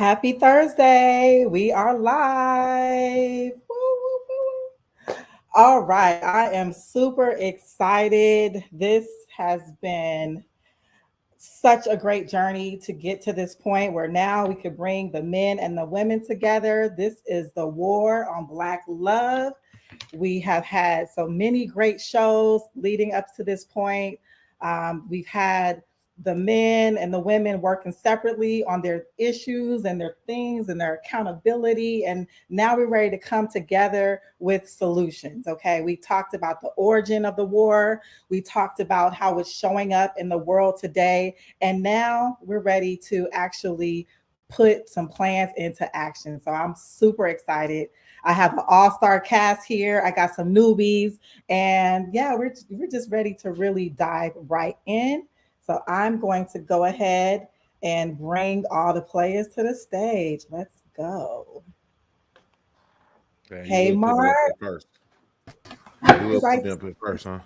Happy Thursday. We are live. Woo, woo, woo. All right. I am super excited. This has been such a great journey to get to this point where now we could bring the men and the women together. This is the War on Black Love. We have had so many great shows leading up to this point. We've had the men and the women working separately on their issues and their things and their accountability. And now we're ready to come together with solutions. Okay. We talked about the origin of the war. We talked about how it's showing up in the world today. And now we're ready to actually put some plans into action. So I'm super excited. I have an all-star cast here. I got some newbies, and yeah, we're just ready to really dive right in. So I'm going to go ahead and bring all the players to the stage. Let's go. Yeah, you Hey, will put me Mark. up here first. You will put me up here first, huh?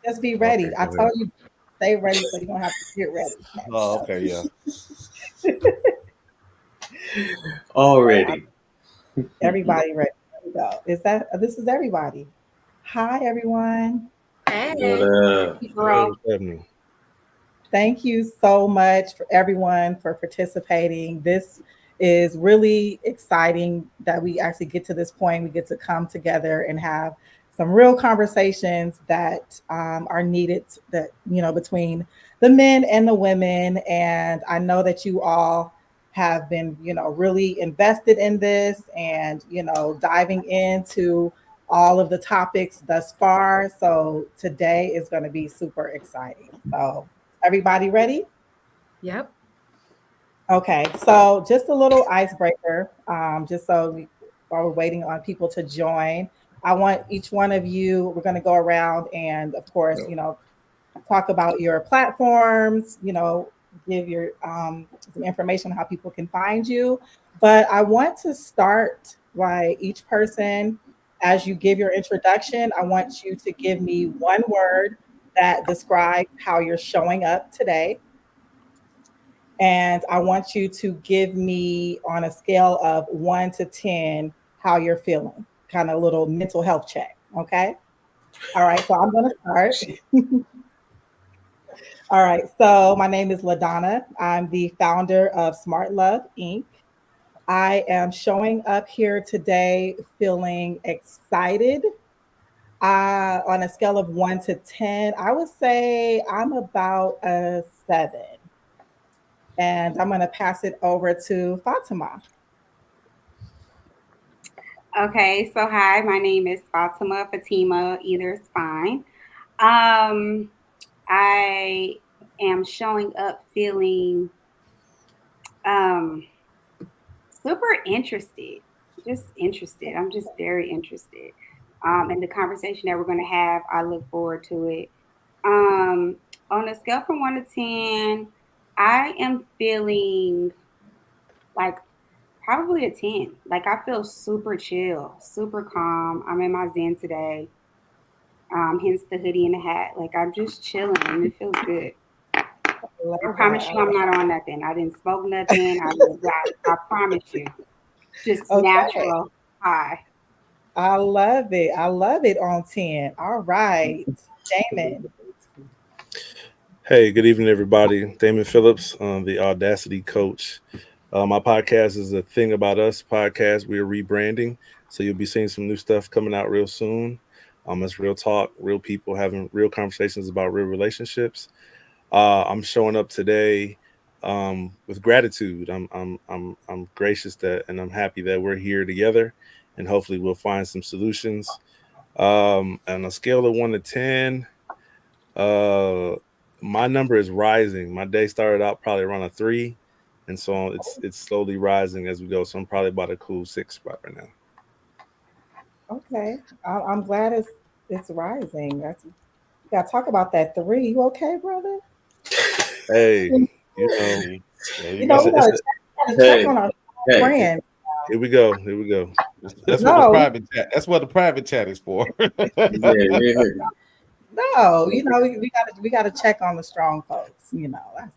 Just be Okay, ready. I go ahead. told you, stay ready so you don't have to get ready. Okay, Oh, so okay, yeah. Already. everybody ready. There we go. This is everybody. Hi, everyone. What Hey, up? Hey, what's happening? Thank you so much for everyone for participating. This is really exciting that we actually get to this point. We get to come together and have some real conversations that are needed that, between the men and the women. And I know that you all have been, really invested in this and, diving into all of the topics thus far. So today is going to be super exciting. So everybody ready? yep. Okay, so just a little icebreaker, just while we're waiting on people to join, I want each one of you, we're going to go around and, of course, talk about your platforms, give your some information on how people can find you. But I want to start by each person, as you give your introduction, I want you to give me one word that describes how you're showing up today. And I want you to give me on a scale of 1 to 10 how you're feeling, kind of a little mental health check. Okay. All right. So I'm going to start. All right. So my name is LaDonna. I'm the founder of Smart Love Inc. I am showing up here today feeling excited. On a scale of 1 to 10, I would say I'm about a 7. And I'm going to pass it over to Fatima. Okay, so hi, my name is Faatima, either is fine. Um, I am showing up feeling um super interested, just interested. I'm just very interested. In the conversation that we're gonna have, I look forward to it. Um, on a scale from 1 to 10, I am feeling like probably a 10. Like I feel super chill, super calm. I'm in my zen today. Hence the hoodie and the hat. Like I'm just chilling and it feels good. I love I that. promise you I'm not on nothing. I didn't smoke nothing. I promise you. Just Okay. natural high. I love it. I love it on 10. All right. Damon. Hey, good evening, everybody. Damon Phillips, the Audacity Coach. My podcast is a Thing About Us podcast. We are rebranding, so you'll be seeing some new stuff coming out real soon. It's real talk, real people having real conversations about real relationships. I'm showing up today with gratitude. I'm gracious that, and I'm happy that we're here together, and hopefully we'll find some solutions. On a scale of 1 to 10, uh, my number is rising. My day started out probably around a 3, and so it's slowly rising as we go. So I'm probably about a cool 6 spot right now. Okay. I'm glad it's rising. You got to talk about that 3. You okay, brother? Hey, You you know, There you it's we a, go. it's a, got to check Hey, on our hey. friends. here we go. Here we go. That's what the No, private chat. That's what the private chat is for. Yeah, yeah. No, we gotta check on the strong folks.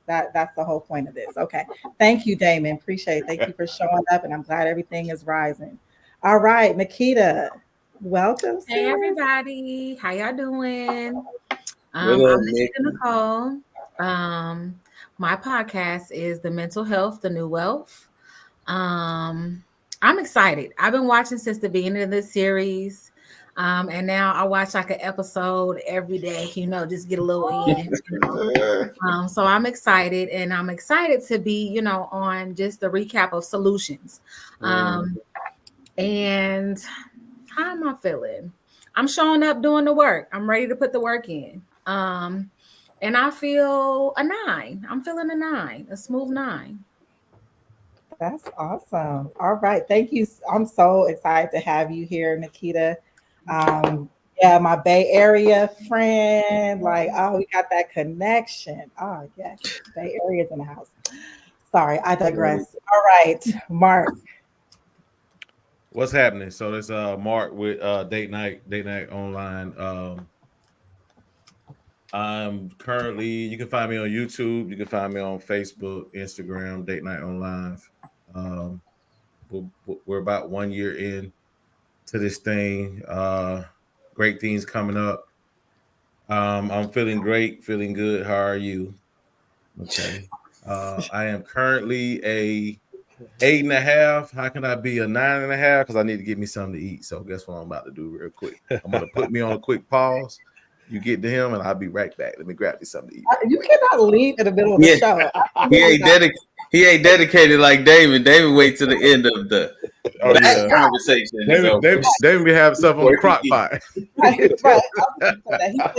That's the whole point of this. Okay. Thank you, Damon. Appreciate it. Thank you for showing up, and I'm glad everything is rising. All right, Nikita. Welcome. Hey sis. everybody, how y'all doing? What up, I'm Nick? Nikita Nikol. My podcast is The Mental Health, The New Wealth. I'm excited. I've been watching since the beginning of this series. And now I watch like an episode every day, just get a little in. So I'm excited, and I'm excited to be, on just the recap of solutions. And how am I feeling? I'm showing up doing the work. I'm ready to put the work in. And I feel a 9. I'm feeling a 9, a smooth 9. That's awesome. All right. Thank you. I'm so excited to have you here, Nikita. Yeah, my Bay Area friend. Like, oh, we got that connection. Oh, yes. Bay Area's in the house. Sorry, I digress. All right, Mark. What's happening? So it's Mark with Date Night Online. I'm currently, you can find me on YouTube, you can find me on Facebook, Instagram, Date Night Online. We're about 1 year in to this thing. Great things coming up. I'm feeling great, feeling good. How are you? Okay. I am currently a 8.5. How can I be a 9.5? Because I need to get me something to eat. So guess what I'm about to do real quick? I'm gonna put me on a quick pause. You get to him, and I'll be right back. Let me grab me something to eat. You cannot leave in the middle of the show. He ain't dedicated like David. David wait till the end of the conversation. David be have stuff on the crock pot. Right. He put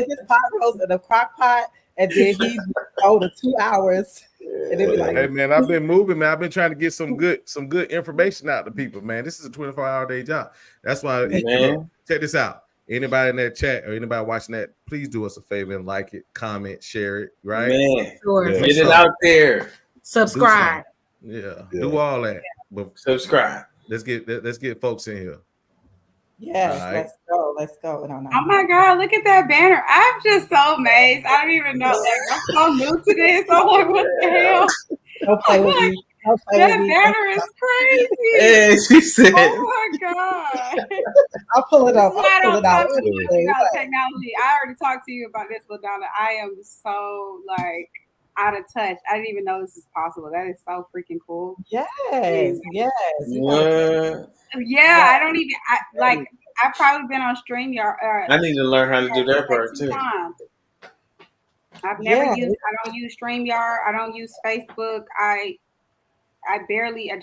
his pot roast in a crock pot, and then he go to 2 hours. And then be like, Hey man, I've been moving, man. I've been trying to get some good information out to people, man. This is a 24-hour day job. That's why, look, check this out. Anybody in that chat or anybody watching that, please do us a favor and like it, comment, share it, right? Man, Sure. get it out there. Subscribe. Do all that. But subscribe. Let's get folks in here. Yes, right. Let's go. No. Oh my God, look at that banner. I'm just so amazed. I don't even know. Like, I'm so new to this. I'm like, what the hell? Don't play with me. That banner is crazy. Hey, she said. Oh my God. I'll pull it up. I don't talk to you about technology. I already talked to you about this, LaDonna. I am so like out of touch. I didn't even know this is possible. That is so freaking cool. Yes. What? Yeah, I don't even I've probably been on StreamYard. I need to learn how to do that part too. I've never used. I don't use StreamYard. I don't use Facebook. I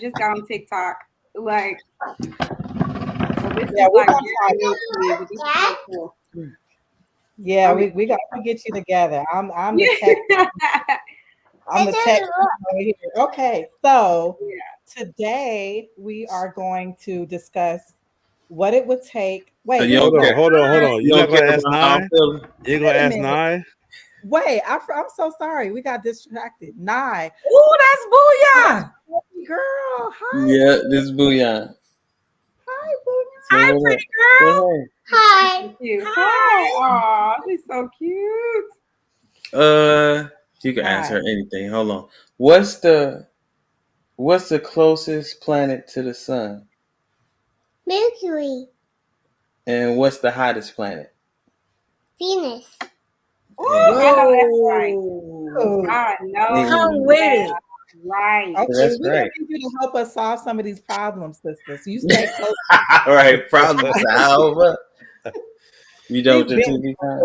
just got on TikTok. Like, so this is like new to me, but this is so cool. Yeah, we got to get you together. I'm the tech. I'm the tech over here. Okay, so today we are going to discuss what it would take. Wait, hold on. You're not gonna ask 9? You're gonna ask 9? Wait, I'm so sorry. We got distracted. 9. Oh, that's Booyah. Girl, hi. Yeah, this is Booyah. Hi, Booyah. Hi, pretty girl. Hi. Hi. Oh, she's so cute. You can ask her anything. Hold on. What's the closest planet to the sun? Mercury. And what's the hottest planet? Venus. Oh, I know that's right. I know. Come with it. Right. Okay, that's we right. need you to help us solve some of these problems, sisters. You stay close. All right, problem solver. You don't just be time.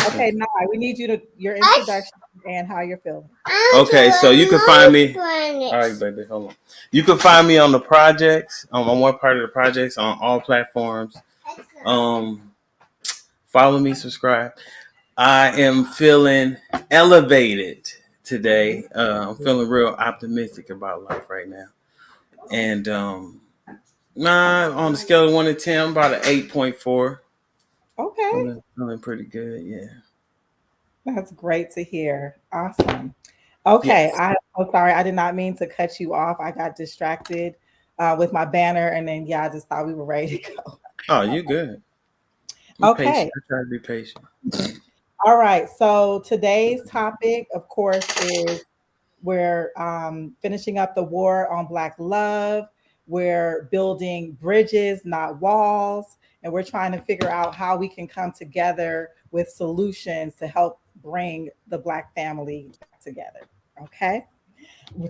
Okay, now we need your introduction and how you're feeling. Okay, so you can find me. All right, baby, hold on. You can find me on the projects. I'm one part of the projects on all platforms. Follow me, subscribe. I am feeling elevated today. I'm feeling real optimistic about life right now. And on the scale of 1 to 10, I'm about an 8.4. Okay. Feeling pretty good, yeah. That's great to hear. Awesome. Okay, Yes. I'm so sorry. I did not mean to cut you off. I got distracted with my banner, and then I just thought we were ready to go. Oh, you good. I'm patient. Okay. I try to be patient. All right. So today's topic, of course, is we're finishing up the war on Black love. We're building bridges, not walls. And we're trying to figure out how we can come together with solutions to help bring the Black family back together. Okay.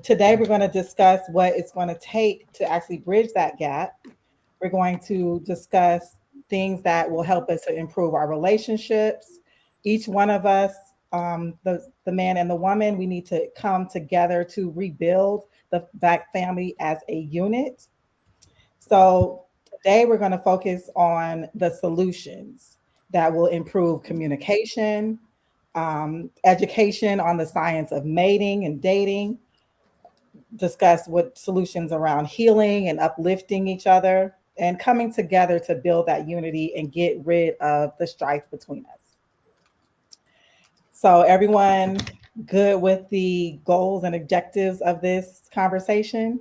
Today, we're going to discuss what it's going to take to actually bridge that gap. We're going to discuss things that will help us to improve our relationships. Each one of us, the man and the woman, we need to come together to rebuild the Black family as a unit. So today we're going to focus on the solutions that will improve communication, education on the science of mating and dating, discuss what solutions around healing and uplifting each other and coming together to build that unity and get rid of the strife between us. So, everyone good with the goals and objectives of this conversation?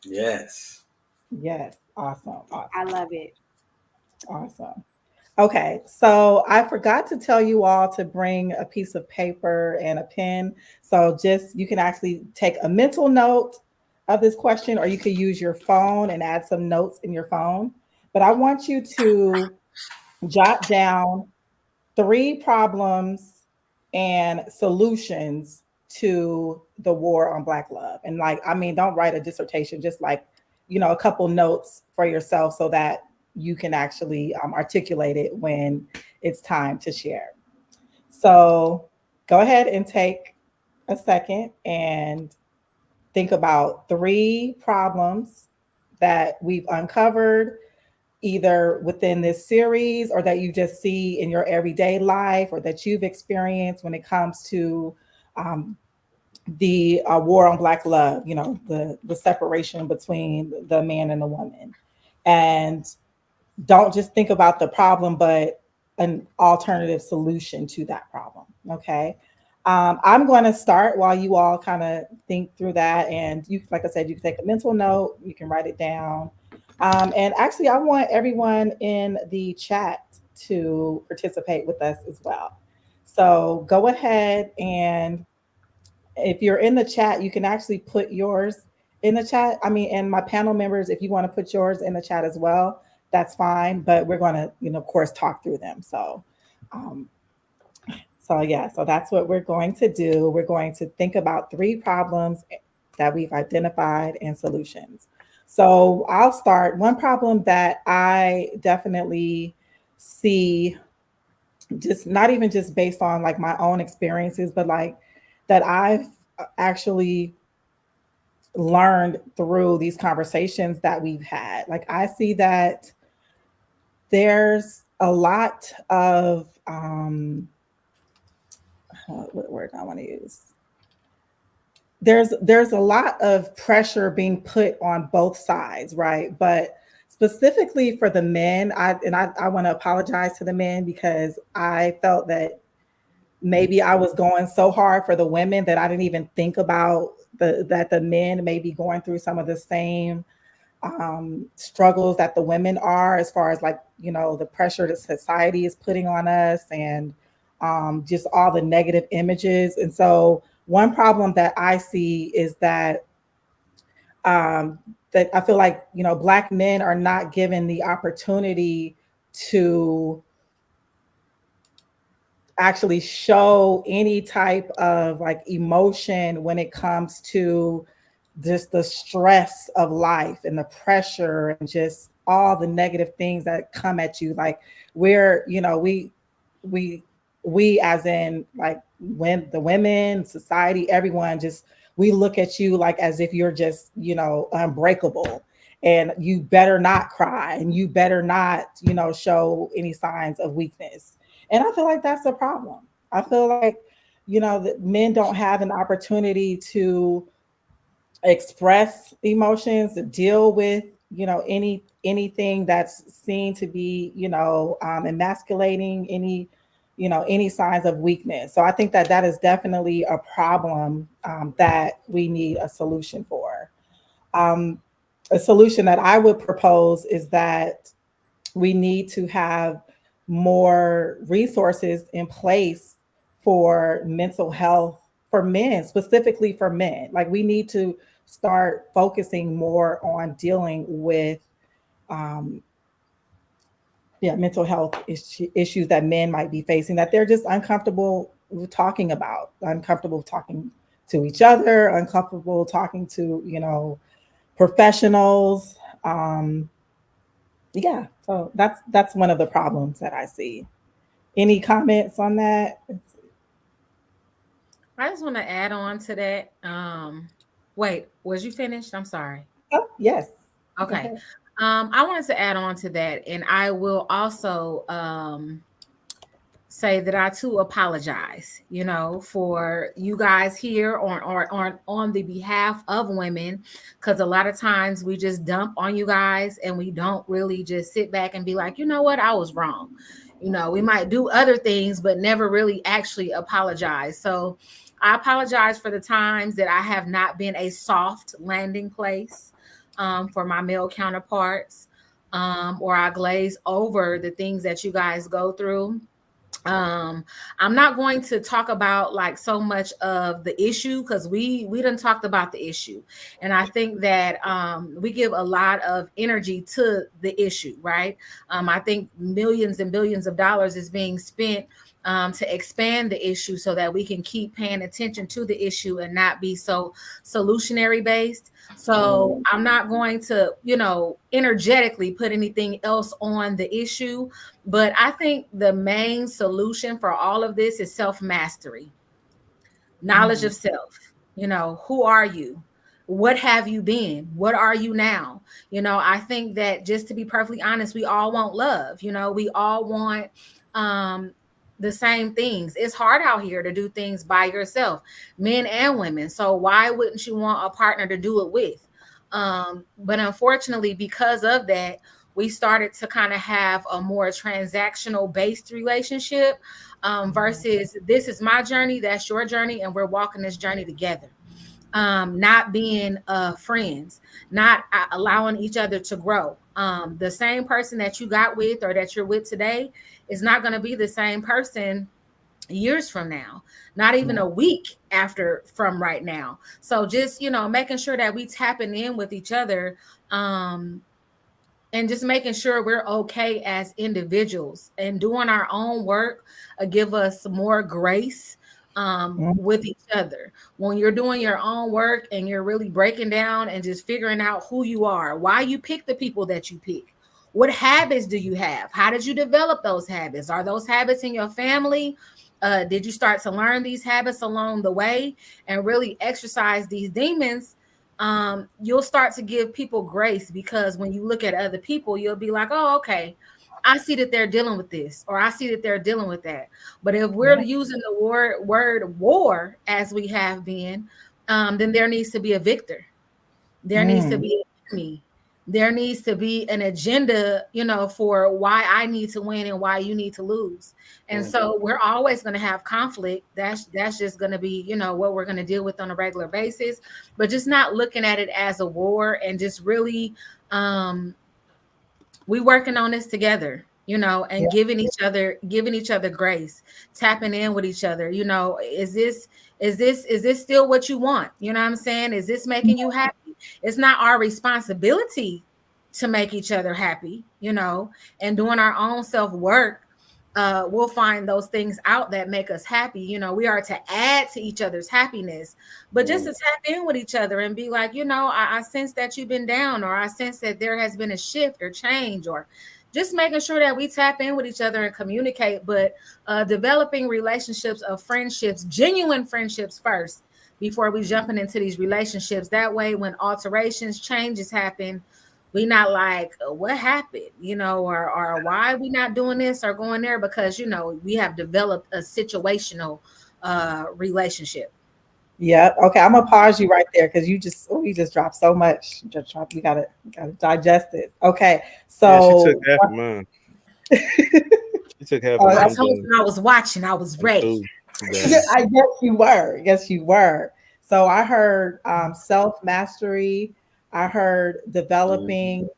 Yes. Yes. Awesome. I Awesome. love it. Awesome. Okay, so I forgot to tell you all to bring a piece of paper and a pen. So just you can actually take a mental note of this question, or you could use your phone and add some notes in your phone. But I want you to jot down three problems and solutions to the war on Black love. And like, I mean, don't write a dissertation, just like, a couple notes for yourself so that you can actually articulate it when it's time to share. So go ahead and take a second and think about three problems that we've uncovered either within this series or that you just see in your everyday life or that you've experienced when it comes to um, the war on Black love, the separation between the man and the woman. And don't just think about the problem, but an alternative solution to that problem. Okay. I'm going to start while you all kind of think through that. And you, like I said, you can take a mental note, you can write it down. And actually, I want everyone in the chat to participate with us as well. So go ahead, and if you're in the chat, you can actually put yours in the chat. I mean, and my panel members, if you want to put yours in the chat as well, that's fine. But we're going to, of course, talk through them. Um, so that's what we're going to do. We're going to think about three problems that we've identified and solutions. So I'll start. One problem that I definitely see, just not even just based on like my own experiences, but like that I've actually learned through these conversations that we've had. Like I see that there's a lot of what word I want to use. There's a lot of pressure being put on both sides, right? But specifically for the men, I want to apologize to the men because I felt that maybe I was going so hard for the women that I didn't even think about that the men may be going through some of the same struggles that the women are, as far as like, the pressure that society is putting on us and just all the negative images. And so one problem that I see is that I feel like, Black men are not given the opportunity to actually show any type of like emotion when it comes to just the stress of life and the pressure and just all the negative things that come at you. Like we we as in like when the women, society, everyone, just we look at you like as if you're just unbreakable, and you better not cry and you better not show any signs of weakness. And I feel like that's a problem. I feel like that men don't have an opportunity to express emotions, to deal with anything that's seen to be emasculating, any signs of weakness. So I think that that is definitely a problem that we need a solution for. A solution that I would propose is that we need to have more resources in place for mental health for men, specifically for men. Like we need to start focusing more on dealing with um, mental health issues that men might be facing that they're just uncomfortable talking about, uncomfortable talking to each other, uncomfortable talking to, professionals. Yeah, so that's one of the problems that I see. Any comments on that? I just want to add on to that. Wait, was you finished? I'm sorry. Oh, yes. Go Okay. ahead. I wanted to add on to that, and I will also say that I too apologize, for you guys here on the behalf of women, because a lot of times we just dump on you guys and we don't really just sit back and be like, you know what, I was wrong. We might do other things, but never really actually apologize. So I apologize for the times that I have not been a soft landing place for my male counterparts, or I glaze over the things that you guys go through. I'm not going to talk about like so much of the issue, because we done talked about the issue, and I think that we give a lot of energy to the issue, right? I think millions and billions of dollars is being spent to expand the issue so that we can keep paying attention to the issue and not be so solutionary based. So I'm not going to, energetically put anything else on the issue. But I think the main solution for all of this is self-mastery, knowledge of self. Who are you? What have you been? What are you now? I think that, just to be perfectly honest, we all want love. We all want the same things. It's hard out here to do things by yourself, men and women. So why wouldn't you want a partner to do it with? But unfortunately, because of that, we started to kind of have a more transactional based relationship, versus this is my journey, that's your journey, and we're walking this journey together. Not being friends, not allowing each other to grow. The same person that you got with or that you're with today is not going to be the same person years from now, not even a week after from right now. So just, making sure that we tapping in with each other, and just making sure we're okay as individuals and doing our own work, give us more grace with each other. When you're doing your own work and you're really breaking down and just figuring out who you are, why you pick the people that you pick, what habits do you have, how did you develop those habits, are those habits in your family? Did you start to learn these habits along the way and really exercise these demons? You'll start to give people grace, because when you look at other people, you'll be like, oh, okay, I see that they're dealing with this, or I see that they're dealing with that. But if we're using the word war as we have been, then there needs to be a victor. There needs to be an enemy. There needs to be an agenda, for why I need to win and why you need to lose. And so we're always going to have conflict. That's just going to be, what we're going to deal with on a regular basis, but just not looking at it as a war, and just really, we working on this together, and giving each other grace, tapping in with each other. Is this still what you want? You know what I'm saying? Is this making you happy? It's not our responsibility to make each other happy, and doing our own self-work. We'll find those things out that make us happy. We are to add to each other's happiness, but just to tap in with each other and be like, I sense that you've been down, or I sense that there has been a shift or change, or just making sure that we tap in with each other and communicate, but developing relationships of friendships, genuine friendships first, before we jumping into these relationships. That way, when alterations, changes happen, we not like, what happened, or why are we not doing this or going there, because we have developed a situational relationship. Yeah. Okay. I'm gonna pause you right there because you just dropped so much. We gotta digest it. Okay. Yeah, she So took half of mine. She took half of Oh, I mine. told you I was watching, I was ready. I guess you were. Yes, you were. So I heard self mastery. I heard developing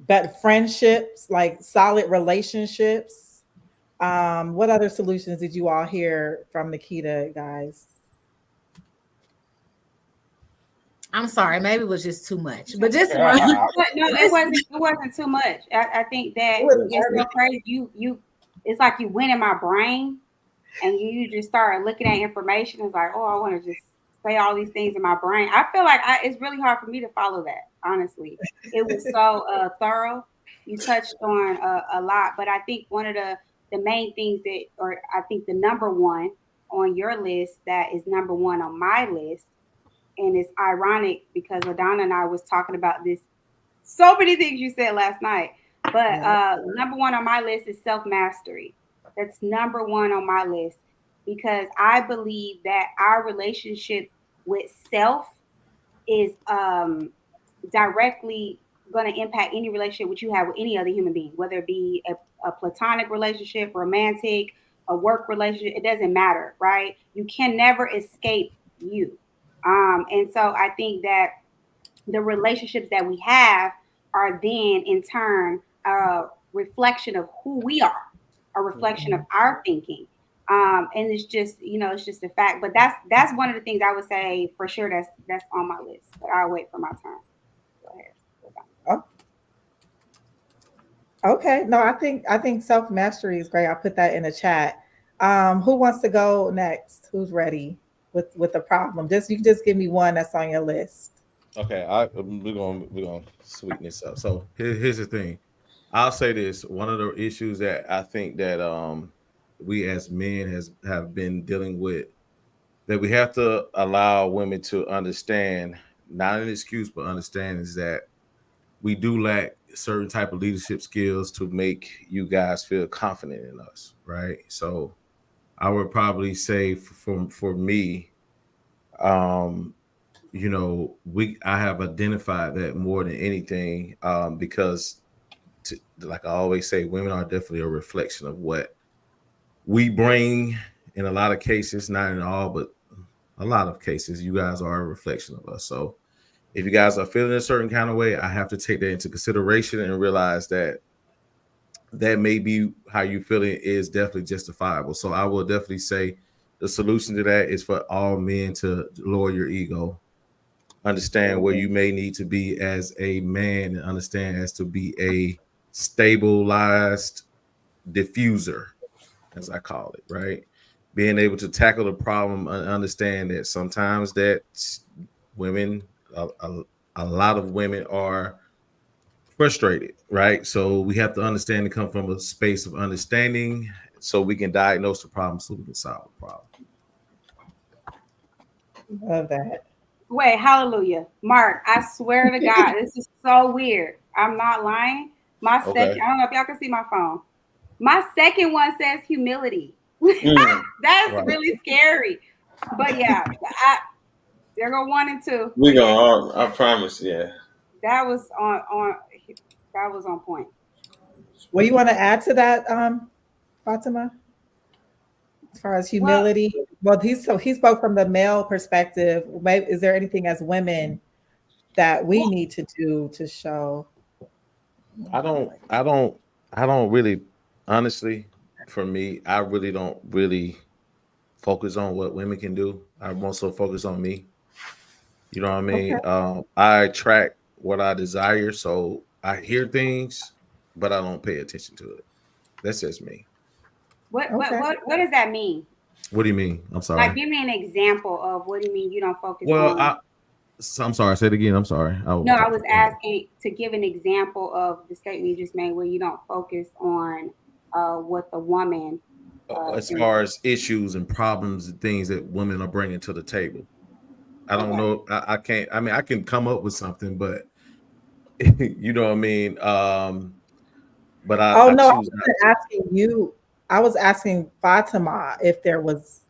but friendships, like solid relationships. What other solutions did you all hear from Nikita, guys? I'm sorry, maybe it was just too much, but just But no, it wasn't. It wasn't too much. I think that it's so crazy. It's like you went in my brain, and you just start looking at information. It's like, oh, I want to just say all these things in my brain. I feel like it's really hard for me to follow that. Honestly, it was so thorough. You touched on a lot, but I think one of the main things that, or I think the number one on your list that is number one on my list, and it's ironic because LaDonna and I was talking about this. So many things you said last night, but number one on my list is self mastery. That's number one on my list because I believe that our relationship with self is directly going to impact any relationship which you have with any other human being, whether it be a platonic relationship, romantic, a work relationship. It doesn't matter, right? You can never escape you. And so I think that the relationships that we have are then in turn a reflection of who we are, a reflection of our thinking. And it's just, it's just a fact. But that's one of the things I would say for sure that's on my list. But I'll wait for my turn. Go ahead. Oh, okay. No, I think self mastery is great. I'll put that in the chat. Who wants to go next? Who's ready with the problem? You can just give me one that's on your list. Okay, we're gonna sweeten this up. So here's the thing. I'll say this: one of the issues that I think that we as men have been dealing with, that we have to allow women to understand, not an excuse, but understand, is that we do lack certain type of leadership skills to make you guys feel confident in us, right? So I would probably say for me, I have identified that more than anything, because like I always say, women are definitely a reflection of what we bring. In a lot of cases, not in all, but a lot of cases, you guys are a reflection of us. So if you guys are feeling a certain kind of way, I have to take that into consideration and realize that may be how you feeling is definitely justifiable. So I will definitely say the solution to that is for all men to lower your ego, understand where you may need to be as a man, and understand as to be a stabilized diffuser, as I call it, right? Being able to tackle the problem and understand that sometimes that women, a lot of women are frustrated, right? So we have to understand and come from a space of understanding so we can diagnose the problem, so we can solve the problem. Love that. Wait, hallelujah. Mark, I swear to God, this is so weird. I'm not lying. My second, I don't know if y'all can see my phone. My second one says humility. That's right. Really scary. But yeah, there go 1 and 2. We go. I promise. Yeah. That was on point. What do you want to add to that, Faatima? As far as humility, he spoke from the male perspective. Is there anything as women that we need to do to show? I don't really, honestly, for me, I really don't really focus on what women can do. I also focus on me. You know what I mean? Okay. I attract what I desire, so I hear things, but I don't pay attention to it. That's just me. What does that mean? What do you mean? I'm sorry. Like, give me an example of what do you mean you don't focus on? I'm sorry. Say it again. I'm sorry. I was asking to give an example of the statement you just made where you don't focus on what the woman. As far as issues and problems and things that women are bringing to the table. I don't know. I can't. I mean, I can come up with something, but you know what I mean. But I wasn't asking you. I was asking Faatima if there was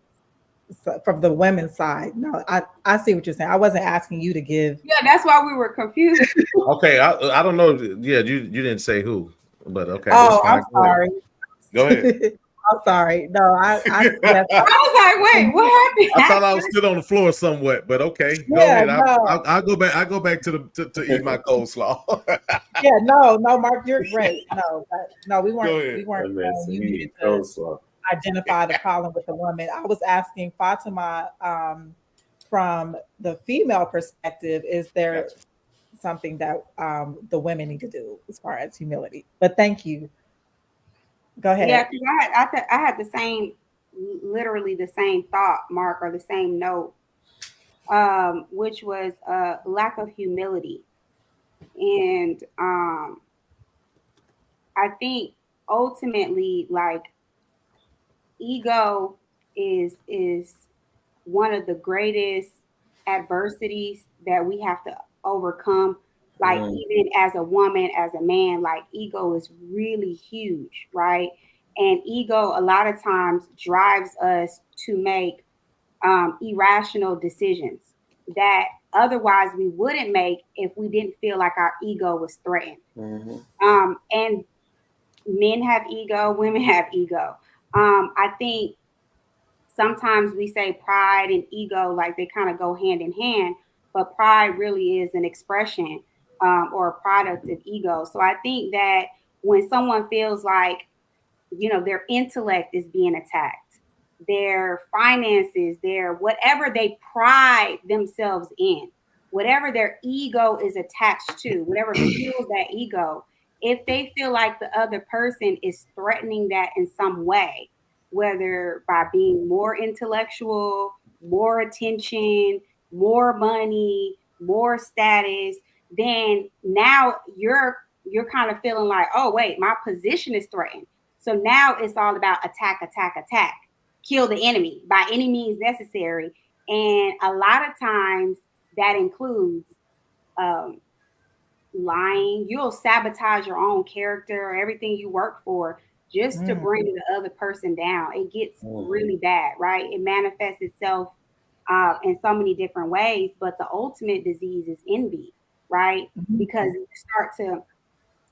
from the women's side. No, I see what you're saying. I wasn't asking you to give. Yeah, that's why we were confused. Okay, I don't know. Yeah, you didn't say who, but okay. Oh, I'm sorry. Go ahead. I'm sorry. No, I was like, wait, what happened? I thought I was still on the floor somewhat, but okay. Go ahead. I'll go back. I go back to eat my coleslaw. Yeah, no, Mark, you're great. No, we Go weren't. ahead. We weren't. Listen, You he needed need to coleslaw. identify the problem with the woman. I was asking Fatima, from the female perspective, is there Gotcha. something that the women need to do as far as humility? But thank you. Go Yeah, ahead. because I had the same, literally the same thought, Mark, or the same note, which was lack of humility. And I think ultimately, like, ego is one of the greatest adversities that we have to overcome. Like, Mm. even as a woman, as a man, like, ego is really huge, right? And ego a lot of times drives us to make irrational decisions that otherwise we wouldn't make if we didn't feel like our ego was threatened. Mm-hmm. And men have ego, women have ego. I think sometimes we say pride and ego like they kind of go hand in hand, but pride really is an expression, or a product of ego. So I think that when someone feels like, their intellect is being attacked, their finances, their whatever they pride themselves in, whatever their ego is attached to, whatever fuels that ego, if they feel like the other person is threatening that in some way, whether by being more intellectual, more attention, more money, more status, then now you're kind of feeling like, oh wait, my position is threatened. So now it's all about attack, attack, attack, kill the enemy by any means necessary. And a lot of times that includes um, lying. You'll sabotage your own character or everything you work for just to Mm, bring the other person down. It gets Mm-hmm. really bad, right? It manifests itself in so many different ways. But the ultimate disease is envy, right? Because mhm. you start to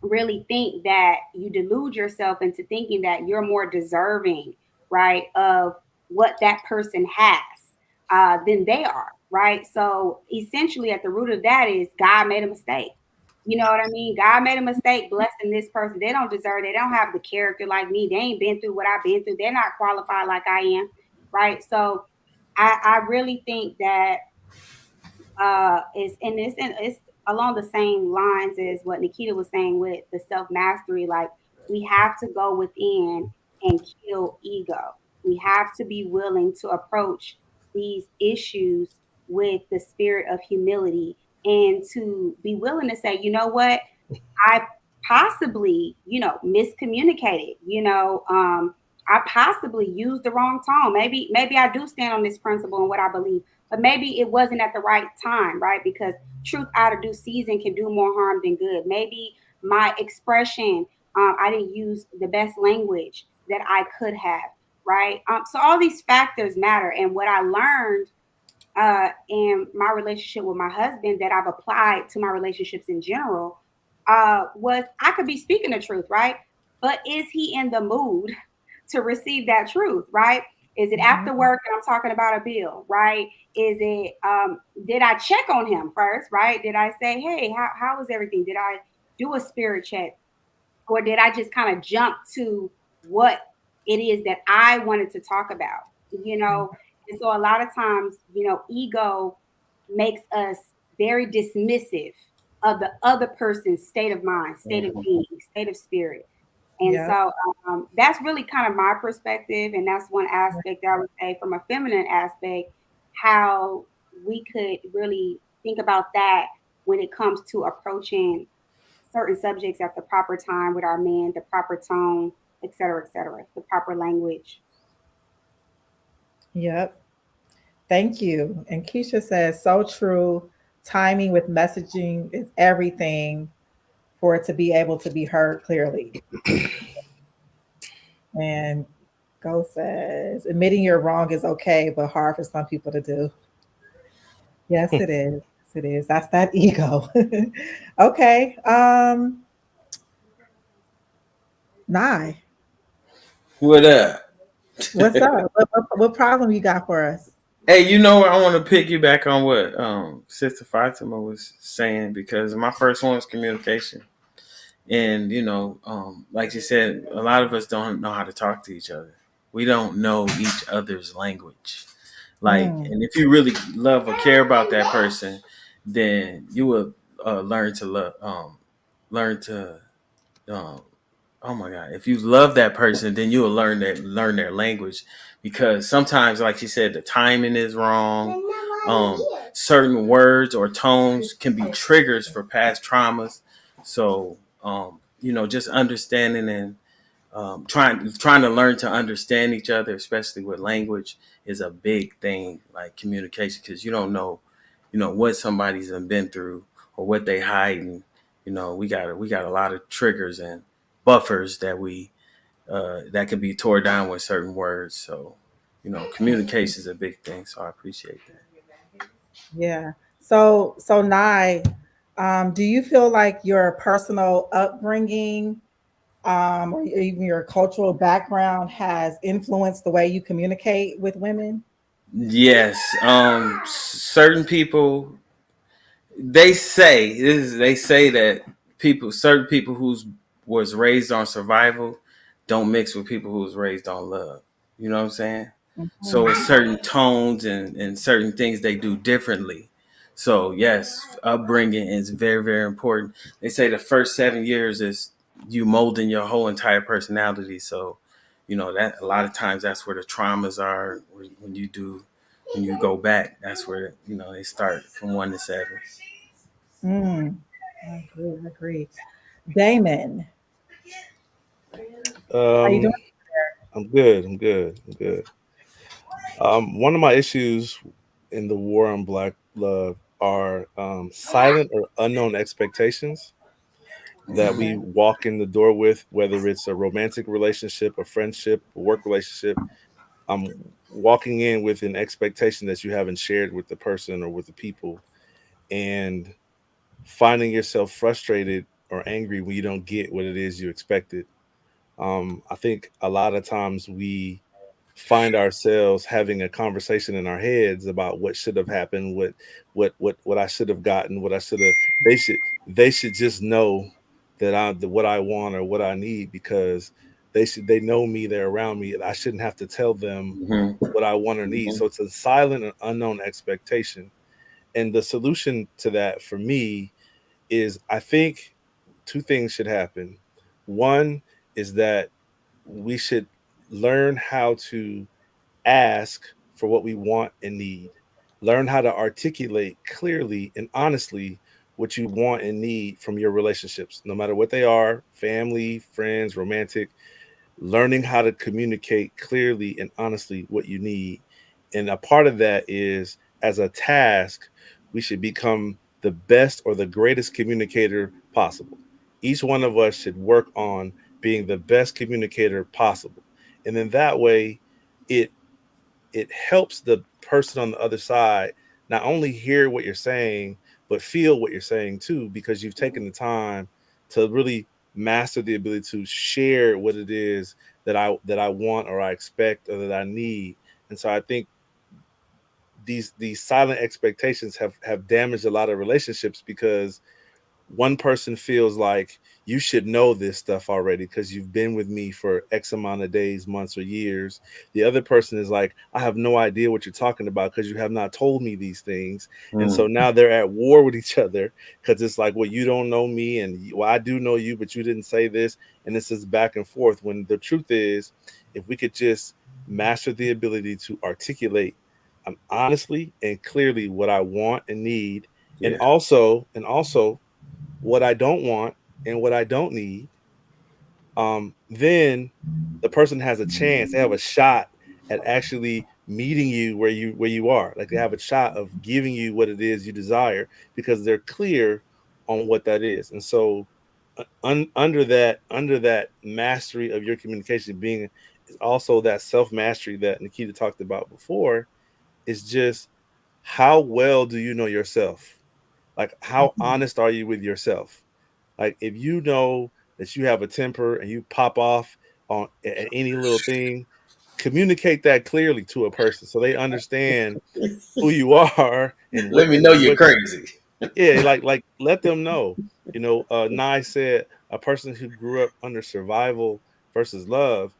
really think that you delude yourself into thinking that you're more deserving, right, of what that person has than they are, right? So essentially, at the root of that is God made a mistake. You know what I mean? God made a mistake blessing this person. They don't deserve. They don't have the character like me. They ain't been through what I've been through. They're not qualified like I am, right? So I really think that it's along the same lines as what Nikita was saying with the self mastery. Like, we have to go within and kill ego. We have to be willing to approach these issues with the spirit of humility, and to be willing to say, you know what, I possibly, miscommunicated. I possibly used the wrong tone. Maybe I do stand on this principle and what I believe, but maybe it wasn't at the right time, right? Because truth out of due season can do more harm than good. Maybe my expression, I didn't use the best language that I could have, right? So all these factors matter. And what I learned in my relationship with my husband, that I've applied to my relationships in general, was I could be speaking the truth, right? But is he in the mood to receive that truth, right? Is it after work and I'm talking about a bill, right? Is it, did I check on him first, right? Did I say, hey, how was everything? Did I do a spirit check? Or did I just kind of jump to what it is that I wanted to talk about? You know, and so a lot of times, ego makes us very dismissive of the other person's state of mind, state of being, state of spirit. And Yep. so that's really kind of my perspective. And that's one aspect I would say from a feminine aspect, how we could really think about that when it comes to approaching certain subjects at the proper time with our men, the proper tone, et cetera, the proper language. Yep. Thank you. And Keisha says, so true. Timing with messaging is everything for it to be able to be heard clearly. And Go says, admitting you're wrong is okay, but hard for some people to do. Yes, it is. Yes, it is. That's that ego. Okay. Nye, What up? what's up? What problem you got for us? Hey, you know what? I want to piggyback on what Sister Fatima was saying, because my first one was communication. And like you said, a lot of us don't know how to talk to each other. We don't know each other's language. Like, Mm, and if you really love or care about that person, then you will learn to love, learn to um, oh my God, if you love that person, then you will learn their language, because sometimes, like you said, the timing is wrong. Certain words or tones can be triggers for past traumas. So just understanding and trying to learn to understand each other, especially with language, is a big thing. Like communication, because you don't know, what somebody's been through or what they hiding. We got a lot of triggers and buffers that could be tore down with certain words. So, communication is a big thing. So I appreciate that. yeah. So Nye, do you feel like your personal upbringing, or even your cultural background has influenced the way you communicate with women? Yes, certain people, they say that certain people who's was raised on survival don't mix with people who was raised on love. You know what I'm saying? So it's Mhm. certain tones and certain things they do differently. So yes, upbringing is very, very important. They say the first 7 years is you molding your whole entire personality. So, that a lot of times that's where the traumas are when you go back. That's where they start from 1 to 7. Mm, I agree. I agree. Damon, how you doing? Um, I'm good. I'm good. I'm good. One of my issues in the war on Black love are silent or unknown expectations that we Okay. walk in the door with, whether it's a romantic relationship, a friendship, a work relationship. I'm walking in with an expectation that you haven't shared with the person or with the people, and finding yourself frustrated or angry when you don't get what it is you expected. I think a lot of times we find ourselves having a conversation in our heads about what should have happened, what I should have gotten, what I should have. They should just know that what I want or what I need, because they know me, they're around me, and I shouldn't have to tell them Mm-hmm. what I want or need. Mm-hmm. So it's a silent and unknown expectation. And the solution to that for me is, I think two things should happen. One is that we should learn how to ask for what we want and need. Learn how to articulate clearly and honestly what you want and need from your relationships, no matter what they are: family, friends, romantic. Learning how to communicate clearly and honestly what you need. And a part of that is, as a task, we should become the best or the greatest communicator possible. Each one of us should work on being the best communicator possible. And then that way, it it helps the person on the other side not only hear what you're saying, but feel what you're saying too, because you've taken the time to really master the ability to share what it is that I want or I expect or that I need. And so I think these silent expectations have damaged a lot of relationships, because one person feels like you should know this stuff already because you've been with me for X amount of days, months, or years. The other person is like, I have no idea what you're talking about because you have not told me these things. And so now they're at war with each other, because it's like, well, you don't know me, and well, I do know you, but you didn't say this. And this is back and forth, when the truth is, if we could just master the ability to articulate honestly and clearly what I want and need, and Yeah. also what I don't want and what I don't need, then the person has a chance. They have a shot at actually meeting you where you are. Like, they have a shot of giving you what it is you desire, because they're clear on what that is. And so, under that mastery of your communication being, is also that self mastery that Nikita talked about before. Is just, how well do you know yourself? Like, how honest are you with yourself? Like, if you know that you have a temper and you pop off on at any little thing, communicate that clearly to a person so they understand who you are and Let what me know and you're what. crazy. Yeah, like let them know. Nye said, a person who grew up under survival versus love,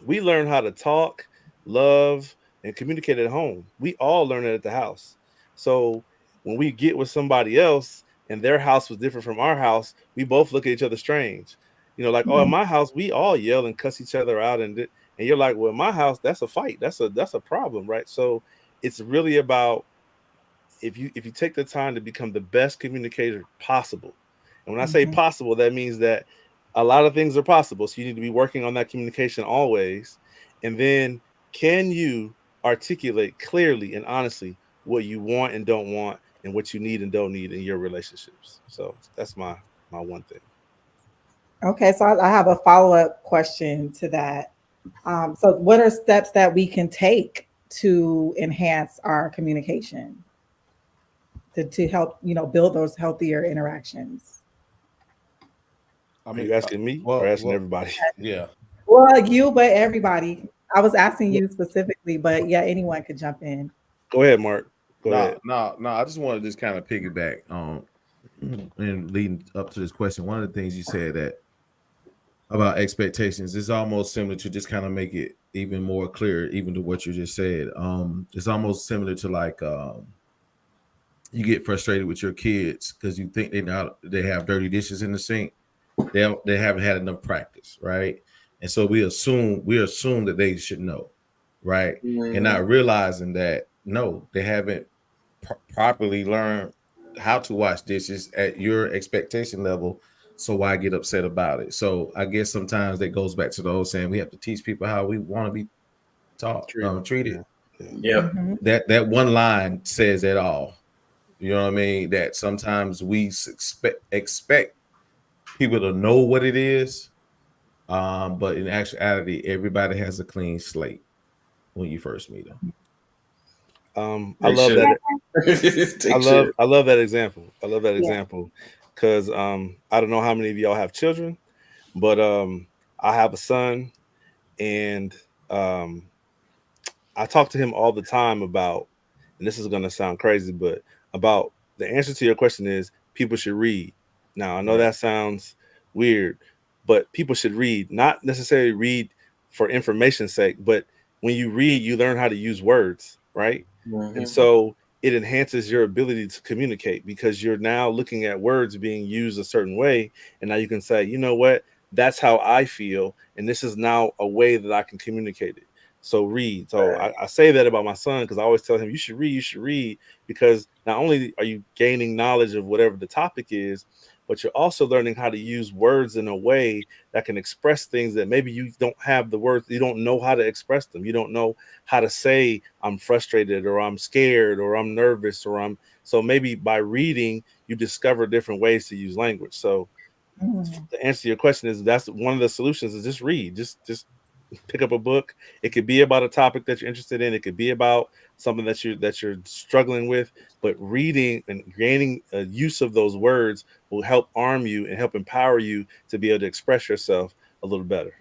we learn how to talk, love, and communicate at home. We all learn it at the house. So when we get with somebody else and their house was different from our house, we both look at each other strange. Like, oh, in my house, we all yell and cuss each other out, and you're like, well, in my house, that's a fight. That's a problem, right? So it's really about, if you take the time to become the best communicator possible. And when I say possible, that means that a lot of things are possible. So you need to be working on that communication always. And then, can you articulate clearly and honestly what you want and don't want, and what you need and don't need in your relationships? So that's my one thing. Okay, so I have a follow-up question to that. So what are steps that we can take to enhance our communication, to help, build those healthier interactions? Are you asking me or asking everybody? Yeah. Well, you, but everybody. I was asking you specifically, but yeah, anyone could jump in. Go ahead, Mark. Go ahead. No. I just want to just kind of piggyback on and leading up to this question. One of the things you said that about expectations is almost similar to, just kind of make it even more clear, even to what you just said. It's almost similar to like you get frustrated with your kids because you think they have dirty dishes in the sink. They haven't had enough practice, right? And so we assume that they should know, right? And not realizing that no, they haven't properly learned how to wash dishes at your expectation level. So why get upset about it? So I guess sometimes that goes back to the old saying: we have to teach people how we want to be taught, treated. Yep. That one line says it all. You know what I mean? That sometimes we expect people to know what it is, but in actuality, everybody has a clean slate when you first meet them. I love that. I love that example. I love that example because I don't know how many of y'all have children, but I have a son, and I talk to him all the time about, and this is going to sound crazy, but about the answer to your question is people should read. Now, I know that sounds weird, but people should read, not necessarily read for information's sake, but when you read, you learn how to use words, right? And so it enhances your ability to communicate because you're now looking at words being used a certain way. And now you can say, you know what, that's how I feel. And this is now a way that I can communicate it. So read. So I say that about my son because I always tell him, you should read, because not only are you gaining knowledge of whatever the topic is, but you're also learning how to use words in a way that can express things that maybe you don't have the words, you don't know how to express them. You don't know how to say I'm frustrated or I'm scared or I'm nervous so maybe by reading, you discover different ways to use language. So to answer your question is that's one of the solutions is just read. Just pick up a book. It could be about a topic that you're interested in. It could be about something that you're struggling with. But reading and gaining a use of those words will help arm you and help empower you to be able to express yourself a little better.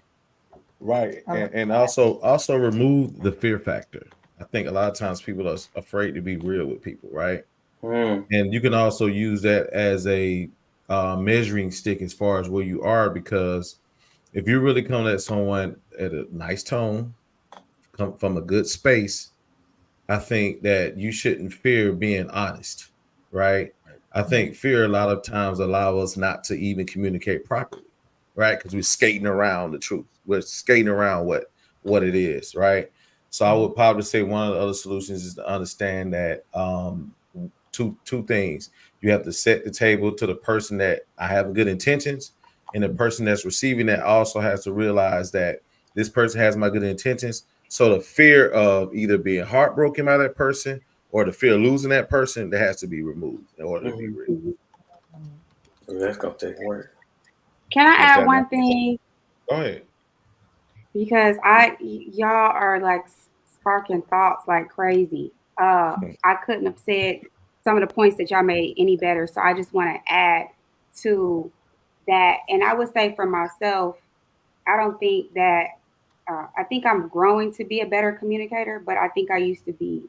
Right, and also remove the fear factor. I think a lot of times people are afraid to be real with people, right? And you can also use that as a measuring stick as far as where you are, because if you really come at someone at a nice tone, come from a good space, I think that you shouldn't fear being honest, right? I think fear a lot of times allow us not to even communicate properly, right? Because we're skating around the truth. We're skating around what it is, right? So I would probably say one of the other solutions is to understand that two things. You have to set the table to the person that I have good intentions, and the person that's receiving that also has to realize that this person has my good intentions. So the fear of either being heartbroken by that person or the fear of losing that person, that has to be removed in order to be real. That's gonna take work. Can I add one thing? Go ahead. Because y'all are like sparking thoughts like crazy. I couldn't have said some of the points that y'all made any better. So I just want to add to that. And I would say for myself, I don't think that, I think I'm growing to be a better communicator, but I think I used to be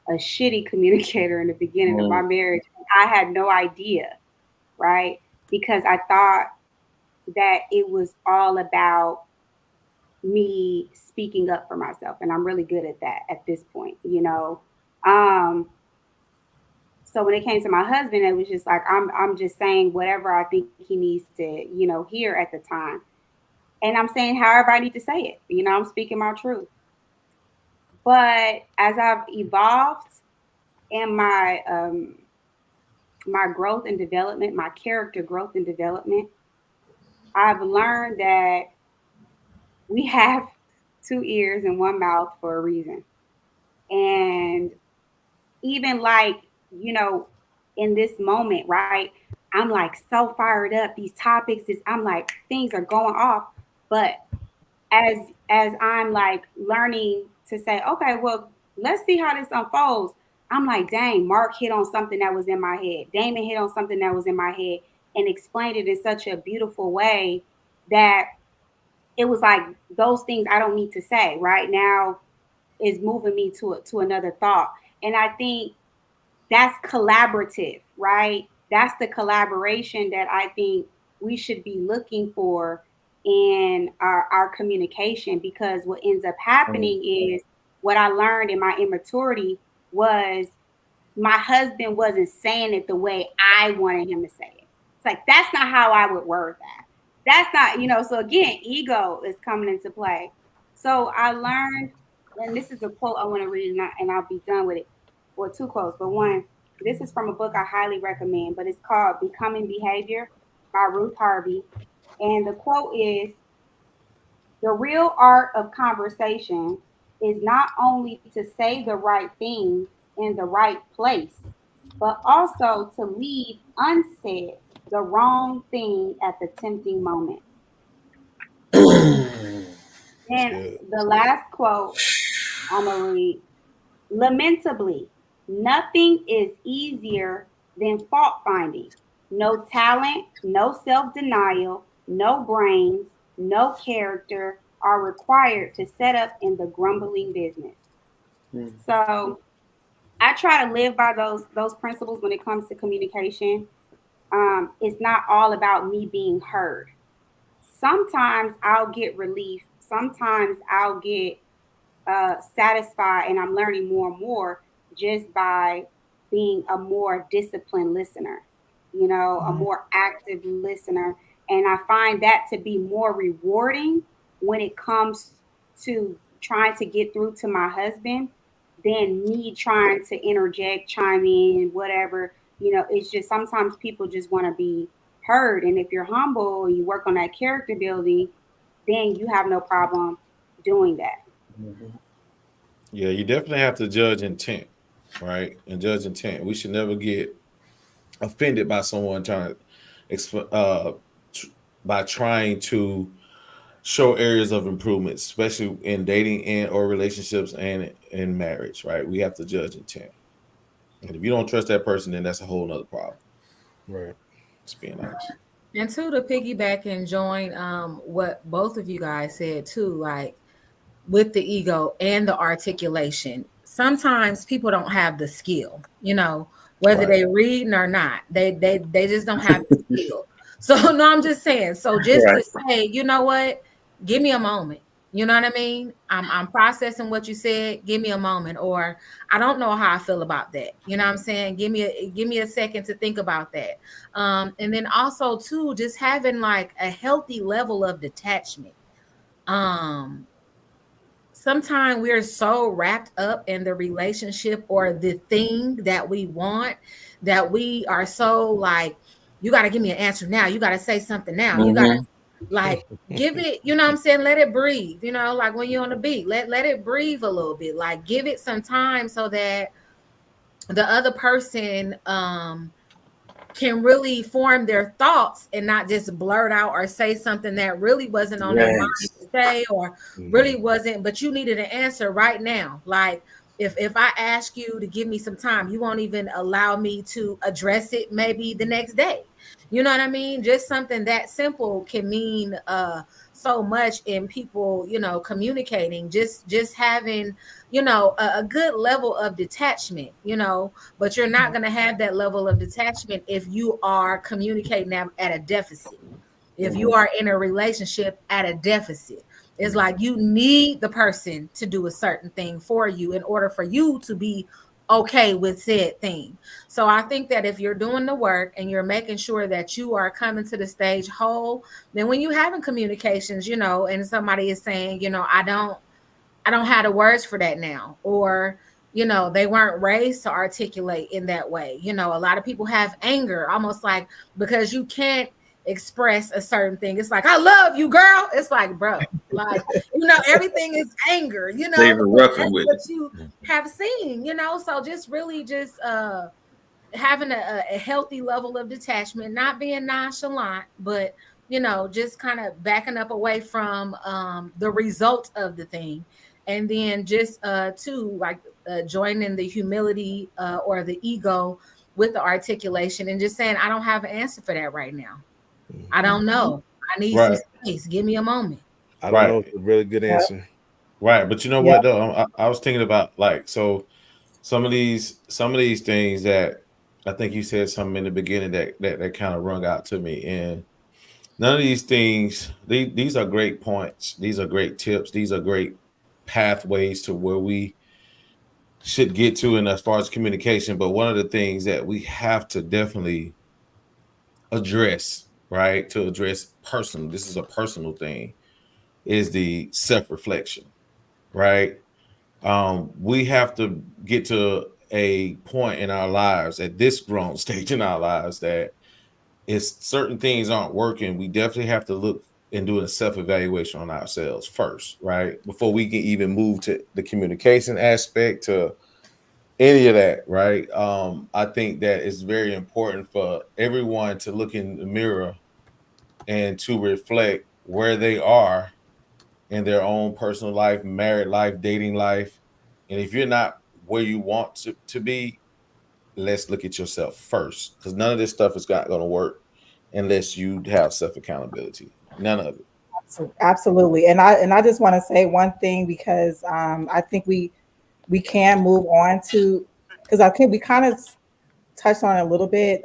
a shitty communicator in the beginning of my marriage. I had no idea, right? Because I thought that it was all about me speaking up for myself, and I'm really good at that at this point, you know. Um, so when it came to my husband, it was just like I'm just saying whatever I think he needs to, you know, hear at the time, and I'm saying however I need to say it. You know, I'm speaking my truth. But as I've evolved in my growth and development, my character growth and development, I've learned that we have two ears and one mouth for a reason. And even like, you know, in this moment, right? I'm like so fired up. These topics is I'm like things are going off. But as I'm like learning to say, okay, well, let's see how this unfolds. I'm like, dang, Mark hit on something that was in my head. Damon hit on something that was in my head and explained it in such a beautiful way that it was like those things I don't need to say right now is moving me to another thought. And I think that's collaborative, right? That's the collaboration that I think we should be looking for in our communication, because what ends up happening is what I learned in my immaturity was my husband wasn't saying it the way I wanted him to say it. It's like, that's not how I would word that. That's not, you know, so again, ego is coming into play. So I learned, and this is a quote I want to read, and I'll be done with it. Or two quotes, but one, this is from a book I highly recommend, but it's called Becoming Behavior by Ruth Harvey. And the quote is, the real art of conversation is not only to say the right thing in the right place, but also to leave unsaid the wrong thing at the tempting moment. That's And good. the last quote I'm going to read, lamentably, nothing is easier than fault finding. No talent, no self denial, no brains, no character are required to set up in the grumbling business. So I try to live by those principles when it comes to communication. It's not all about me being heard. Sometimes I'll get relief. Sometimes I'll get satisfied, and I'm learning more and more just by being a more disciplined listener, you know, a more active listener. And I find that to be more rewarding when it comes to trying to get through to my husband than me trying to interject, chime in, whatever. You know, it's just sometimes people just want to be heard. And if you're humble and you work on that character building, then you have no problem doing that. Yeah, you definitely have to judge intent, right? And judge intent. We should never get offended by someone by trying to show areas of improvement, especially in dating and or relationships and in marriage, right? We have to judge intent. And if you don't trust that person, then that's a whole nother problem. Right. Just being honest. And two, to piggyback and join what both of you guys said too, like with the ego and the articulation. Sometimes people don't have the skill, you know, whether Right. they reading or not. They just don't have the skill. So no, I'm just saying. So just Right. to say, you know what? Give me a moment. You know what I mean? I'm processing what you said. Give me a moment, or I don't know how I feel about that. You know what I'm saying? Give me a second to think about that. And then also too, just having like a healthy level of detachment. Um, Sometimes we're so wrapped up in the relationship or the thing that we want that we are so like, you got to give me an answer now. You got to say something now. You got to Mm-hmm. like give it, you know what I'm saying? Let it breathe, you know, like when you're on the beat, let it breathe a little bit, like give it some time so that the other person can really form their thoughts and not just blurt out or say something that really wasn't on their mind Yes. to say, or really wasn't, but you needed an answer right now. Like if I ask you to give me some time, you won't even allow me to address it maybe the next day. You know what I mean? Just something that simple can mean so much in people, you know, communicating, just having, you know, a good level of detachment, you know, but you're not going to have that level of detachment if you are communicating at a deficit. if you are in a relationship at a deficit. It's like you need the person to do a certain thing for you in order for you to be okay with said thing. So I think that if you're doing the work and you're making sure that you are coming to the stage whole, then when you having communications, and somebody is saying, I don't have the words for that now, or they weren't raised to articulate in that way. A lot of people have anger, almost like because you can't express a certain thing. It's like, I love you, girl. It's like, bro, like, everything is anger, They were roughing that's with what it. you have seen, so just really just having a healthy level of detachment, not being nonchalant, but just kind of backing up away from the result of the thing. And then just too, like joining the humility or the ego with the articulation and just saying, I don't have an answer for that right now. I don't know. I need some Right. space. Give me a moment. I don't know. It's a really good answer. Right. But you know what though? I was thinking about like, so some of these things that I think you said something in the beginning that kind of rung out to me. And none of these things, these are great points. These are great tips. These are great pathways to where we should get to in as far as communication. But one of the things that we have to definitely address, right, to address personal, this is a personal thing, is the self-reflection, right? We have to get to a point in our lives at this grown stage in our lives that if certain things aren't working, we definitely have to look and do a self-evaluation on ourselves first, right? Before we can even move to the communication aspect, to any of that, right? I think that it's very important for everyone to look in the mirror and to reflect where they are in their own personal life, married life, dating life. And if you're not where you want to be, let's look at yourself first, because none of this stuff is not going to work unless you have self accountability. None of it. Absolutely. And I just want to say one thing, because I think we can move on to, because I think we kind of touched on it a little bit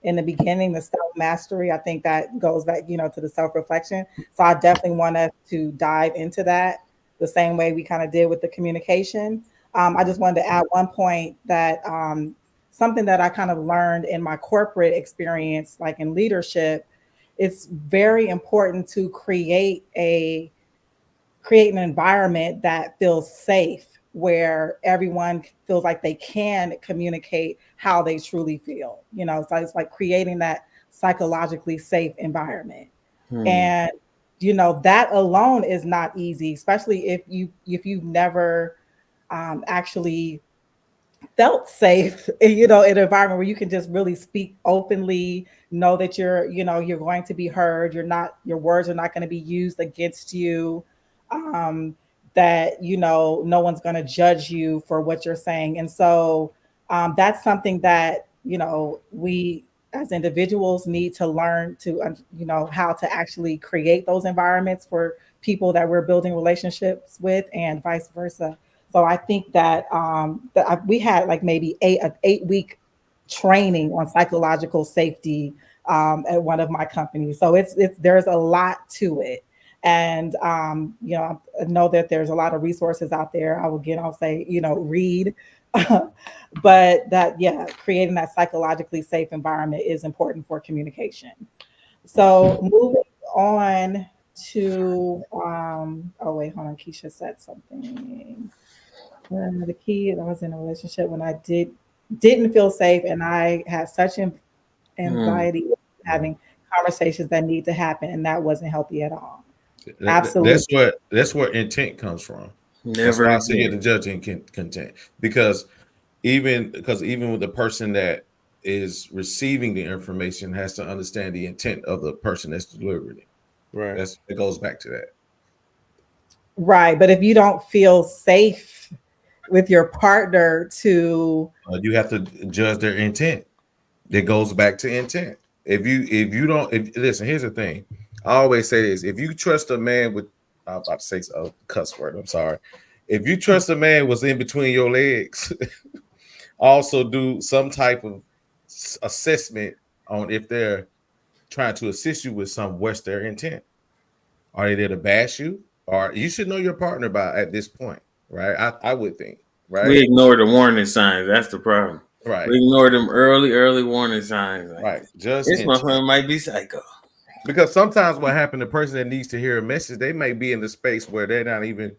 in the beginning, the self mastery. I think that goes back, to the self reflection. So I definitely want us to dive into that the same way we kind of did with the communication. I just wanted to add one point that something that I kind of learned in my corporate experience, like in leadership, it's very important to create an environment that feels safe, where everyone feels like they can communicate how they truly feel. So it's like creating that psychologically safe environment. And that alone is not easy, especially if you've never actually felt safe, in an environment where you can just really speak openly, know that you're going to be heard, your words are not going to be used against you, um, that no one's going to judge you for what you're saying. And so that's something that we as individuals need to learn to how to actually create those environments for people that we're building relationships with, and vice versa. So I think that we had like maybe an 8 week training on psychological safety at one of my companies. So it's there's a lot to it. And I know that there's a lot of resources out there. I'll say, read. But that, yeah, creating that psychologically safe environment is important for communication. So moving on to oh wait, hold on. Keisha said something. The key, I was in a relationship when I didn't feel safe, and I had such anxiety having conversations that need to happen, and that wasn't healthy at all. Absolutely. That's where intent comes from. That's Never why I say you have again. to judge in content, because even with the person that is receiving the information has to understand the intent of the person that's delivering it. Right. It goes back to that. Right. But if you don't feel safe with your partner to You have to judge their intent. It goes back to intent. If you don't, listen, here's the thing. I always say this: if you trust a man with, I'm about to say a cuss word. I'm sorry. If you trust a man was in between your legs, also do some type of assessment on if they're trying to assist you with some what's their intent? Are they there to bash you? Or you should know your partner by at this point, right? I would think, right? We ignore the warning signs. That's the problem. Right, We ignore them early warning signs. Like, right. Just this intent. motherfucker might be psycho. Because sometimes what happened, the person that needs to hear a message, they may be in the space where they're not even,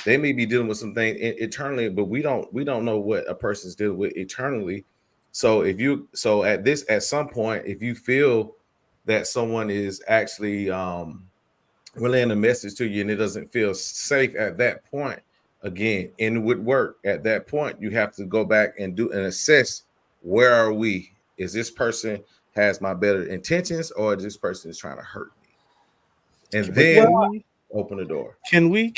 they may be dealing with something eternally, but we don't know what a person's dealing with eternally. So at some point, if you feel that someone is actually relaying a message to you and it doesn't feel safe at that point, again, and it would work at that point, you have to go back and do and assess, where are we? Is this person has my better intentions, or this person is trying to hurt me? And then open the door. Can we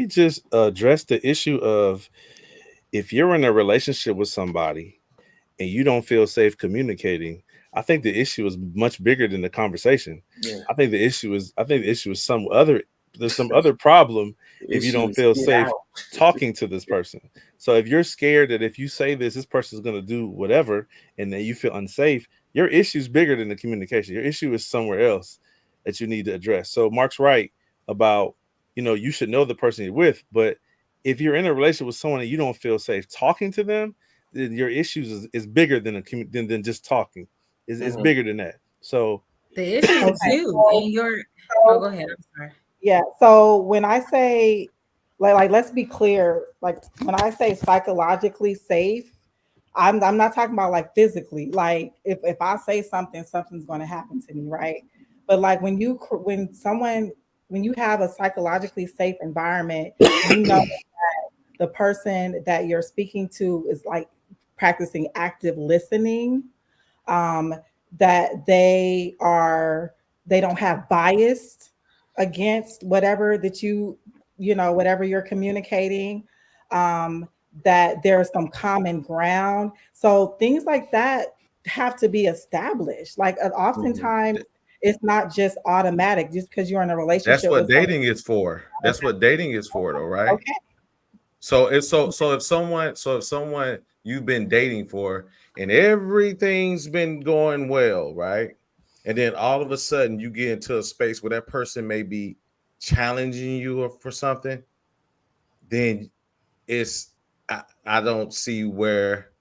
just address the issue of, if you're in a relationship with somebody and you don't feel safe communicating, I think the issue is much bigger than the conversation. Yeah. I think the issue is there's some other problem if you don't feel safe talking to this person. So if you're scared that if you say this person is going to do whatever, and then you feel unsafe, your issue is bigger than the communication. Your issue is somewhere else that you need to address. So Mark's right about, you should know the person you're with, but if you're in a relationship with someone and you don't feel safe talking to them, then your issues is bigger than than just talking. It's bigger than that. So the issue is you and your. Go ahead. I'm sorry. Yeah. So when I say, like, let's be clear. Like, when I say psychologically safe, I'm not talking about like physically. Like, if I say something's going to happen to me, right? But like when you have a psychologically safe environment, you know that the person that you're speaking to is like practicing active listening. That they don't have bias against whatever that whatever you're communicating, that there's some common ground. So things like that have to be established. Like, oftentimes it's not just automatic just because you're in a relationship. That's what dating is for. That's what dating is for, though, right? Okay. So if someone you've been dating for and everything's been going well, right? And then all of a sudden you get into a space where that person may be challenging you for something, then I don't see where,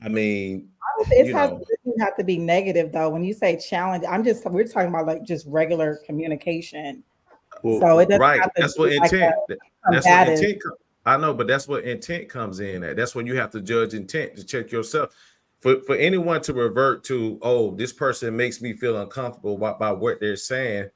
I mean, it doesn't have to be negative though. When you say challenge, we're talking about like just regular communication. Well, so it doesn't have to that's what like intent. That's what intent. I know, but that's what intent comes in at. That's when you have to judge intent to check yourself. For anyone to revert to, oh, this person makes me feel uncomfortable by what they're saying,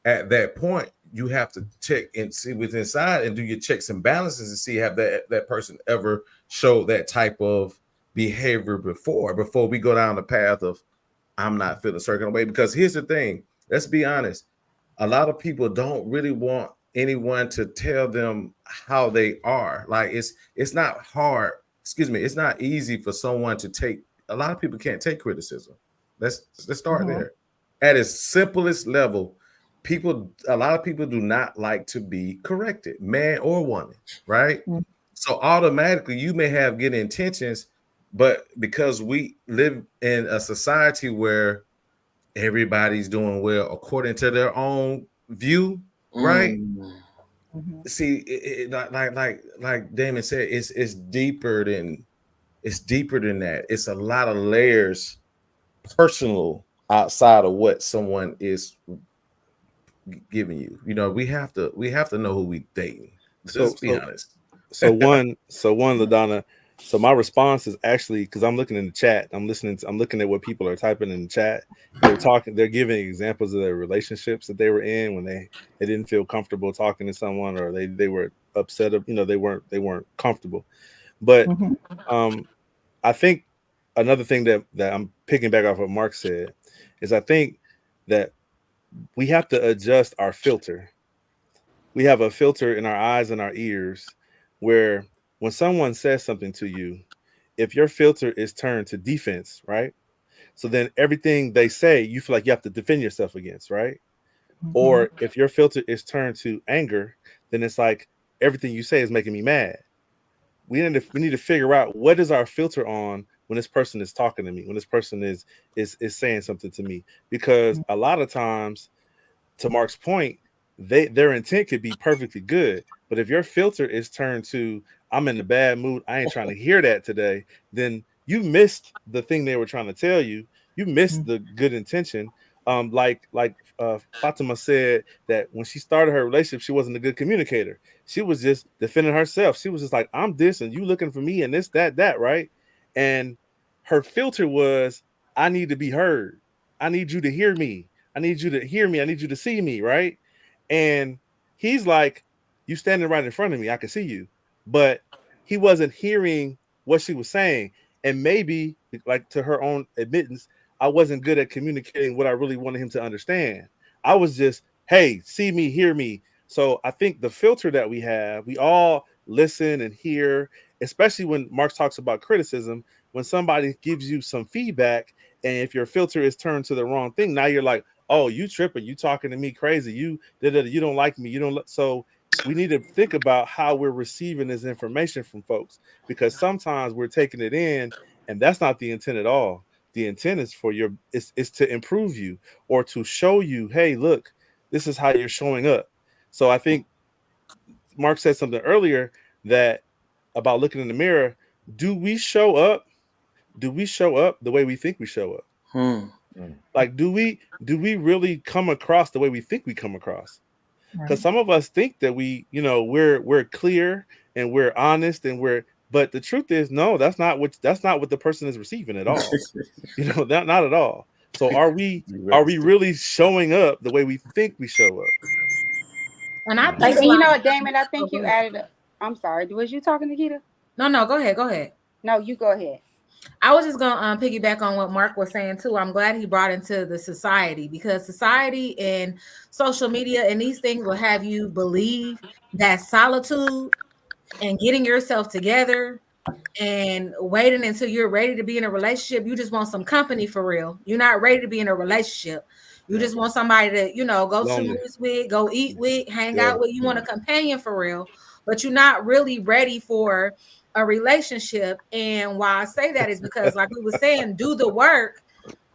at that point, you have to check and see what's inside and do your checks and balances and see have that person ever showed that type of behavior before we go down the path of I'm not feeling a certain way. Because here's the thing, let's be honest, a lot of people don't really want anyone to tell them how they are. Like it's not hard. It's not easy for someone to take. A lot of people can't take criticism. Let's start there. At its simplest level, a lot of people do not like to be corrected, man or woman, right? So automatically you may have good intentions, but because we live in a society where everybody's doing well according to their own view, right? See, like Damon said, it's deeper than that. It's a lot of layers, personal, outside of what someone is giving you. We have to know who we dating. Let's be honest. So one, LaDonna. So my response is actually, because I'm looking in the chat, I'm looking at what people are typing in the chat. They're giving examples of their relationships that they were in when they didn't feel comfortable talking to someone, or they were upset of, they weren't comfortable. But I think another thing that I'm picking back off what Mark said is, I think that we have to adjust our filter. We have a filter in our eyes and our ears where when someone says something to you, if your filter is turned to defense, right? So then everything they say, you feel like you have to defend yourself against, right? Or if your filter is turned to anger, then it's like everything you say is making me mad. We need to figure out what is our filter on when this person is talking to me, when this person is saying something to me, because a lot of times, to Mark's point, their intent could be perfectly good, but if your filter is turned to I'm in a bad mood, I ain't trying to hear that today, then you missed the thing they were trying to tell you. You missed the good intention. Like Faatima said that when she started her relationship, she wasn't a good communicator. She was just defending herself. She was just like, I'm this and you looking for me and this, that, right? And her filter was, I need to be heard. I need you to hear me. I need you to hear me. I need you to see me, right? And he's like, you standing right in front of me. I can see you. But he wasn't hearing what she was saying. And maybe, like to her own admittance, I wasn't good at communicating what I really wanted him to understand. I was just, hey, see me, hear me. So I think the filter that we have, we all listen and hear, especially when Mark talks about criticism, when somebody gives you some feedback, and if your filter is turned to the wrong thing, now you're like, oh, you tripping, you talking to me crazy, you don't like me, you don't. So we need to think about how we're receiving this information from folks, because sometimes we're taking it in and that's not the intent at all. The intent is for is to improve you or to show you, hey, look, this is how you're showing up. So I think Mark said something earlier that about looking in the mirror. Do we show up the way we think we show up? Like, do we really come across the way we think we come across? Because some of us think that we're clear and we're honest and but the truth is, no, that's not what the person is receiving at all. Not at all. So are we really showing up the way we think we show up? And I think, you know what, Damon, I think you added I'm sorry. Was you talking, Nikita? No, go ahead. No, you go ahead. I was just going to piggyback on what Mark was saying too. I'm glad he brought into the society, because society and social media and these things will have you believe that solitude and getting yourself together and waiting until you're ready to be in a relationship. You just want some company for real. You're not ready to be in a relationship. You just want somebody to, go to movies with, go eat with, hang out with. You want a companion for real, but you're not really ready for a relationship. And why I say that is because, like we were saying, do the work.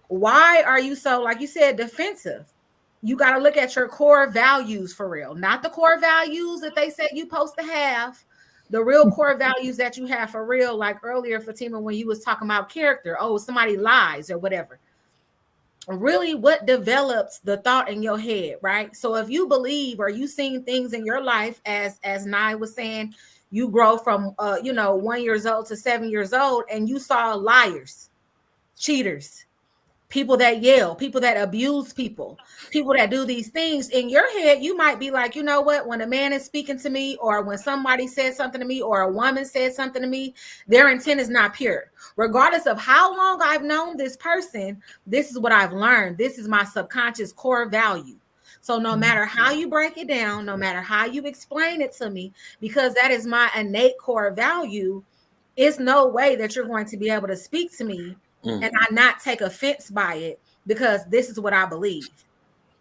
Why are you so, like you said, defensive? You got to look at your core values for real, not the core values that they said you supposed to have. The real core values that you have for real, like earlier, Faatima, when you was talking about character, somebody lies or whatever. Really, what develops the thought in your head, right? So if you believe or you seen things in your life, as Nye was saying, you grow from 1 year old to 7 years old, and you saw liars, cheaters, people that yell, people that abuse people that do these things. In your head, you might be like, you know what, when a man is speaking to me, or when somebody says something to me, or a woman says something to me, their intent is not pure. Regardless of how long I've known this person, this is what I've learned. This is my subconscious core value. So no matter how you break it down, no matter how you explain it to me, because that is my innate core value, it's no way that you're going to be able to speak to me and I not take offense by it, because this is what I believe.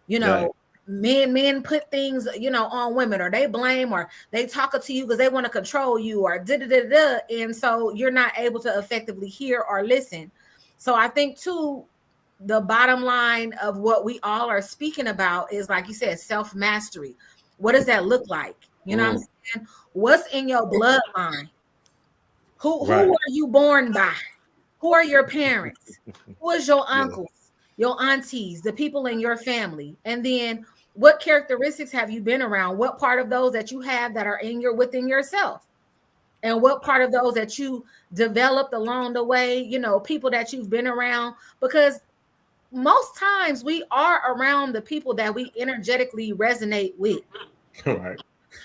Men put things, on women, or they blame, or they talk to you because they want to control you, or da-da-da-da. And so you're not able to effectively hear or listen. So I think too, the bottom line of what we all are speaking about is, like you said, self-mastery. What does that look like? You know what I'm saying? What's in your bloodline? Who are you born by? Who are your parents? Who is your uncles, your aunties, the people in your family? And then what characteristics have you been around? What part of those that you have that are within yourself? And what part of those that you developed along the way, people that you've been around? Because most times we are around the people that we energetically resonate with. Right.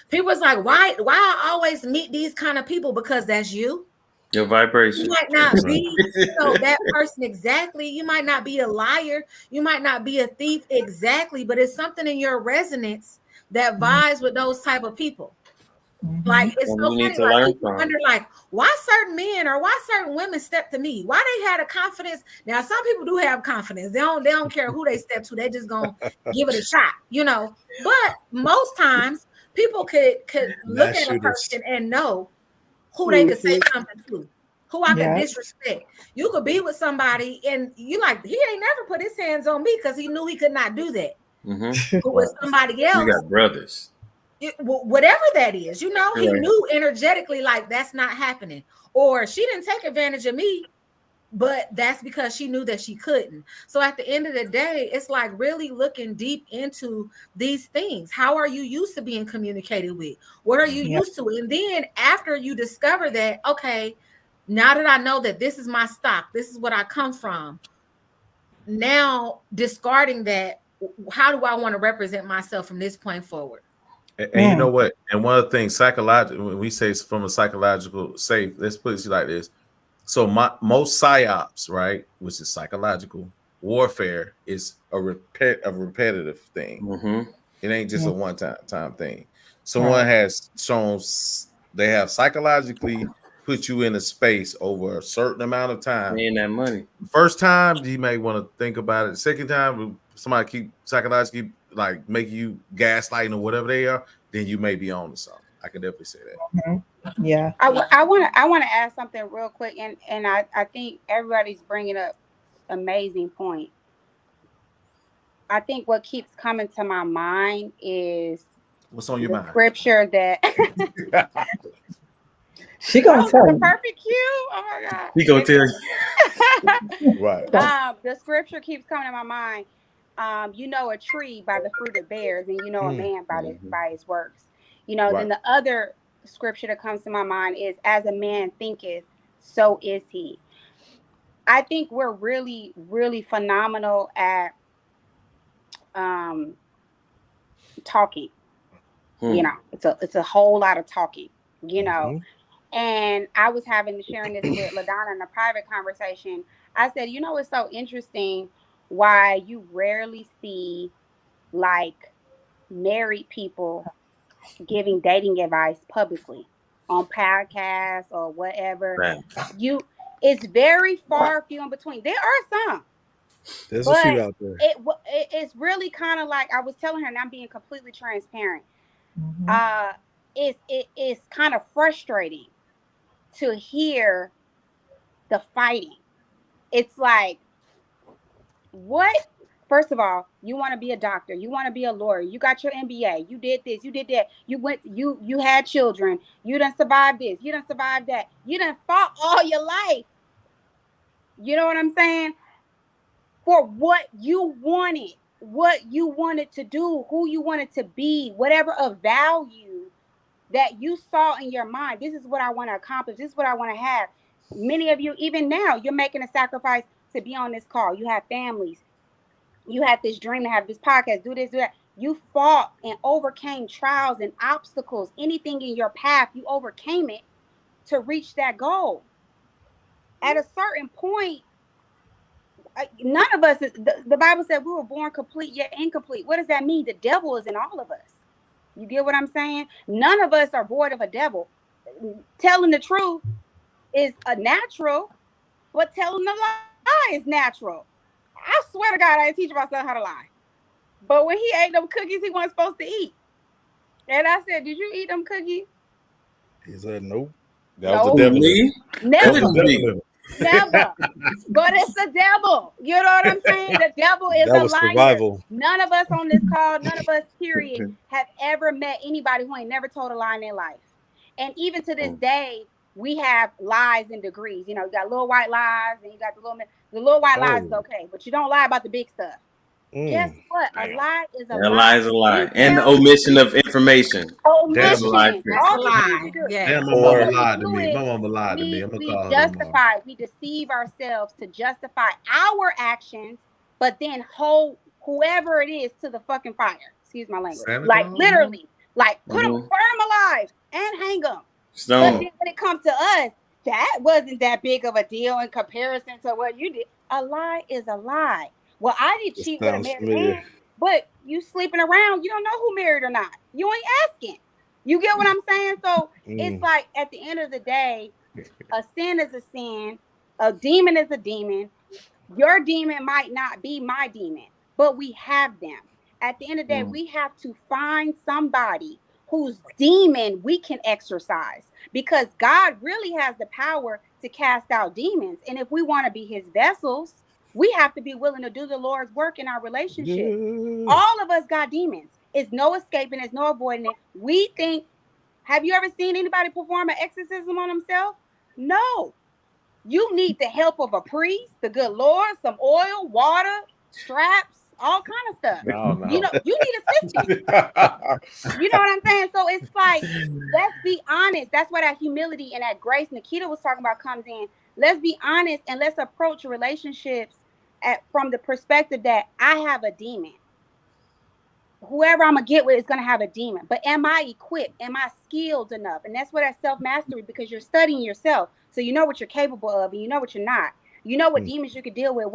People's like, why I always meet these kind of people? Because that's you. Your vibration. You might not be that person exactly. You might not be a liar. You might not be a thief exactly, but it's something in your resonance that vibes with those type of people. Like, it's so funny. Like, you wonder, like, why certain men or why certain women step to me? Why they had a confidence? Now, some people do have confidence. They don't care who they step to. They just gonna give it a shot, But most times, people could look at a person and know who they could say something to, who I could Yeah. disrespect. You could be with somebody and you like, he ain't never put his hands on me because he knew he could not do that. Mm-hmm. But with somebody We else, got brothers. whatever that is, you know, he Right. knew energetically like that's not happening. Or she didn't take advantage of me, but that's because she knew that she couldn't. So at the end of the day, it's like really looking deep into these things. How are you used to being communicated with? What are you Yeah. used to? And then after you discover that, okay, now that I know that this is my stock, this is what I come from, now discarding that, how do I want to represent myself from this point forward? And you know what? And one of the things psychological, when we say it's from a psychological safe, let's put it like this. So most psyops, right, which is psychological warfare, is a repetitive thing. Mm-hmm. It ain't just a one-time thing. Someone Right. has shown they have psychologically put you in a space over a certain amount of time. Paying that money. First time, you may want to think about it. The second time, somebody keep psychologically like making you gaslighting or whatever they are, then you may be on to something. I can definitely say that. Yeah. I want to add something real quick, and I think everybody's bringing up amazing point. I think what keeps coming to my mind is What's on your the mind? scripture that She gonna tell the you. perfect cue. Oh my God. He gonna tell you. Right. The scripture keeps coming to my mind. You know a tree by the fruit it bears, and you know a man by his works. You know, then the other scripture that comes to my mind is, as a man thinketh, so is he. I think we're really, really phenomenal at talking. You know, it's a whole lot of talking, you know. And I was sharing this with LaDonna in a private conversation. I said, you know, it's so interesting why you rarely see like married people giving dating advice publicly on podcasts or whatever. Right. It's very far few in between. There are some. There's a few out there. It's really kind of like I was telling her, and I'm being completely transparent. It's kind of frustrating to hear the fighting. It's like, what? First of all, you want to be a doctor, you want to be a lawyer, you got your MBA, you did this, you did that, you had children, you done survived this, you done survived that, you done fought all your life. You know what I'm saying? For what you wanted to do, who you wanted to be, whatever of value that you saw in your mind. This is what I want to accomplish. This is what I want to have. Many of you, even now, you're making a sacrifice to be on this call. You have families. You had this dream to have this podcast, do this, do that. You fought and overcame trials and obstacles. Anything in your path, you overcame it to reach that goal. At a certain point, none of us, the Bible said we were born complete yet incomplete. What does that mean? The devil is in all of us. You get what I'm saying? None of us are void of a devil. Telling the truth is a natural, but telling the lie is natural. I swear to God, I didn't teach my son how to lie. But when he ate them cookies he wasn't supposed to eat, and I said, "Did you eat them cookies?" He said, "Nope." That was the devil. Never. Never. But it's the devil. You know what I'm saying? The devil is That a was liar. survival. None of us on this call, none of us, period, have ever met anybody who ain't never told a lie in their life. And even to this day, we have lies in degrees. You know, you got little white lies, and you got the little white lies is okay, but you don't lie about the big stuff. Guess what? A lie is a lie. A lie is a lie. And the omission of information. That's a lie. Yeah. Damn, my mama lied to me. My mama lied to me. I'm gonna call her tomorrow. We deceive ourselves to justify our actions, but then hold whoever it is to the fucking fire. Excuse my language. Like literally, like burn them alive and hang them. But then when it comes to us, that wasn't that big of a deal in comparison to what you did. A lie is a lie. Well, I did cheat with a married man, but you sleeping around, you don't know who married or not. You ain't asking. You get what I'm saying? So it's like at the end of the day, a sin is a sin, a demon is a demon. Your demon might not be my demon, but we have them. At the end of the day, we have to find somebody whose demon we can exorcise, because God really has the power to cast out demons. And if we want to be his vessels, we have to be willing to do the Lord's work in our relationships. All of us got demons. It's no escaping, it's no avoiding it. We think, have you ever seen anybody perform an exorcism on themselves? No. You need the help of a priest, the good Lord, some oil, water, straps, all kind of stuff. No. You know, you need assistance. You know what I'm saying? So it's like, let's be honest. That's where that humility and that grace Nikita was talking about comes in. Let's be honest and let's approach relationships from the perspective that I have a demon. Whoever I'm gonna get with is gonna have a demon. But am I equipped? Am I skilled enough? And that's what that self-mastery, because you're studying yourself. So you know what you're capable of and you know what you're not. You know what demons you can deal with,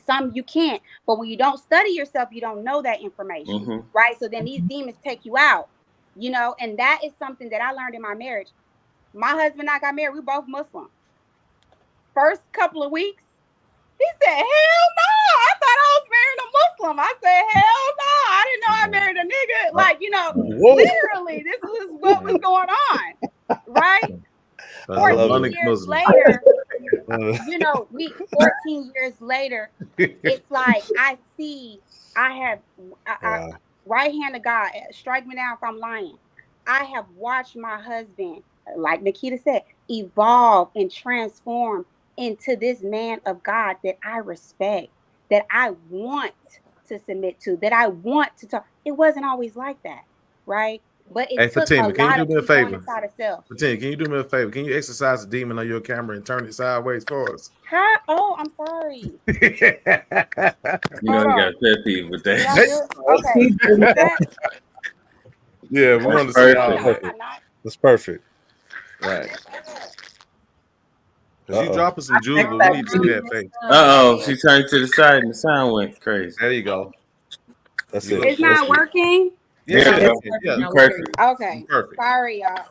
some you can't. But when you don't study yourself, you don't know that information. Right? So then these demons take you out, you know, and that is something that I learned in my marriage. My husband and I got married, we both Muslim. First couple of weeks, he said, hell no, I thought I was marrying a Muslim. I said, hell no, I didn't know I married a nigga. Like, you know, literally, this is what was going on, right? 14 years later, you know, 14 years later, it's like I have right hand of God, strike me down if I'm lying. I have watched my husband, like Nikita said, evolve and transform into this man of God that I respect, that I want to submit to, that I want to talk. It wasn't always like that, right? But it took Fatima, a lot of people inside of self. Fatima, can you do me a favor? Can you exercise the demon on your camera and turn it sideways for us? How? Oh, I'm sorry. You know, you got a pet peeve with that. Okay. Yeah, we want to see all. That's perfect. Right. Because you dropping some jewels, but we need to see that face. She turned to the side and the sound went crazy. There you go. That's it. It's not working? Yeah. Perfect. Okay. Perfect. Sorry, y'all.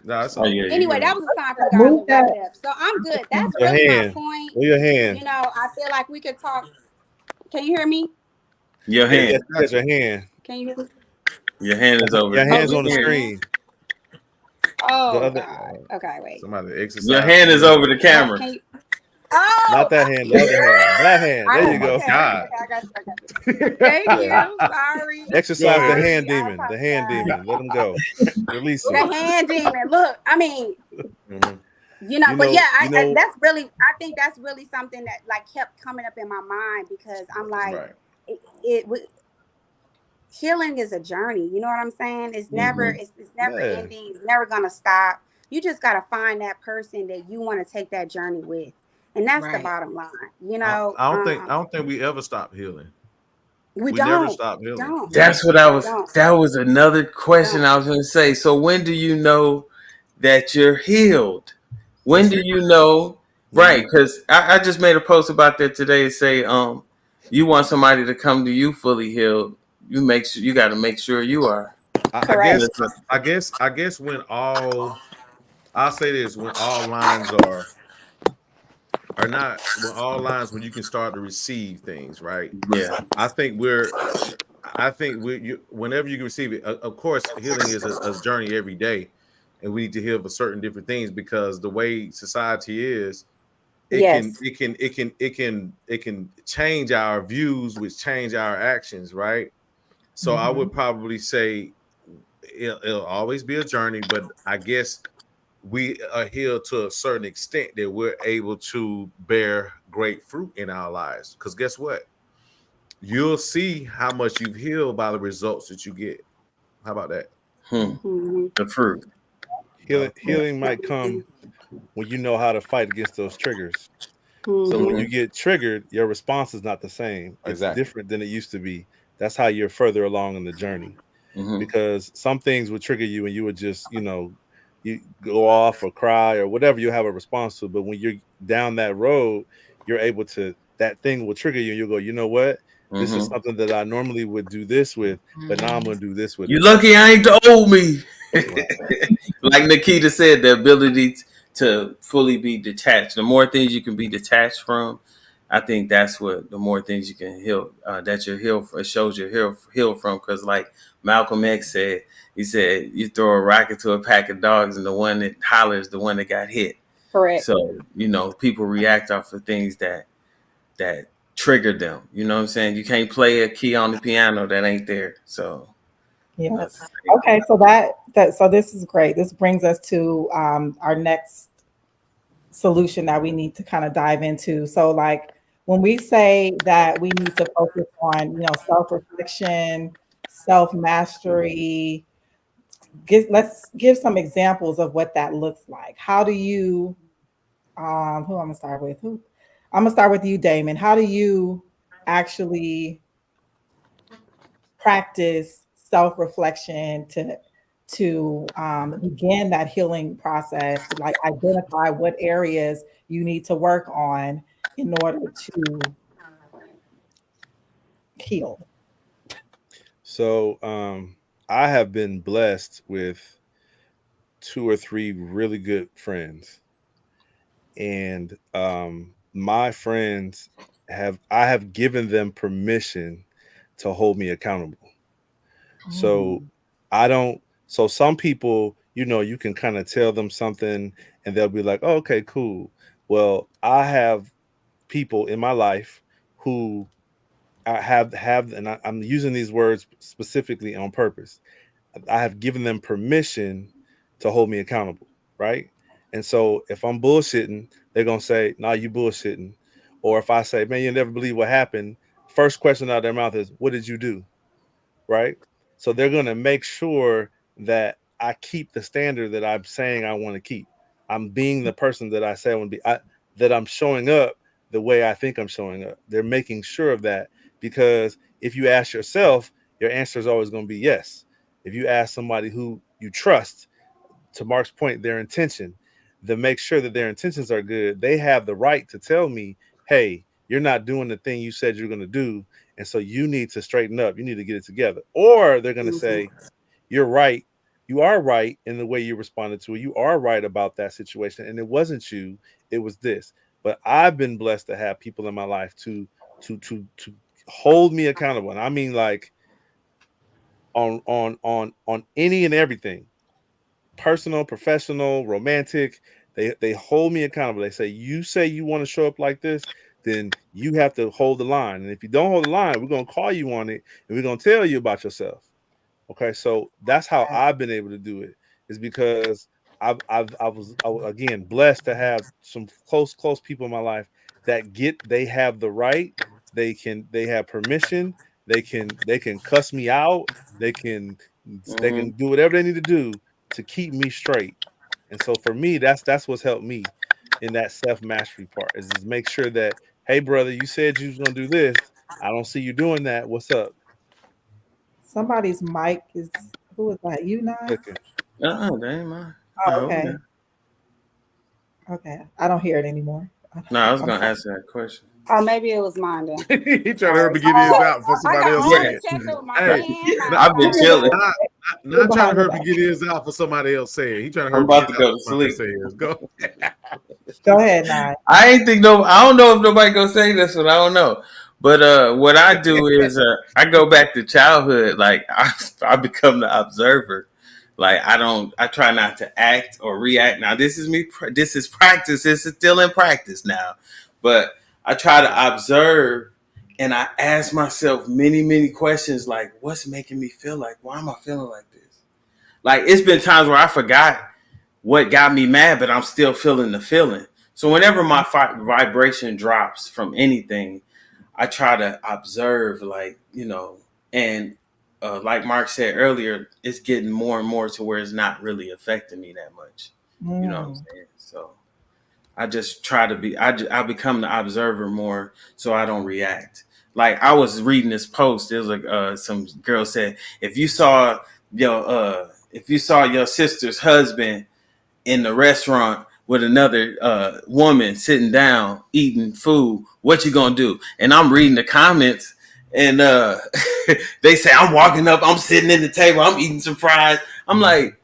No, it's anyway, that was a sign for God to wrap it up. So I'm good. That's really my point. Move your hand. You know, I feel like we could talk. Can you hear me? Your hand. Yes, your hand. Can you hear me? Your hand is over. Your hand's on the screen. Oh, God. Okay, wait. Somebody exercise. Your hand is over the camera. Not that hand, the other hand. That hand. There you go. Okay, God. I got you. Thank you. Sorry. Exercise the hand demon. The hand demon. Let him go. Release it. The hand demon. Look, I mean, you know, but yeah, I think that's really something that like kept coming up in my mind, because I'm like, healing is a journey. You know what I'm saying? It's never, it's never ending. It's never gonna stop. You just gotta find that person that you want to take that journey with, and that's the bottom line. You know, I don't think we ever stop healing. We never stop healing. That's what I was. That was another question I was going to say. So when do you know that you're healed? When do you know? Right, because I just made a post about that today. Say, you want somebody to come to you fully healed. You got to make sure you are. I guess when I'll say this, when all lines are not, when all lines, when you can start to receive things, right? Yeah. I think whenever you can receive it, of course, healing is a journey every day, and we need to heal for certain different things, because the way society is, it can change our views, which change our actions, right? So I would probably say it'll always be a journey, but I guess we are healed to a certain extent that we're able to bear great fruit in our lives. Because guess what? You'll see how much you've healed by the results that you get. How about that? The fruit. Healing might come when you know how to fight against those triggers. So when you get triggered, your response is not the same. It's different than it used to be. That's how you're further along in the journey. Because some things would trigger you and you would just, you go off or cry or whatever you have a response to. But when you're down that road, you're able to, that thing will trigger you and you'll go, you know what? This is something that I normally would do this with, but now I'm going to do this with. You lucky I ain't told me. Like Nikita said, the ability to fully be detached. The more things you can be detached from, I think that's what the more things you can heal, that you're healed, it shows you're healed from. Because like Malcolm X said, he said you throw a rocket to a pack of dogs, and the one that hollers, the one that got hit. Correct. So people react off of things that triggered them. You know what I'm saying? You can't play a key on the piano that ain't there. So Yeah. that's the same Okay. thing. So so this is great. This brings us to our next solution that we need to kind of dive into. So like when we say that we need to focus on, self-reflection, self-mastery, let's give some examples of what that looks like. How do you who I'm gonna start with? Who I'm gonna start with you, Damon. How do you actually practice self-reflection to begin that healing process, to like identify what areas you need to work on in order to heal? So I have been blessed with 2 or 3 really good friends, and my friends I have given them permission to hold me accountable. So I don't. So some people, you can kind of tell them something, and they'll be like, "Oh, okay, cool." Well, I have people in my life who I have, and I'm using these words specifically on purpose. I have given them permission to hold me accountable, right? And so if I'm bullshitting, they're gonna say, "Nah, you bullshitting." Or if I say, "Man, you'll never believe what happened," first question out of their mouth is, "What did you do?" Right? So they're gonna make sure that I keep the standard that I'm saying I want to keep. I'm being the person that I say I want to be. That I'm showing up the way I think I'm showing up. They're making sure of that, because if you ask yourself, your answer is always going to be yes. If you ask somebody who you trust, to Mark's point, their intention, to make sure that their intentions are good, they have the right to tell me, "Hey, you're not doing the thing you said you're going to do, and so you need to straighten up. You need to get it together." Or they're going to say, "You're right. You are right in the way you responded to it. You are right about that situation, and it wasn't you. It was this." But I've been blessed to have people in my life to hold me accountable, and I mean like on any and everything, personal, professional, romantic. They hold me accountable. They say you want to show up like this, then you have to hold the line. And if you don't hold the line, we're gonna call you on it, and we're gonna tell you about yourself. Okay, so that's how I've been able to do it. Is because I was again blessed to have some close people in my life that they have the right, they have permission, they can cuss me out, they can they Mm-hmm. can do whatever they need to do to keep me straight. And so for me, that's what's helped me in that self mastery part, is just make sure that, hey brother, you said you was gonna do this. I don't see you doing that. What's up? Somebody's mic is, who is that? You not? Clicking. That ain't mine. Oh, No, okay. Okay. I don't hear it anymore. no, I was I'm gonna sorry. answer that question. Oh, maybe it was mine then. He trying to hurry up and get his out for I somebody got else all say Yeah, the it. text with my Hey, hand. I've been chilling. not trying to Behind hurry the up and back. get his out for somebody else say it. He trying to hurry I'm up and about get to it out go to for somebody sleep. else say it. Go. Go ahead, Nye. I ain't think no. I don't know if nobody gonna say this one. I don't know. But what I do is I go back to childhood. Like I become the observer. Like I don't. I try not to act or react. Now this is me. This is practice. This is still in practice now. But I try to observe, and I ask myself many questions. Like, what's making me feel like? Why am I feeling like this? Like it's been times where I forgot what got me mad, but I'm still feeling the feeling. So whenever my vibration drops from anything, I try to observe, like, and like Mark said earlier, it's getting more and more to where it's not really affecting me that much. You know what I'm Mm. saying? So I just try to I become the observer more so I don't react. Like I was reading this post, there was like some girl said, if you saw your sister's husband in the restaurant with another woman sitting down eating food, what you gonna do? And I'm reading the comments, and they say I'm walking up, I'm sitting at the table, I'm eating some fries. I'm like,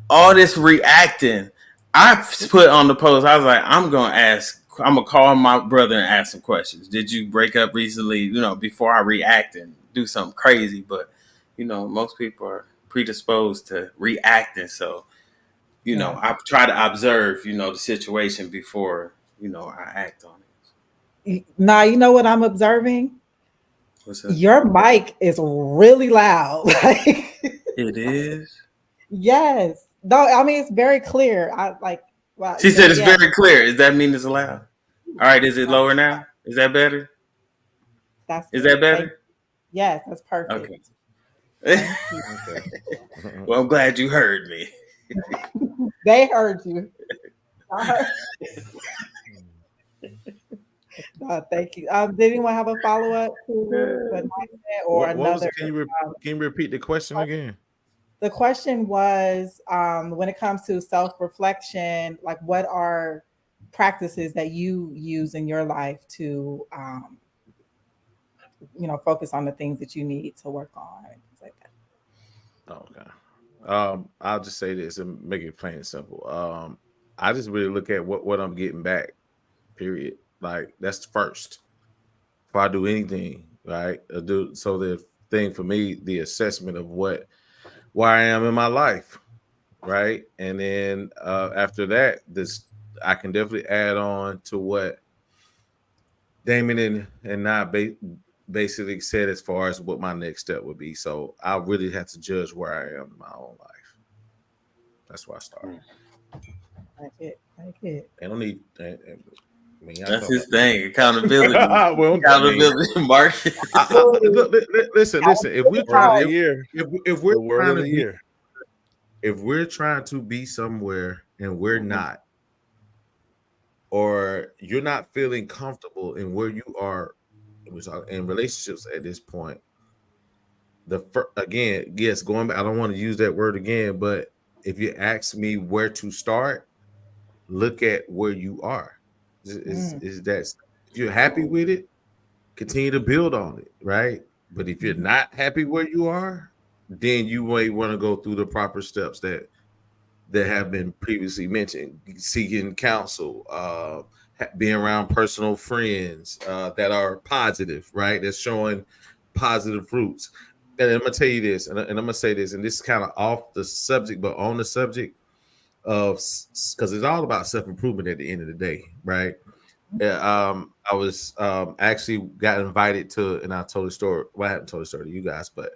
all this reacting. I put on the post, I was like, I'm gonna ask I'm gonna call my brother and ask some questions. Did you break up recently? You know, before I react and do something crazy, but you know, most people are predisposed to reacting. So, you know, I try to observe, you know, the situation before, you know, I act on it. Now, you know what I'm observing? What's up? Your mic is really loud. It is. Yes. No, I mean it's very clear. I like. Wow. She said it's Yeah. very clear. Does that mean it's loud? All right. Is it lower now? Is that better? That's Is good. that better? Yes, that's perfect. Okay. Thank you. Well, I'm glad you heard me. They heard you. Thank you. Did anyone have a follow up to what Mike said, or What was another? it? Can you repeat the question again? The question was, when it comes to self reflection, like what are practices that you use in your life to, focus on the things that you need to work on, things like that. Okay. I'll just say this and make it plain and simple. I just really look at what I'm getting back. Period. Like that's first. Before I do anything, right? So the thing for me, the assessment of where I am in my life, right? And then after that, I can definitely add on to what Damon and I basically said as far as what my next step would be. So I really have to judge where I am in my own life. That's where I start. Like it. I don't need. That's his thing. Accountability. Well, accountability, Mark. Listen. If we're Word of the trying, year. if we're The word trying of to the be, year. if we're trying to be somewhere and we're not, or you're not feeling comfortable in where you are in relationships at this point, again, yes, going back, I don't want to use that word again, but if you ask me where to start, look at where you are. Is that if you're happy with it, continue to build on it, right? But if you're not happy where you are, then you may want to go through the proper steps that have been previously mentioned: seeking counsel, being around personal friends that are positive, right? That's showing positive fruits. And I'm gonna tell you this, and I'm gonna say this, and this is kind of off the subject, but on the subject of, because it's all about self-improvement at the end of the day, right? I was actually got invited to, and I told the story. Well, I haven't told the story to you guys, but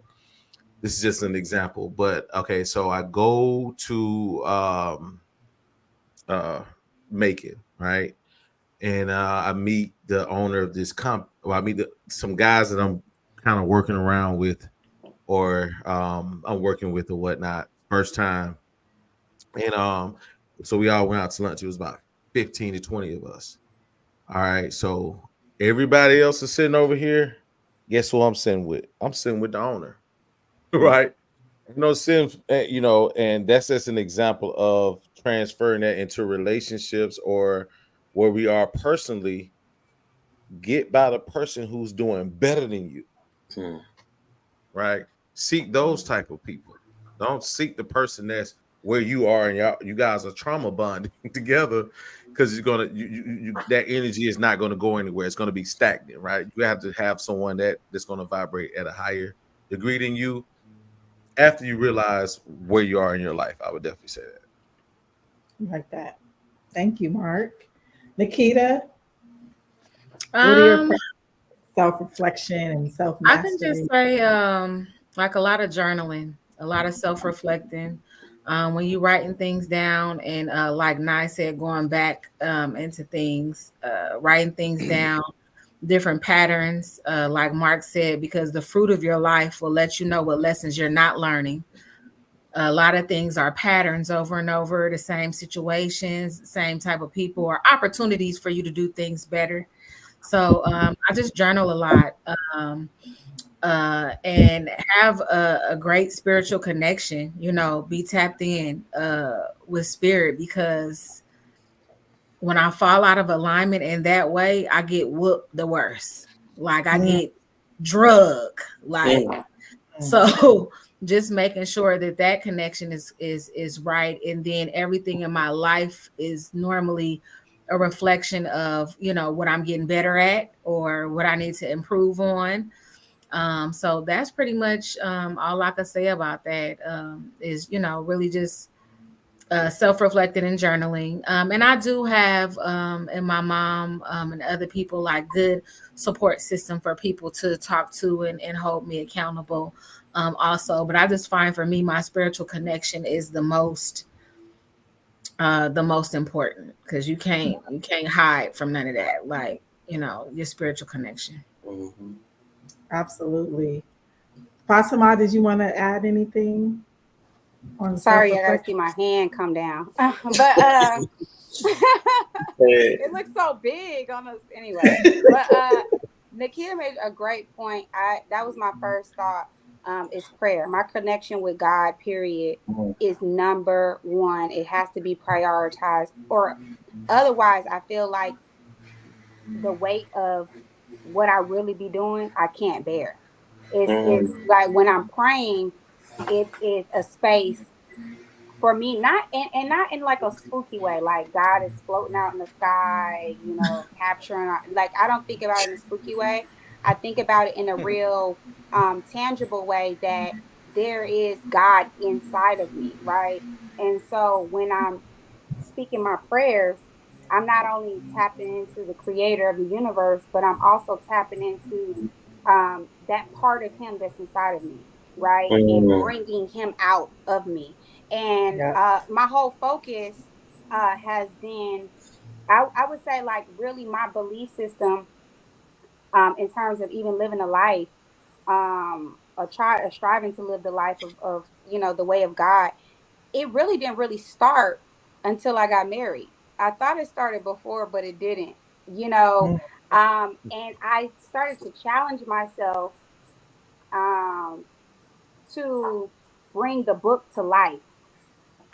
this is just an example. But okay, so I go to Macon, right? And I meet the owner of this Well, I meet some guys that I'm kind of working around with, or I'm working with or whatnot. First time, and so we all went out to lunch. It was about 15 to 20 of us. All right, so everybody else is sitting over here. Guess who I'm sitting with? I'm sitting with the owner, right? And that's just an example of transferring that into relationships or where we are personally. Get by the person who's doing better than you, right? Seek those type of people. Don't seek the person that's where you are and you guys are trauma bonding together, because you're gonna that energy is not going to go anywhere. It's going to be stagnant, right? You have to have someone that's going to vibrate at a higher degree than you. After you realize where you are in your life, I would definitely say that. Like that. Thank you, Mark. Nikita, what are your self-reflection and self-mastery? I can just say like a lot of journaling, a lot of self-reflecting. When you writing things down, and like Nye said, going back into things, writing things down, different patterns, like Mark said, because the fruit of your life will let you know what lessons you're not learning. A lot of things are patterns over and over, the same situations, same type of people, or opportunities for you to do things better. So I just journal a lot, and have a great spiritual connection, be tapped in with spirit, because when I fall out of alignment in that way, I get whooped the worst. Like I get drug, like so. Just making sure that connection is right, and then everything in my life is normally a reflection of, you know, what I'm getting better at or what I need to improve on. So that's pretty much all I could say about that, is, you know, really just self-reflecting and journaling. And I do have, and my mom and other people, like good support system for people to talk to and hold me accountable also. But I just find for me, my spiritual connection is the most important, because you can't hide from none of that. Like, you know, your spiritual connection. Mm-hmm. Absolutely. Fatima, did you want to add anything on Sorry, I gotta see self-reflection? my hand come down. But it looks so big on us anyway. But Nikita made a great point. That was my first thought. Is prayer. My connection with God, period, is number one. It has to be prioritized, or otherwise, I feel like the weight of what I really be doing, I can't bear. It's like when I'm praying, it is a space for me, not and not in like a spooky way, like God is floating out in the sky, you know, capturing like I don't think about it in a spooky way. I think about it in a real tangible way, that there is God inside of me, right? And so when I'm speaking my prayers, I'm not only tapping into the creator of the universe, but I'm also tapping into that part of him that's inside of me, right? And bringing him out of me. And Yeah. my whole focus has been, I would say, like really my belief system in terms of even living a life, striving to live the life of, you know, the way of God. It really didn't really start until I got married. I thought it started before, but it didn't, you know. Mm, And I started to challenge myself um, to bring the book to life.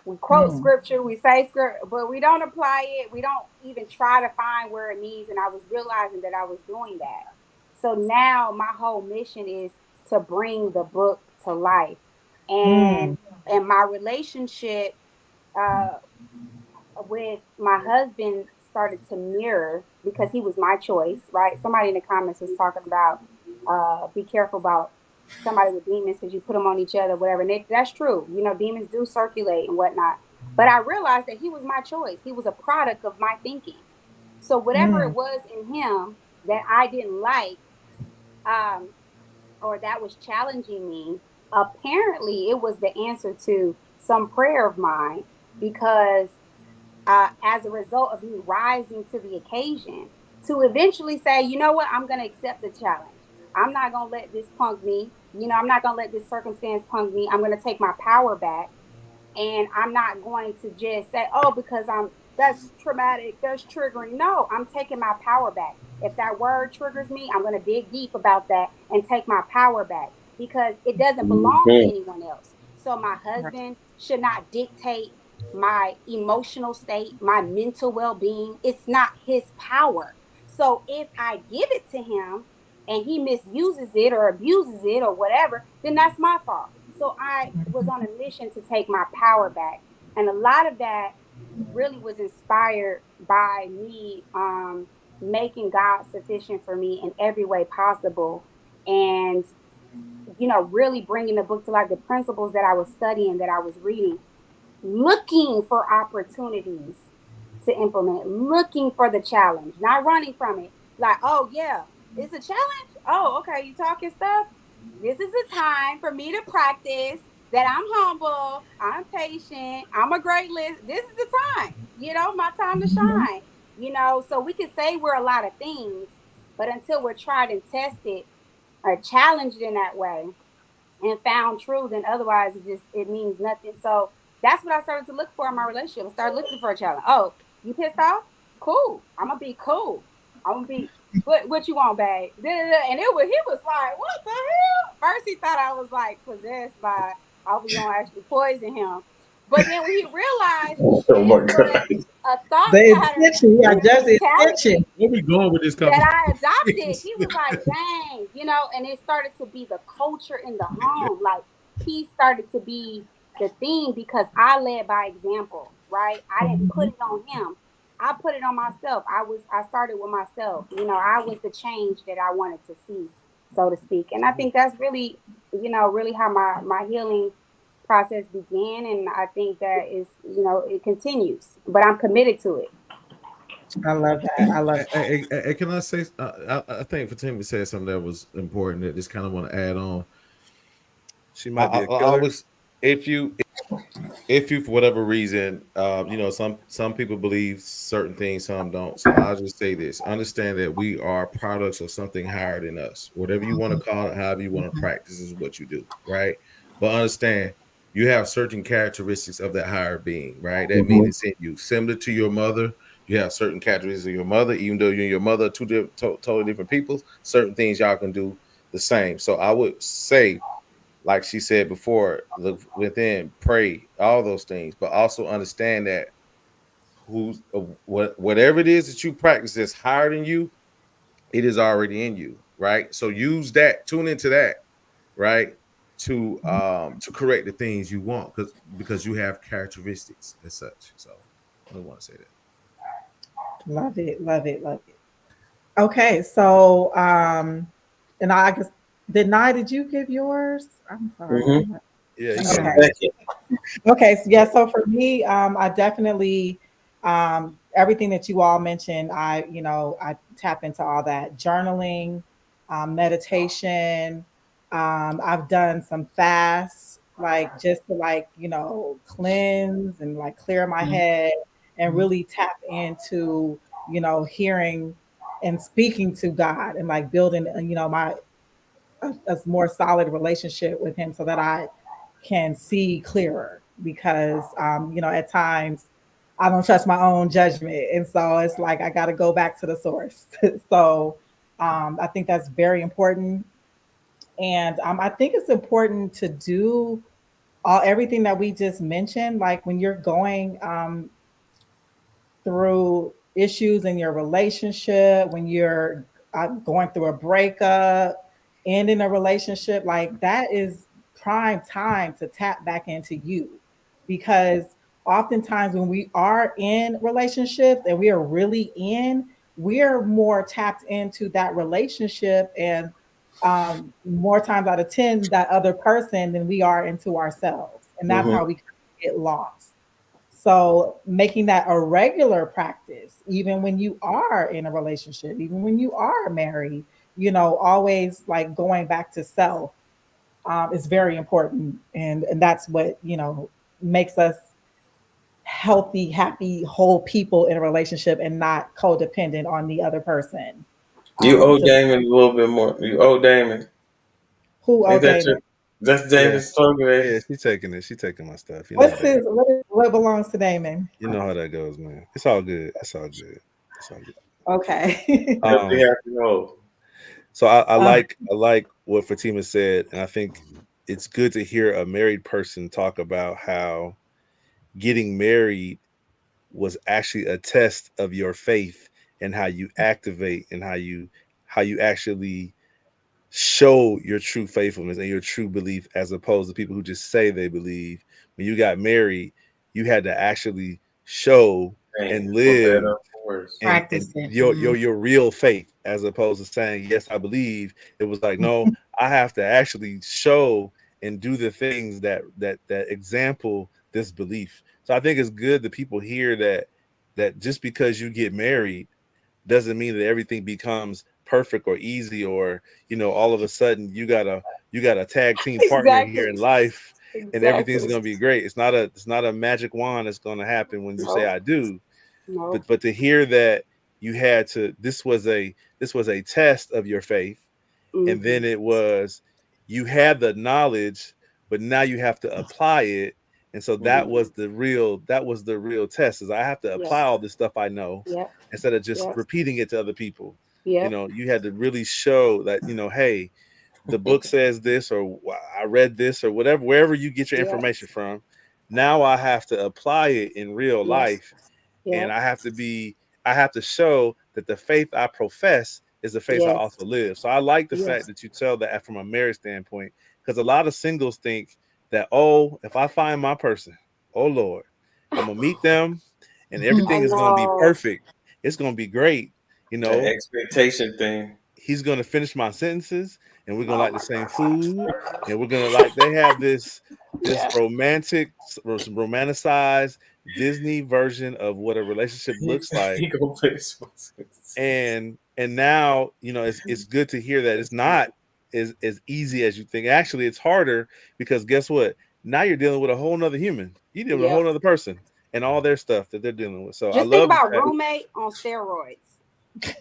We quote mm, scripture, we say scripture, but we don't apply it. We don't even try to find where it needs. And I was realizing that I was doing that. So now my whole mission is to bring the book to life. mm, And my relationship uh, with my husband started to mirror, because he was my choice, right? Somebody in the comments was talking about be careful about somebody with demons, because you put them on each other, whatever. And that's true. You know, demons do circulate and whatnot. But I realized that he was my choice. He was a product of my thinking. So whatever it mm, was in him that I didn't like, um, or that was challenging me, apparently it was the answer to some prayer of mine, because as a result of me rising to the occasion, to eventually say, you know what, I'm going to accept the challenge. I'm not going to let this punk me. You know, I'm not going to let this circumstance punk me. I'm going to take my power back. And I'm not going to just say, oh, because that's traumatic, that's triggering. No, I'm taking my power back. If that word triggers me, I'm going to dig deep about that and take my power back, because it doesn't belong to anyone else. So my right. husband should not dictate my emotional state, my mental well-being. It's not his power. So if I give it to him and he misuses it or abuses it or whatever, then that's my fault. So I was on a mission to take my power back. And a lot of that really was inspired by me making God sufficient for me in every way possible. And, you know, really bringing the book to life, the principles that I was studying, that I was reading, looking for opportunities to implement, looking for the challenge, not running from it. Like, oh, yeah, it's a challenge. Oh, okay, you talking stuff. This is the time for me to practice that I'm humble, I'm patient, I'm a great list. This is the time, you know, my time to Mhm. shine, you know. So we can say we're a lot of things, but until we're tried and tested or challenged in that way, and found truth, and otherwise it means nothing. So that's what I started to look for in my relationship. I started looking for a challenge. Oh, you pissed off? Cool. I'm gonna be cool. I'm gonna be what you want, babe? And he was like, what the hell? First he thought I was like possessed by, I was gonna actually poison him. But then when he realized Oh this my was God. a thought The pattern intention, yeah, that he just was the intention. challenging, Where we going with this that conversation? I adopted, he was like, dang, you know, and it started to be the culture in the home. Like, he started to be the theme, because I led by example, right? I didn't put Mhm. it on him. I put it on myself. I started with myself. I was the change that I wanted to see, so to speak. And I think that's really, really how my healing process began. And I think that is, it continues. But I'm committed to it. I love that. I love that. Can I say? I think Fatima said something that was important that just kind of want to add on. She might be a killer. If you if you for whatever reason, some people believe certain things, some don't. So I'll just say this: understand that we are products of something higher than us. Whatever you want to call it, however you want to practice, is what you do, right? But understand you have certain characteristics of that higher being, right? That means it's in you, similar to your mother. You have certain characteristics of your mother, even though you and your mother are totally different people. Certain things y'all can do the same. So I would say, like she said before, look within, pray, all those things, but also understand that whatever it is that you practice that's higher than you, it is already in you, right? So use that, tune into that, right? To correct the things you want, because you have characteristics as such. So I want to say that. Love it, love it, love it. Okay, so and I guess did you give yours? I'm sorry. Mm-hmm. I'm not, Yeah, he okay. got Second. Okay, so yeah, so for me, I definitely everything that you all mentioned, I tap into all that journaling, meditation. I've done some fasts, like just to cleanse and like clear my head and really tap into hearing and speaking to God and like building my a more solid relationship with him so that I can see clearer because at times I don't trust my own judgment, and so it's like I got to go back to the source. So I think that's very important, and I think it's important to do everything that we just mentioned. Like when you're going through issues in your relationship, when you're going through a breakup, ending a relationship, like that is prime time to tap back into you. Because oftentimes when we are in relationships and we are really we're more tapped into that relationship and more times out of 10, that other person than we are into ourselves. And that's Mm-hmm. how we get lost. So making that a regular practice, even when you are in a relationship, even when you are married, always like going back to self is very important. And that's what, makes us healthy, happy, whole people in a relationship and not codependent on the other person. You owe To Damon a little bit more. You owe Damon. who, Ain't oh, that your? Damon? That's yeah, Damon's story, man. yeah. She's taking it. She's taking my stuff. You know how What's that goes. his, what belongs to Damon? You know how that goes, man. It's all good. It's all good. It's all good. Okay. That's what Um, you have to know. so uh, I like what Fatima said, and I think it's good to hear a married person talk about how getting married was actually a test of your faith and how you activate and how you actually show your true faithfulness and your true belief as opposed to people who just say they believe. When you got married, you had to actually show Hey, and for live better or for worse. and Practice it. your real faith as opposed to saying yes I believe. It was like no, I have to actually show and do the things that example this belief. So I think it's good that people hear that just because you get married doesn't mean that everything becomes perfect or easy or all of a sudden you got a tag team partner here Exactly. in life and everything's Exactly. going to be great. It's not a magic wand that's going to happen when you say Nope. I do. Nope. But to hear that you had to this was a test of your faith, and Mm-hmm. then it was you had the knowledge but now you have to apply it. And so that Mm-hmm. was the real test, is I have to apply Yes. all this stuff I know Yep. instead of just Yep. repeating it to other people. Yep. You had to really show that, hey, the book says this, or I read this, or whatever, wherever you get your information Yes. from. Now I have to apply it in real Yes. life, and Yep. I have to show that the faith I profess is the faith I Yes. also live. So I like the fact Yes. that you tell that from a marriage standpoint, because a lot of singles think that, oh, if I find my person, oh Lord, I'm gonna meet them and everything I is going to be know. perfect. It's going to be great. You The know, expectation thing. he's going to finish my sentences, and we're going to Oh like the my same God. food, and we're going to like, they have this Yeah. romanticized Disney version of what a relationship looks like. He gonna finish my sentences. And now, you know, it's good to hear that it's not as easy as you think. Actually, it's harder, because guess what? Now you're dealing with a whole nother human. You're dealing with a Yep. whole other person and all their stuff that they're dealing with. So I Just think love the about fact. roommate on steroids.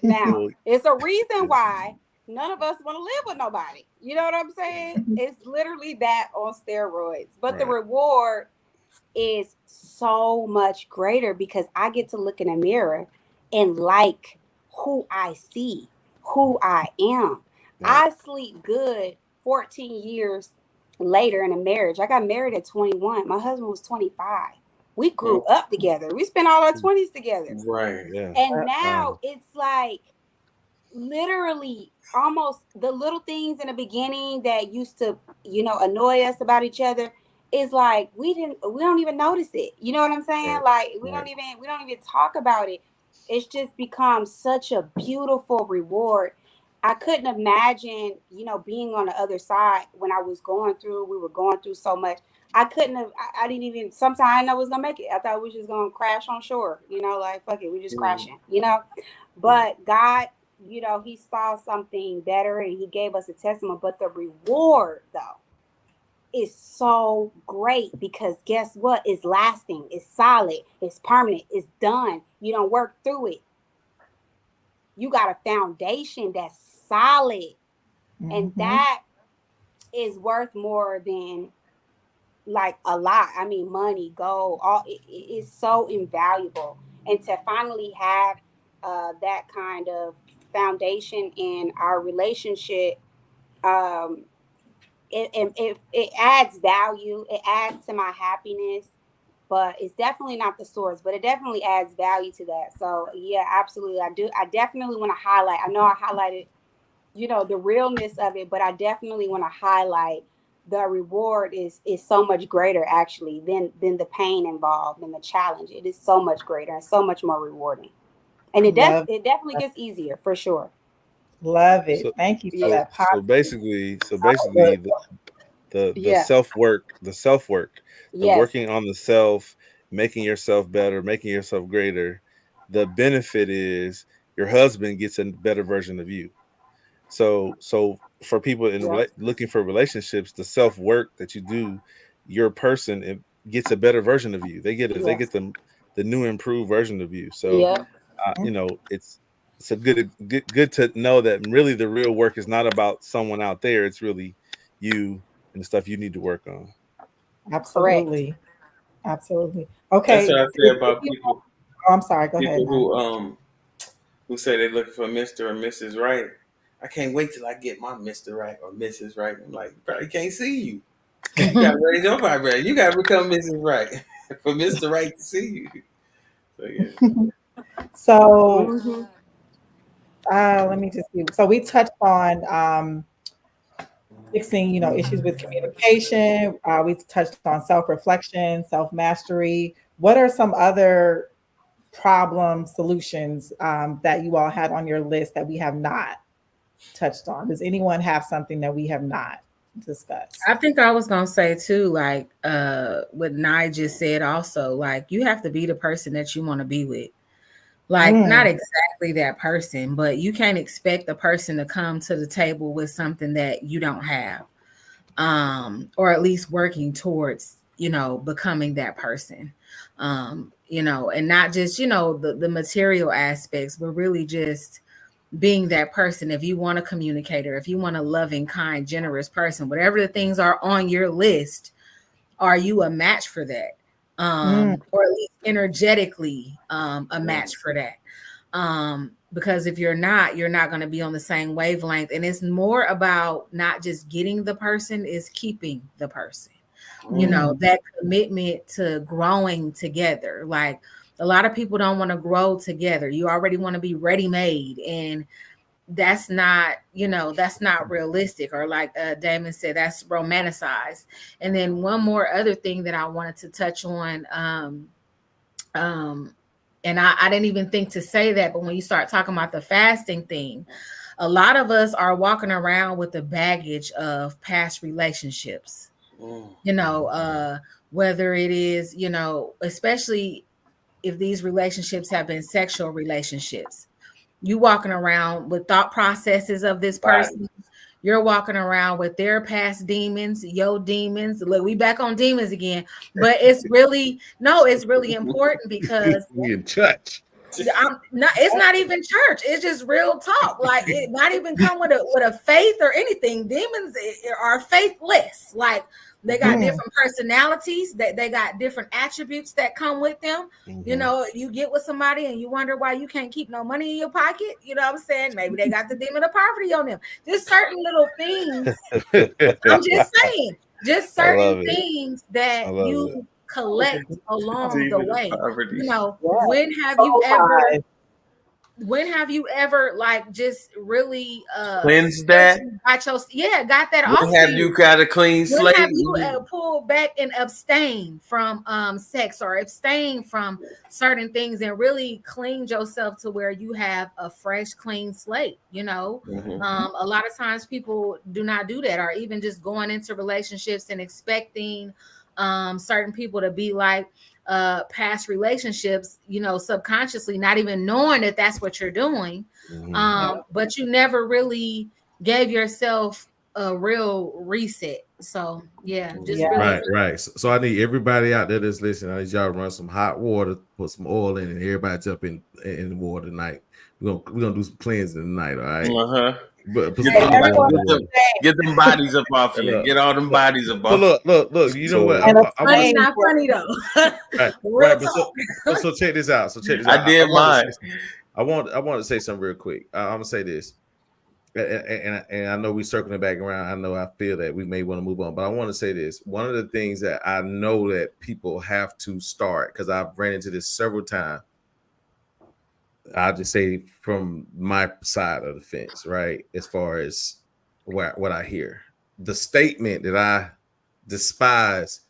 Now, Well, it's a reason why none of us want to live with nobody. You know what I'm saying? It's literally that on steroids. But the right. reward is so much greater because I get to look in a mirror and like who I see, who I am. Right. I sleep good 14 years later in a marriage. I got married at 21. My husband was 25. We grew up together. We spent all our 20s together. Right. Yeah. And now Wow. it's like literally almost the little things in the beginning that used to, annoy us about each other is like we don't even notice it. You know what I'm saying? Right. Like we Right. don't even talk about it. It's just become such a beautiful reward. I couldn't imagine, being on the other side when we were going through so much. I couldn't have, I didn't even, sometimes I didn't know I was going to make it. I thought we was just going to crash on shore, like, fuck it, we just crashing, But God, he saw something better and he gave us a testimony. But the reward, though, is so great because guess what? It's lasting, it's solid, it's permanent, it's done. You don't work through it. You got a foundation that's solid. And that is worth more than like a lot. I mean, money, gold, all it is so invaluable. And to finally have that kind of foundation in our relationship, um, it adds value. It adds to my happiness, but it's definitely not the source. But it definitely adds value to that. So yeah, absolutely, I do. I definitely want to highlight. I know I highlighted, the realness of it, but I definitely want to highlight the reward is so much greater actually than the pain involved and the challenge. It is so much greater and so much more rewarding. And it definitely gets easier for sure. Love it. So Thank you for Yeah. that positive. basically the Yeah. self-work, the Yes. working on the self, making yourself better, making yourself greater. The benefit is your husband gets a better version of you. So for people Yep. looking for relationships, the self-work that you do, your person, it gets a better version of you. They get Yes. the new improved version of you. So Yep. it's a good to know that really the real work is not about someone out there. It's really you and the stuff you need to work on. Correct. Absolutely. Absolutely. That's Okay. what I say about people. Oh, I'm sorry. Go ahead. People Now. who say they're looking for Mr. or Mrs. Right. I can't wait till I get my Mr. Right or Mrs. Right. I'm like, probably can't see you. You gotta raise your vibration. You gotta become Mrs. Right for Mr. Right to see you. So yeah. So Mm-hmm. let me just see. So we touched on fixing, issues with communication. We touched on self-reflection, self-mastery. What are some other problem solutions that you all had on your list that we have not touched on? Does anyone have something that we have not discussed? I think I was gonna say too, like what Nye just said also, like you have to be the person that you want to be with. Like not exactly that person, but you can't expect the person to come to the table with something that you don't have. Or at least working towards, becoming that person. And not just, the material aspects, but really just being that person. If you want a communicator, if you want a loving, kind, generous person, whatever the things are on your list, are you a match for that? Or at least energetically a match for that. Because if you're not going to be on the same wavelength. And it's more about not just getting the person, is keeping the person. That commitment to growing together. Like a lot of people don't want to grow together. You already want to be ready-made, and that's not realistic. Or like Damon said, that's romanticized. And then one more other thing that I wanted to touch on, And I didn't even think to say that, but when you start talking about the fasting thing, a lot of us are walking around with the baggage of past relationships. Whether it is, especially if these relationships have been sexual relationships, you walking around with thought processes of this person. You're walking around with their past demons, your demons. Look, we back on demons again, but it's really important because we in church. it's not even church. It's just real talk. Like it not even come with a faith or anything. Demons are faithless. Like they got different personalities, that they got different attributes that come with them. You get with somebody and you wonder why you can't keep no money in your pocket. You know what I'm saying? Maybe they got the demon of poverty on them. Just certain little things. I'm just saying, just certain things that you collect along the way. When have you ever like just really cleanse that? Got that off. When have you got a clean slate? Have you pulled back and abstain from sex or abstain from certain things and really cleaned yourself to where you have a fresh, clean slate? A lot of times people do not do that, or even just going into relationships and expecting certain people to be like past relationships, subconsciously, not even knowing that that's what you're doing. But you never really gave yourself a real reset. So right. So I need everybody out there that's listening. I need y'all to run some hot water, put some oil in, and everybody jump in the water tonight. We're gonna do some cleansing tonight, all right? But get them bodies up off you. Get all them bodies up off. Look. You know what? Funny, not funny though. Right. So check this out. I did mine. I want to say something real quick. I'm gonna say this, and I know we're circling back around. I feel that we may want to move on, but I want to say this. One of the things that I know that people have to start, because I've ran into this several times. I'll just say from my side of the fence, right? As far as what I hear, the statement that I despise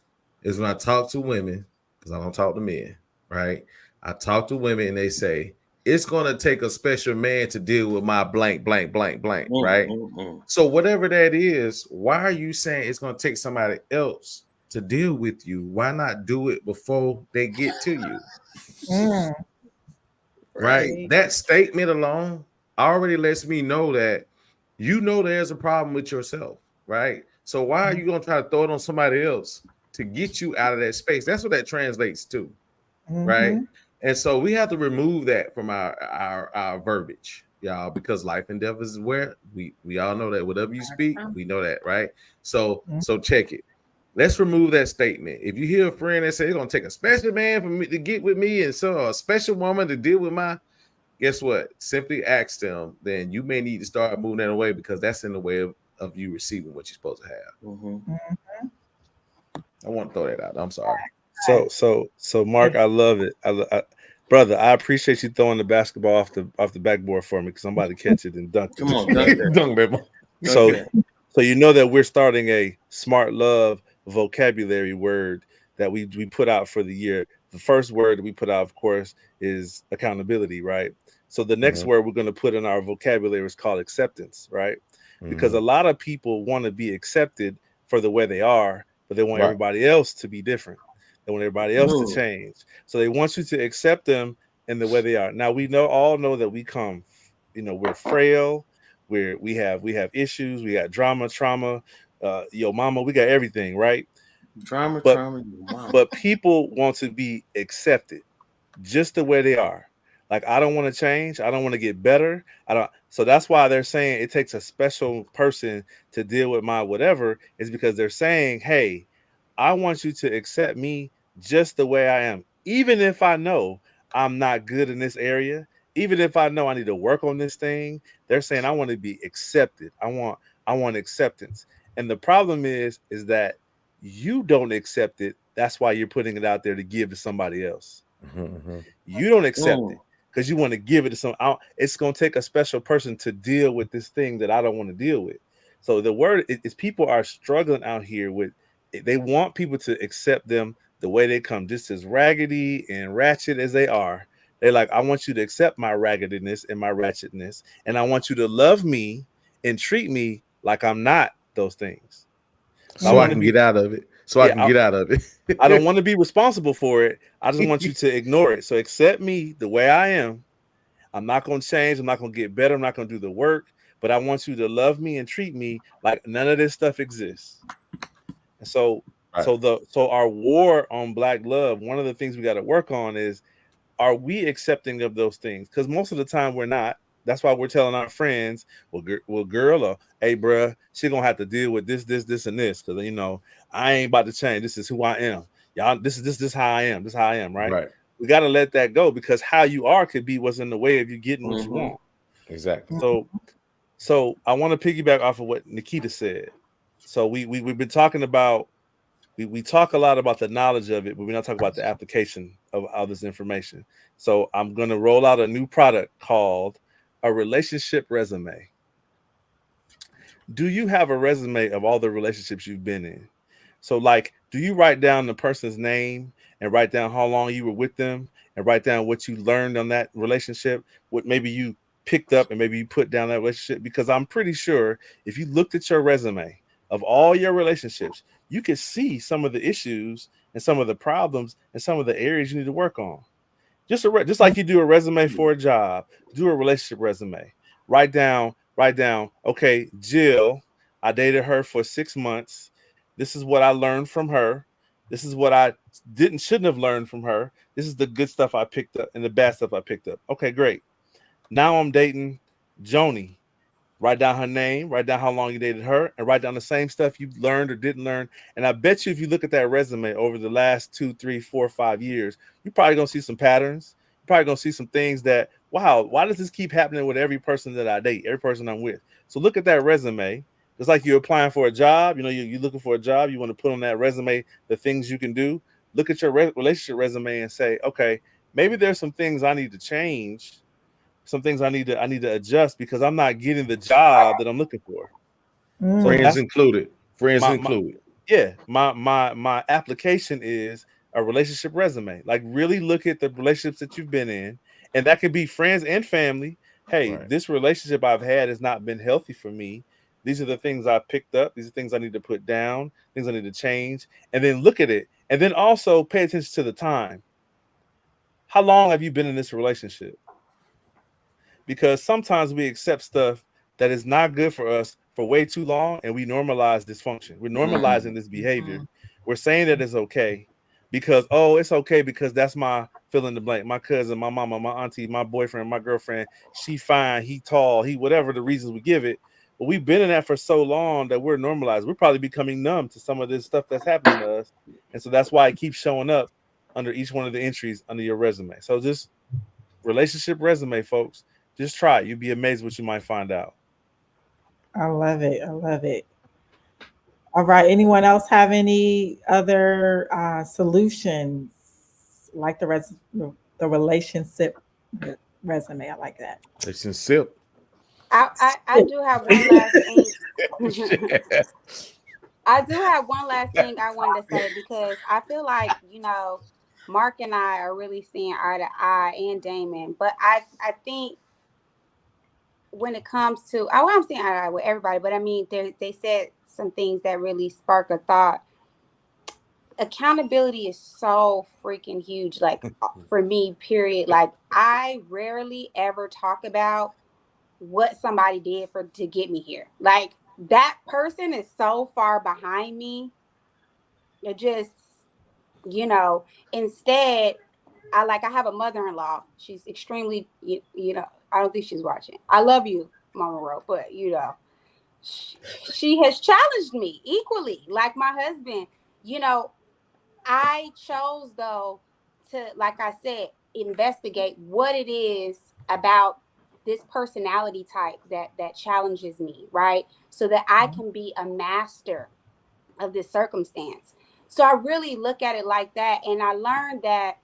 is when I talk to women, because I don't talk to men, right? I talk to women and they say, it's going to take a special man to deal with my blank, right? So whatever that is, why are you saying it's going to take somebody else to deal with you? Why not do it before they get to you? Right. That statement alone already lets me know that there's a problem with yourself, right? So why are you going to try to throw it on somebody else to get you out of that space? That's what that translates to, right? And so we have to remove that from our verbiage, y'all, because life and death is where we all know that whatever you speak, we know that, right? So check it. Let's remove that statement. If you hear a friend that say it's gonna take a special man for me to get with me, and so a special woman to deal with guess what? Simply ask them. Then you may need to start moving that away, because that's in the way of you receiving what you're supposed to have. I want to throw that out. I'm sorry. So Mark, I love it. Brother, I appreciate you throwing the basketball off the backboard for me, because I'm about to catch it and dunk it. Come on, dunk it. So you know that we're starting a smart love vocabulary word that we put out for the year. The first word that we put out, of course, is accountability, right? So the next word we're going to put in our vocabulary is called acceptance, right? Because a lot of people want to be accepted for the way they are, but they want everybody else to be different. They want everybody else to change. So they want you to accept them in the way they are. Now we all know that we're we're frail. We have issues. We got drama, trauma. Yo mama, we got everything, right? Trauma, but people want to be accepted just the way they are. Like, I don't want to change. I don't want to get better. So that's why they're saying it takes a special person to deal with my whatever, is because they're saying, hey, I want you to accept me just the way I am. Even if I know I'm not good in this area, even if I know I need to work on this thing, they're saying I want to be accepted. I want acceptance. And the problem is that you don't accept it. That's why you're putting it out there to give to somebody else. You don't accept it because you want to give it to someone. It's going to take a special person to deal with this thing that I don't want to deal with. So the word is people are struggling out here with, they want people to accept them the way they come, just as raggedy and ratchet as they are. They're like, I want you to accept my raggedness and my ratchetness, and I want you to love me and treat me like I'm not those things. So I So I want to can be, get out of it. So I yeah, can get out of I don't it. want to be responsible for it. I just want you to ignore it. So accept me the way I am. I'm not going to change. I'm not going to get better. I'm not going to do the work, but I want you to love me and treat me like none of this stuff exists. And Right. so our war on Black love, one of the things we got to work on is, are we accepting of those things? Because most of the time we're not. That's why we're telling our friends, well, girl, or hey, bruh, she gonna have to deal with this, and this, because I ain't about to change. This is who I am. Y'all, this how I am. This is how I am, right? Right. We got to let that go, because how you are could be what's in the way of you getting what you Mm-hmm. want. Exactly. So I want to piggyback off of what Nikita said. So we've been talking about, we talk a lot about the knowledge of it, but we're not talking about the application of all this information. So I'm going to roll out a new product called a relationship resume. Do you have a resume of all the relationships you've been in? So, like, do you write down the person's name and write down how long you were with them and write down what you learned on that relationship, what maybe you picked up and maybe you put down that relationship? Because I'm pretty sure if you looked at your resume of all your relationships, you could see some of the issues and some of the problems and some of the areas you need to work on. Just like you do a resume for a job, do a relationship resume. Write down. Okay, Jill, I dated her for 6 months. This is what I learned from her. This is what I shouldn't have learned from her. This is the good stuff I picked up and the bad stuff I picked up. Okay, great. Now I'm dating Joni. Write down her name, write down how long you dated her, and write down the same stuff you learned or didn't learn. And I bet you if you look at that resume over the last 2, 3, 4, 5 years, you're probably gonna see some patterns. You're probably gonna see some things that, wow, why does this keep happening with every person that I date, every person I'm with? So look at that resume. It's like you're applying for a job. You're looking for a job. You want to put on that resume the things you can do. Look at your relationship resume and say, okay, maybe there's some things I need to change, some things I need to adjust, because I'm not getting the job that I'm looking for. So Friends that's included. Friends my included. yeah, my application is a relationship resume. Like, really look at the relationships that you've been in, and that could be friends and family. Hey, Right. this relationship I've had has not been healthy for me. These are the things I picked up. These are things I need to put down, things I need to change, and then look at it. And then also pay attention to the time. How long have you been in this relationship? Because sometimes we accept stuff that is not good for us for way too long, and we normalize dysfunction. We're Mm-hmm. normalizing this behavior. We're saying that it's okay because, oh, it's okay because that's my fill in the blank. My cousin, my mama, my auntie, my boyfriend, my girlfriend, she fine, he tall, he whatever the reasons we give it. But we've been in that for so long that we're normalized. We're probably becoming numb to some of this stuff that's happening to us. And so that's why it keeps showing up under each one of the entries under your resume. So just relationship resume, folks. Just try it. You'd be amazed what you might find out. I love it. I love it. All right. Anyone else have any other solutions like the relationship resume? I like that. It's in sip. I do have one last thing. I do have one last thing I wanted to say because I feel like, Mark and I are really seeing eye to eye, and Damon. But I think when it comes to, I'm seeing eye to eye with everybody, but I mean, they said some things that really spark a thought. Accountability is so freaking huge. Like, for me, period. Like, I rarely ever talk about what somebody did to get me here. Like, that person is so far behind me. It just, you know, instead, I have a mother-in-law. She's extremely, I don't think she's watching. I love you, Mama Ro, but she has challenged me equally, like my husband. You know, I chose though to, like I said, investigate what it is about this personality type that challenges me, right? So that I can be a master of this circumstance. So I really look at it like that, and I learned that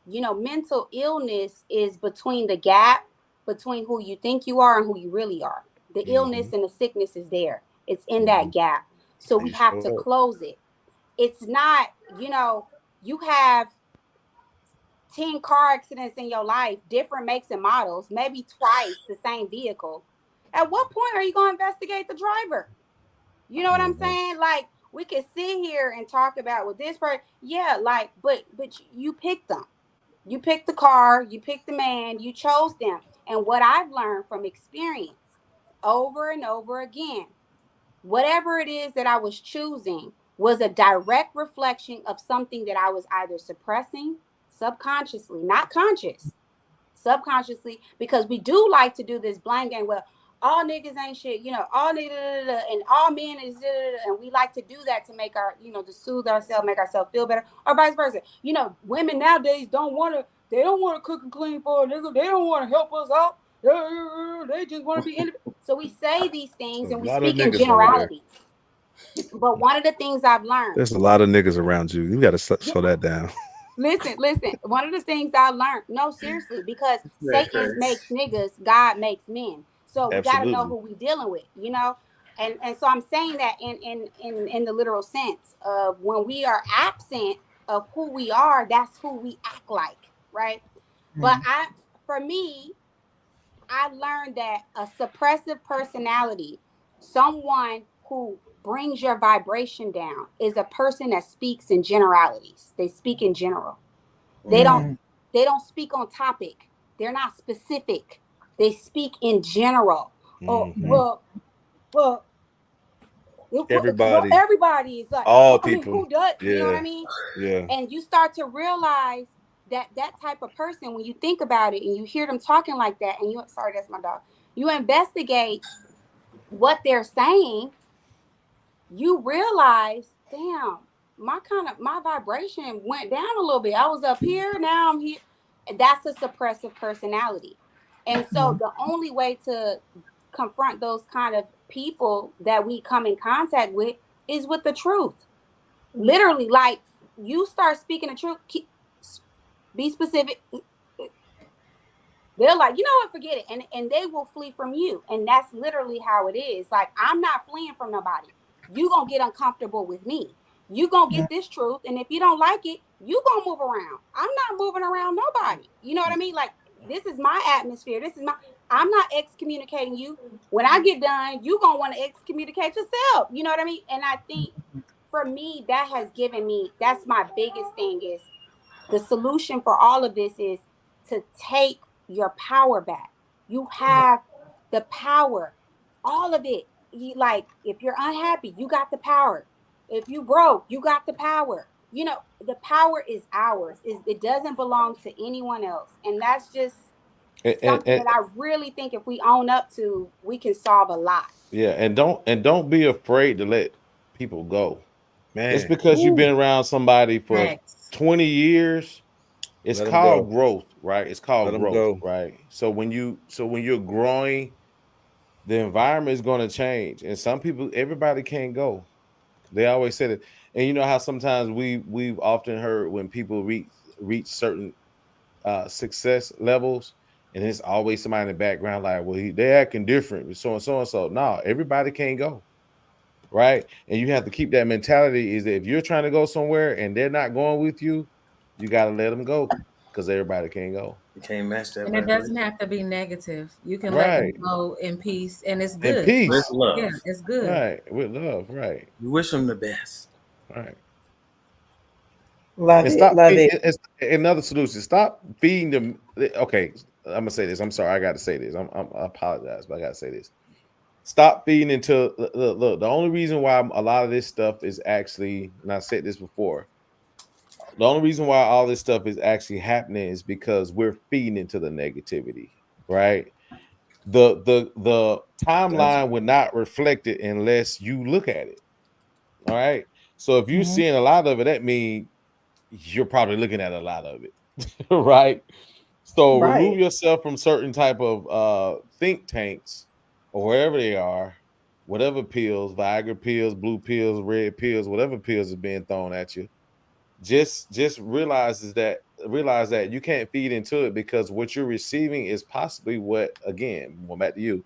mental illness is between the gap between who you think you are and who you really are. The Mm-hmm. illness and the sickness is there. It's in Mm-hmm. that gap. So we You have to sure? close it. It's not, you have 10 car accidents in your life, different makes and models, maybe twice the same vehicle, at what point are you going to investigate the driver? You know what I'm saying? Like, we could sit here and talk about with this person, yeah, like, but you picked them. You picked the car, you picked the man, you chose them. And what I've learned from experience over and over again, whatever it is that I was choosing was a direct reflection of something that I was either suppressing subconsciously, not conscious, subconsciously, because we do like to do this blind game. Well, all niggas ain't shit, all niggas, and all men is, and we like to do that to make our, to soothe ourselves, make ourselves feel better, or vice versa. Women nowadays they don't want to cook and clean for a nigga. They don't want to help us out. They just want to be independent. So we say these things and we speak in generalities. But one of the things I've learned, there's a lot of niggas around you. You got to slow that down. Listen. One of the things I learned, no, seriously, because Satan makes niggas, God makes men. So we got to know who we dealing with, And so I'm saying that in the literal sense of when we are absent of who we are, that's who we act like, right? But for me, I learned that a suppressive personality, someone who brings your vibration down, is a person that speaks in generalities. They speak in general. They don't speak on topic. They're not specific. They speak in general. Everybody is like, all people. Who does? Yeah. You know what I mean? Yeah. And you start to realize that type of person, when you think about it and you hear them talking like that, and sorry, that's my dog. You investigate what they're saying, you realize, damn, my vibration went down a little bit. I was up here, now I'm here. That's a suppressive personality. And so the only way to confront those kind of people that we come in contact with is with the truth. Literally, like, you start speaking the truth, be specific. They're like, you know what, forget it. And they will flee from you. And that's literally how it is. Like, I'm not fleeing from nobody. You gonna get uncomfortable with me. You gonna get this truth. And if you don't like it, you gonna move around. I'm not moving around nobody. You know what I mean? Like, this is my atmosphere. I'm not excommunicating you. When I get done, you gonna want to excommunicate yourself. You know what I mean? And I think for me, that has given me, that's my biggest thing, is the solution for all of this is to take your power back. You have the power, all of it. Like, if you're unhappy, you got the power. If you broke, you got the power. The power is ours. It doesn't belong to anyone else. And that's just something that I really think if we own up to, we can solve a lot. Yeah, and don't be afraid to let people go. Man. It's because you've been around somebody for 20 years. It's called growth, right? It's called growth, right? So when you're growing, the environment is going to change. And some people, everybody can't go. They always said it. And you know how sometimes we've often heard when people reach certain success levels, and it's always somebody in the background like, well, they're acting different, so and so and so. No, everybody can't go, right? And you have to keep that mentality, is that if you're trying to go somewhere and they're not going with you, you got to let them go, because everybody can't go. You can't match that. And it doesn't have to be negative. You can let them go in peace, and it's good. In peace, with love. Yeah, it's good. Right, with love, right. You wish them the best. Right. Love it. Another solution. Stop feeding them. Okay, I'm gonna say this. I'm sorry, I got to say this. I apologize, but I got to say this. Stop feeding into look. The only reason why a lot of this stuff is actually, and I said this before, the only reason why all this stuff is actually happening is because we're feeding into the negativity, right? The timeline would not reflect it unless you look at it. All right. So if you're seeing a lot of it, that means you're probably looking at a lot of it, right? So remove yourself from certain type of think tanks or wherever they are, whatever pills, Viagra pills, blue pills, red pills, whatever pills is being thrown at you. Just realize that you can't feed into it, because what you're receiving is possibly what, again, going back to you,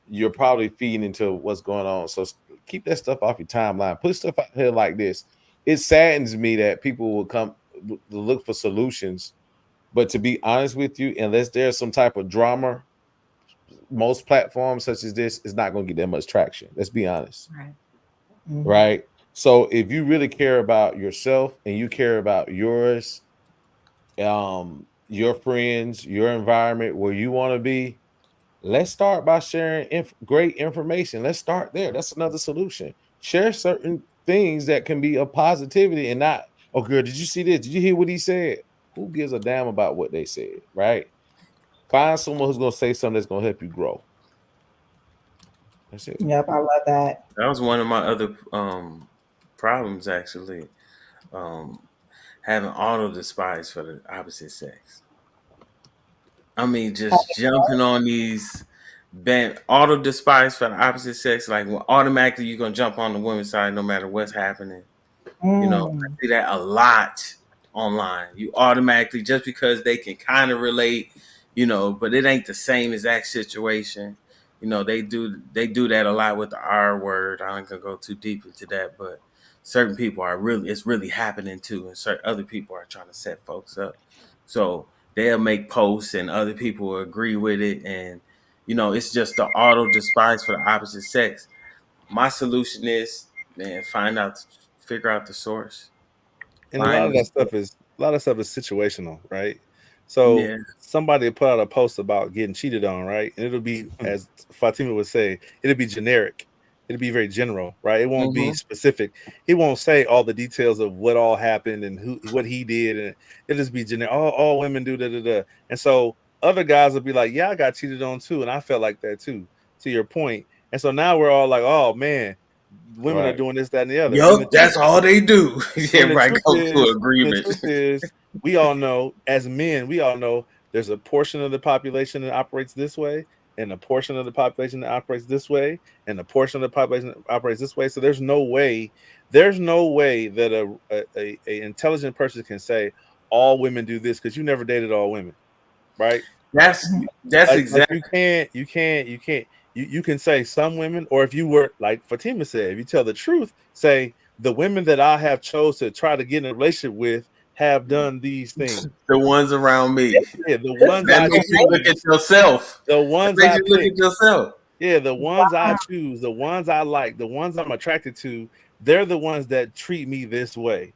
you're probably feeding into what's going on. So keep that stuff off your timeline. Put stuff out here like this. It saddens me that people will come look for solutions. But to be honest with you, unless there's some type of drama, most platforms such as this is not going to get that much traction. Let's be honest, Right. right? So if you really care about yourself and you care about yours, your friends, your environment, where you want to be, let's start by sharing great information. Let's start there. That's another solution. Share certain things that can be a positivity and not, oh, girl, did you see this? Did you hear what he said? Who gives a damn about what they said, right? Find someone who's going to say something that's going to help you grow. That's it. Yep, I love that. That was one of my other problems, actually. Having auto despise for the opposite sex. I mean, just jumping on these auto despise for the opposite sex. Like, well, automatically you're gonna jump on the women's side no matter what's happening. You know, I see that a lot online. You automatically, just because they can kind of relate, you know, but it ain't the same exact situation. You know, they do that a lot with the R word. I ain't gonna go too deep into that, but certain people it's really happening too, and certain other people are trying to set folks up. So they'll make posts and other people will agree with it, and you know, it's just the auto despise for the opposite sex. My solution is, man, figure out the source. And a lot of stuff is situational, right? So Yeah. somebody put out a post about getting cheated on, right? And it'll be, as Faatima would say, it'll be generic. It'll be very general, right? It won't be specific. He won't say all the details of what all happened and what he did, and it'll just be generic. All women do da. And so other guys will be like, yeah, I got cheated on too, and I felt like that too, to your point. And so now we're all like, oh man, women are doing this, that, and the other. Yup, that's all they do. Everybody go to agreement. The truth is, we all know, as men, there's a portion of the population that operates this way, and a portion of the population that operates this way, and a portion of the population that operates this way. So there's no way that a intelligent person can say all women do this, because you never dated all women, right? That's exactly. You can't. You can say some women, or if you were, like Faatima said, if you tell the truth, say the women that I have chose to try to get in a relationship with have done these things. The ones around me. Yeah, the ones that makes you look at yourself. The ones that makes you look at yourself. Yeah, the ones I choose, the ones I like, the ones I'm attracted to, they're the ones that treat me this way.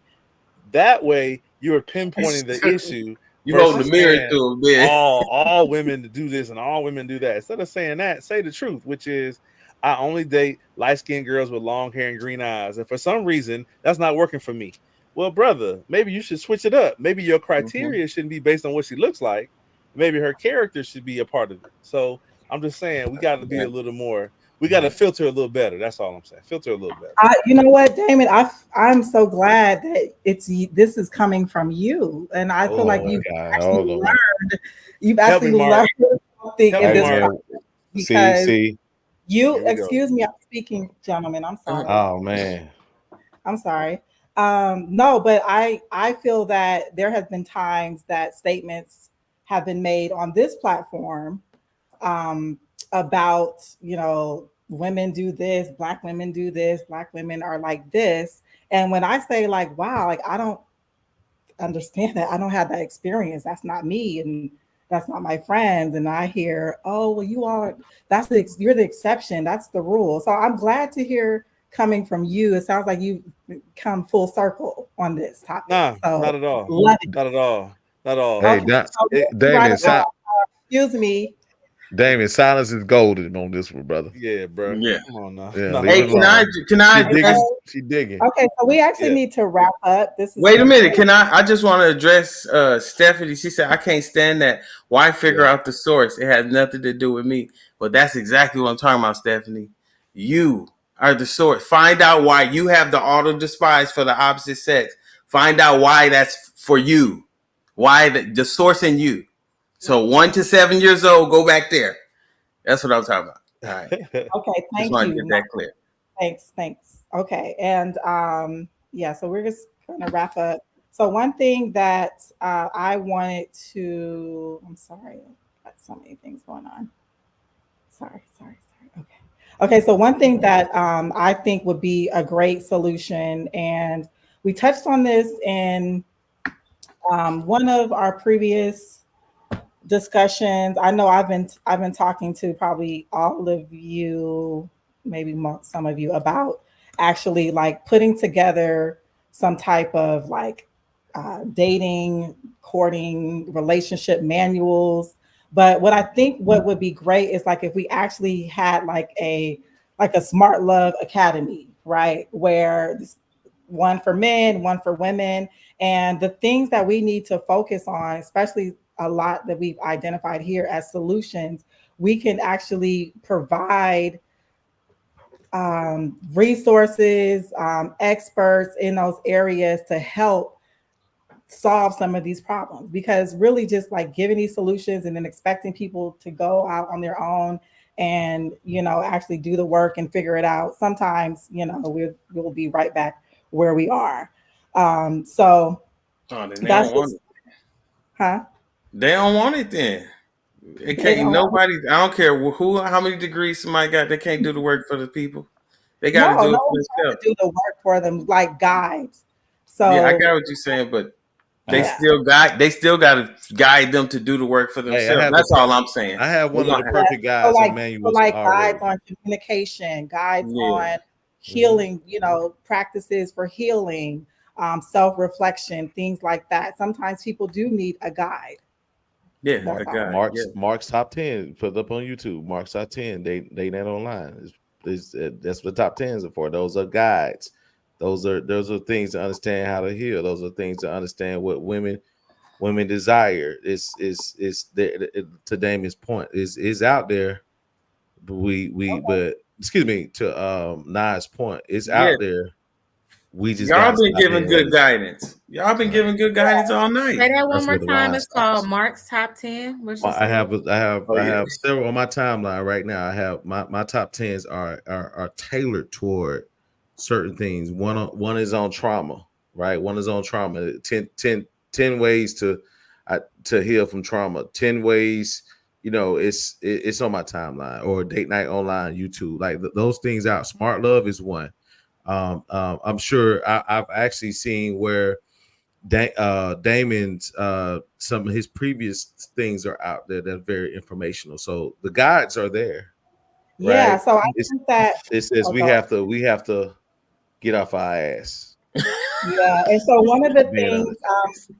That way, you're pinpointing the issue. You hold the mirror to them, man. All women do this and all women do that. Instead of saying that, say the truth, which is, I only date light-skinned girls with long hair and green eyes. And for some reason, that's not working for me. Well, brother, maybe you should switch it up. Maybe your criteria shouldn't be based on what she looks like. Maybe her character should be a part of it. So I'm just saying, we got to be a little more. We got to filter a little better. That's all I'm saying. Filter a little better. You know what, Damon? I'm so glad that this is coming from you, and I feel like you've actually learned. You've actually learned something in this because you. Excuse me, I'm speaking, gentlemen. I'm sorry. Oh man, I'm sorry. No, but I feel that there has been times that statements have been made on this platform about, women do this, Black women do this, Black women are like this. And when I say like, wow, like I don't understand that. I don't have that experience. That's not me. And that's not my friends. And I hear, oh, well, you're the exception. That's the rule. So I'm glad to hear coming from you. It sounds like you've come full circle on this topic. Nah, not at all. Not at all. Not at all. Hey, Damon, excuse me. Damon, silence is golden on this one, brother. Yeah, bro. Yeah. Come on now. Yeah, hey, can I? She digging. Okay, so we actually need to wrap up. Wait a minute. Can I just want to address Stephanie. She said, I can't stand that. Why figure out the source? It has nothing to do with me. But that's exactly what I'm talking about, Stephanie. You are the source. Find out why you have the auto despise for the opposite sex. Find out why that's for you. Why the source in you. So 1 to 7 years old, go back there. That's what I'm talking about. All right. Okay, thank just you. Get that clear. Thanks. Okay, and so we're just going to wrap up. So one thing that I wanted to, I'm sorry, I've got so many things going on. Sorry. Okay. So one thing that I think would be a great solution, and we touched on this in One of our previous discussions, I know I've been talking to probably all of you, maybe some of you, about actually like putting together some type of like dating, courting, relationship manuals. But what I think what would be great is like if we actually had like a smart love academy, right? Where one for men, one for women, and the things that we need to focus on, especially a lot that we've identified here as solutions, we can actually provide resources, experts in those areas to help solve some of these problems. Because really, just like giving these solutions and then expecting people to go out on their own and actually do the work and figure it out, sometimes we'll be right back where we are. So Oh, then they that's don't want just, it. huh? They don't want it then. It They can't don't want nobody. I don't care how many degrees somebody got. They can't do the work for the people. They got No, to no do it for one's trying to themselves. do the work for them, like guides. Yeah, I So got what you're saying, but they yeah, still got. They still got to guide them to do the work for Hey, I themselves. have That's all I'm saying. I have They one of gonna the have. yeah. perfect So guides or like, manuals guides already. on communication, guides Yeah, on Mhm. healing, practices for healing, self-reflection, things like that. Sometimes people do need a guide. yeah, That's a all. guy. Yeah, Mark's top 10. Put it up on YouTube. Mark's top 10. They net online. That's what the top tens are for. Those are guides. Those are things to understand how to heal. Those are things to understand what women desire. Is there to Damon's point is out there. But but excuse me, to Nas point, it's yeah. out there. We just Y'all gotta been stop giving being ready. good guidance. Y'all been Right. giving good guidance all night. Say that one That's more where the time. line It's called stops. Mark's Top 10. What you I said? have I have Oh I yeah, have several on my timeline right now. I have my top tens are tailored toward certain things. One is on trauma, right? One is on trauma. 10 ways to heal from trauma. 10 ways, it's on my timeline or date night online YouTube. Like those things out. Smart love is one. I'm sure I've actually seen where Damon's some of his previous things are out there that are very informational. So the guides are there, Yeah. right? So I think that. It says Oh, we go have to get off our ass. Yeah, and so one of the Being things, honest.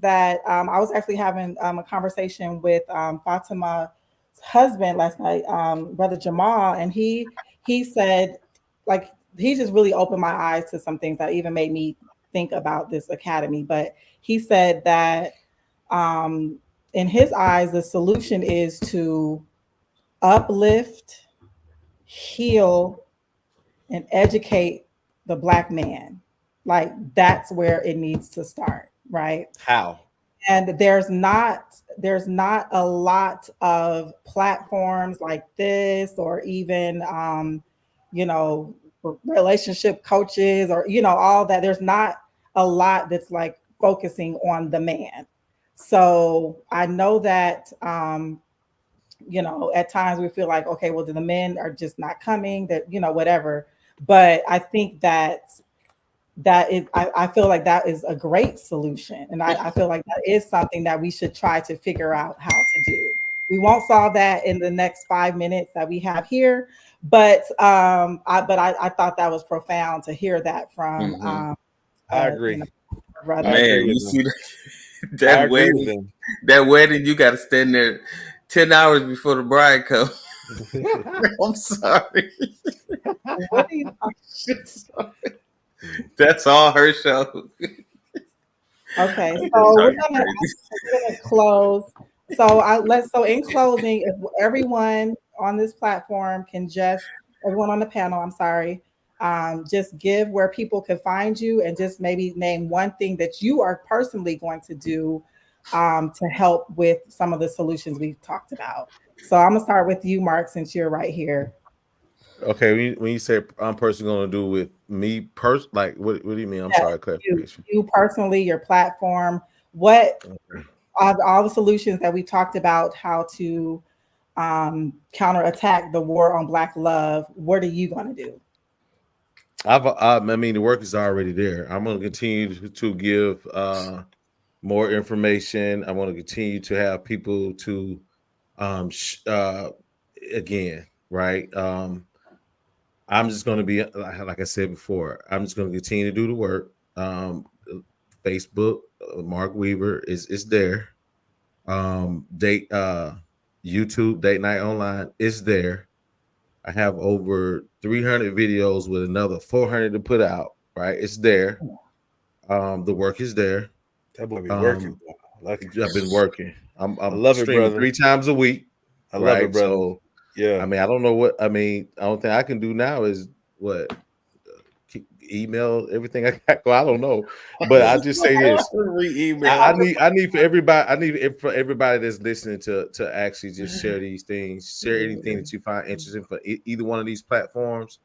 that I was actually having a conversation with Fatima's husband last night, Brother Jamal, and he said, like, he just really opened my eyes to some things that even made me think about this academy. But he said that um, in his eyes, the solution is to uplift, heal, and educate the Black man. Like that's where it needs to start, right? How? And there's not a lot of platforms like this, or even you know relationship coaches, or all that. There's not a lot that's like focusing on the man. So I know that at times we feel like, okay, well, the men are just not coming, that, whatever. But I think I feel like that is a great solution. And I feel like that is something that we should try to figure out how to do. We won't solve that in the next 5 minutes that we have here, but I thought that was profound to hear that from hmm I you know agree. I brother. agree man. You with see them. that, I that agree with wedding? them. That wedding, you got to stand there 10 hours before the bride comes. I'm sorry. What do you That's all her show. Okay, I'm just so we're talking gonna crazy. close. So in closing, if everyone on this platform can just, everyone on the panel, I'm sorry, just give where people can find you, and just maybe name one thing that you are personally going to do to help with some of the solutions we've talked about. So I'm gonna start with you, Mark, since you're right here. Okay, when you say I'm personally going to do with me, like what do you mean? I'm Yeah, sorry, you, clarification. you personally, your platform, what all the solutions that we talked about, how to counterattack the war on Black love. What are you going to do? I mean, the work is already there. I'm going to continue to give more information. I want to continue to have people to, again, right? I'm just going to be, like I said before, I'm just going to continue to do the work. Facebook, Mark Weaver is there. Date YouTube, Date Night Online is there. I have over 300 videos with another 400 to put out. Right, it's there. The work is there. That boy be working. I've been working. I I'm love it, streaming brother. 3 times a week. I love it, Right, brother. so yeah. I mean, I don't know what I mean. The only thing I can do now is what email everything I got. Well, I don't know, but I just say this: I need for everybody. I need for everybody that's listening to actually just share these things, share anything that you find interesting for either one of these platforms.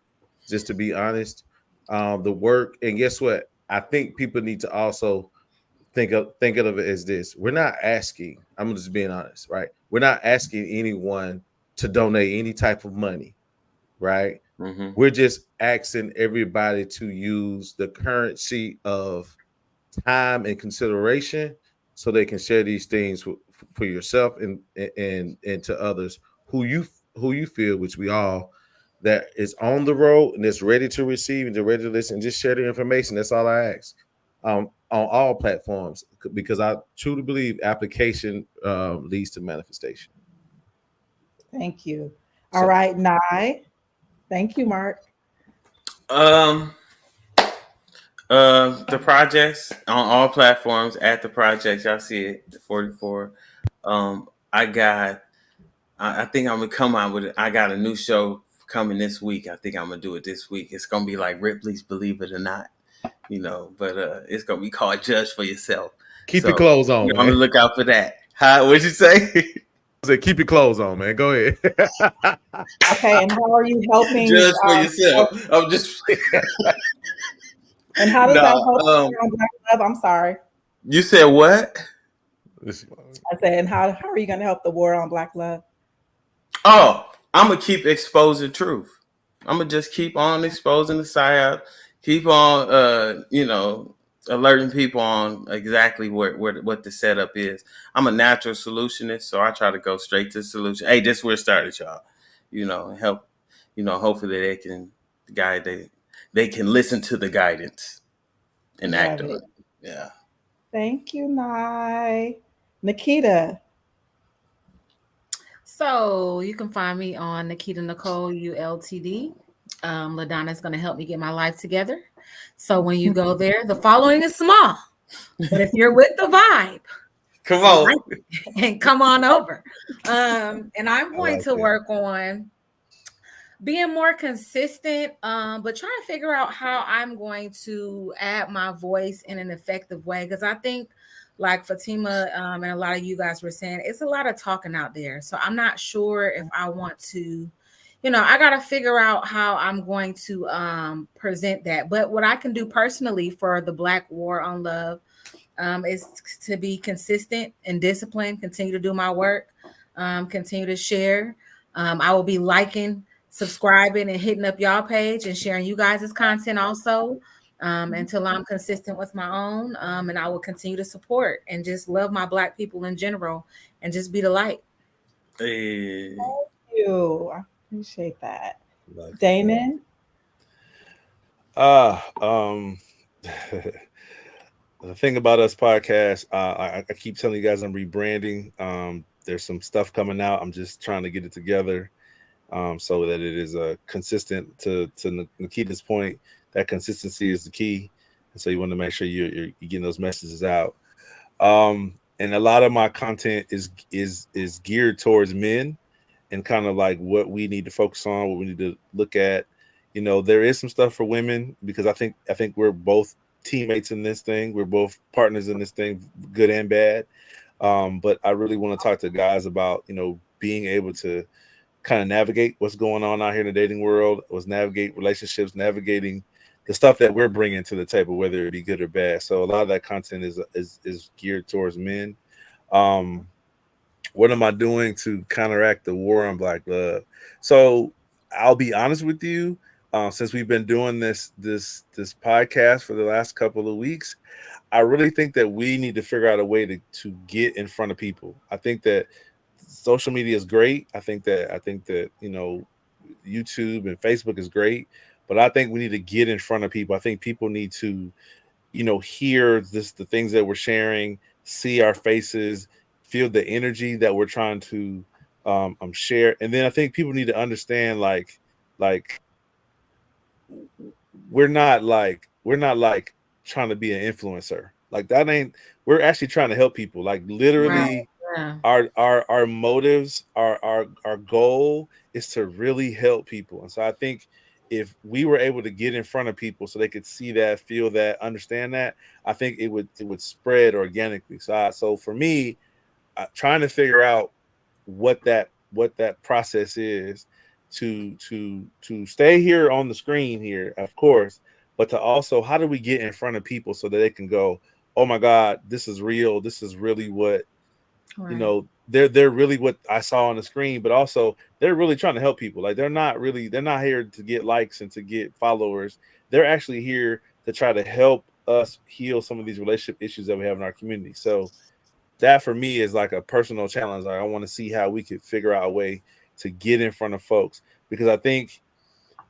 Just to be honest, the work, and guess what? I think people need to also think of it as this. We're not asking. I'm just being honest, right? We're not asking anyone to donate any type of money, right? Mm-hmm. We're just asking everybody to use the currency of time and consideration so they can share these things for yourself and to others who you feel, which we all, that is on the road and is ready to receive and ready to listen. Just share the information. That's all I ask. On all platforms, because I truly believe application leads to manifestation. Thank you. All right, Nye. Thank you, Mark. The projects on all platforms at the projects. Y'all see it, 44. I think I'm gonna come out with it. I got a new show coming this week. I think I'm gonna do it this week. It's gonna be like Ripley's Believe It or Not, but it's gonna be called Judge for Yourself. Keep your clothes on, man. I'm gonna look out for that. What'd you say? I said, keep your clothes on, man. Go ahead. Okay, and how are you helping? Judge for yourself. I'm just. And how does that help on Black Love? I'm sorry. You said what? I said, and how are you going to help the war on Black love? Oh, I'm going to keep exposing truth. I'm going to just keep on exposing the psyop, keep on, alerting people on exactly what the setup is. I'm a natural solutionist, so I try to go straight to the solution. Hey, this is where it started, y'all. Help, hopefully they can guide, they can listen to the guidance and act on it. Yeah. Thank you, Nye. Nikita. So you can find me on Nikita Nikol ULTD. LaDonna is going to help me get my life together. So when you go there, the following is small, but if you're with the vibe, come on and come on over. And I'm going to work on being more consistent, but trying to figure out how I'm going to add my voice in an effective way. Because I think, like Faatima and a lot of you guys were saying, it's a lot of talking out there. So I'm not sure if I want to, I got to figure out how I'm going to present that. But what I can do personally for the Black War on Love is to be consistent and disciplined, continue to do my work, continue to share. I will be liking, subscribing, and hitting up y'all page and sharing you guys' content also. Until I'm consistent with my own, and I will continue to support and just love my Black people in general and just be the light. Hey. Thank you. I appreciate that. Damon? The thing about us podcast, I keep telling you guys I'm rebranding. There's some stuff coming out. I'm just trying to get it together so that it is consistent. To Nikita's point, that consistency is the key, and so you want to make sure you're getting those messages out. And a lot of my content is geared towards men, and kind of like what we need to focus on, what we need to look at. There is some stuff for women, because I think we're both teammates in this thing. We're both partners in this thing, good and bad. But I really want to talk to guys about being able to kind of navigate what's going on out here in the dating world, navigate relationships, navigating the stuff that we're bringing to the table, whether it be good or bad. So a lot of that content is geared towards men. What am I doing to counteract the war on Black love? So I'll be honest with you, since we've been doing this podcast for the last couple of weeks, I really think that we need to figure out a way to get in front of people. I think that social media is great. I think that YouTube and Facebook is great, but I think we need to get in front of people. I think people need to hear the things that we're sharing, see our faces, feel the energy that we're trying to share, and then I think people need to understand like we're not like trying to be an influencer. Like that ain't. We're actually trying to help people. Like Right. literally, Yeah. our motives, our goal is to really help people. And so I think if we were able to get in front of people so they could see that, feel that, understand that, I think it would spread organically. So for me, trying to figure out what that process is to stay here on the screen here, of course, but to also how do we get in front of people so that they can go, oh my God, this is real. This is really what Right. they're really what I saw on the screen, but also they're really trying to help people. Like they're not here to get likes and to get followers. They're actually here to try to help us heal some of these relationship issues that we have in our community. So that for me is like a personal challenge. Like I want to see how we could figure out a way to get in front of folks because I think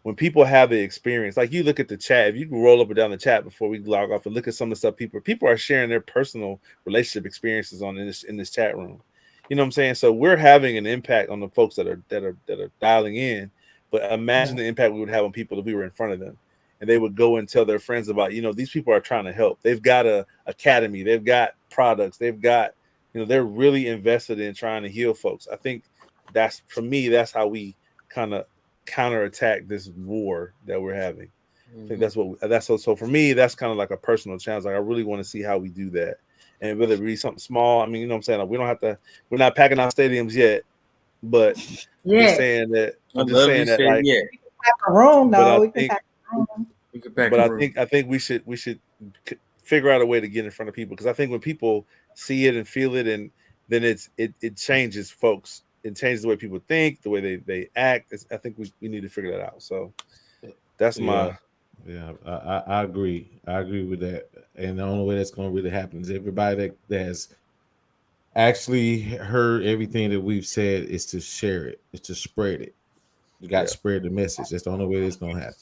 when people have the experience, like you look at the chat, if you can roll up and down the chat before we log off and look at some of the stuff people are sharing their personal relationship experiences on in this chat room. You know what I'm saying? So we're having an impact on the folks that are dialing in. But imagine the impact we would have on people if we were in front of them and they would go and tell their friends about, these people are trying to help. They've got a academy, they've got products, they've got, they're really invested in trying to heal folks. I think that's for me, that's how we kind of counterattack this war that we're having. I think that's so for me, that's kind of like a personal challenge. Like I really want to see how we do that. And whether it be something small, I mean, you know what I'm saying? Like we don't have to, we're not packing out stadiums yet, but I'm just Yeah. saying that I love you said like yeah. Pack a room, but I though. We can think pack a room. We could pack but a I room. think we should figure out a way to get in front of people because I think when people see it and feel it and then it changes folks. It changes the way people think, the way they act. I think we need to figure that out. So that's Yeah, my yeah, I agree. I agree with that. And the only way that's going to really happen is everybody that's actually heard everything that we've said is to share it, is to spread it. You got to yeah. spread the message. That's the only way that's going to happen.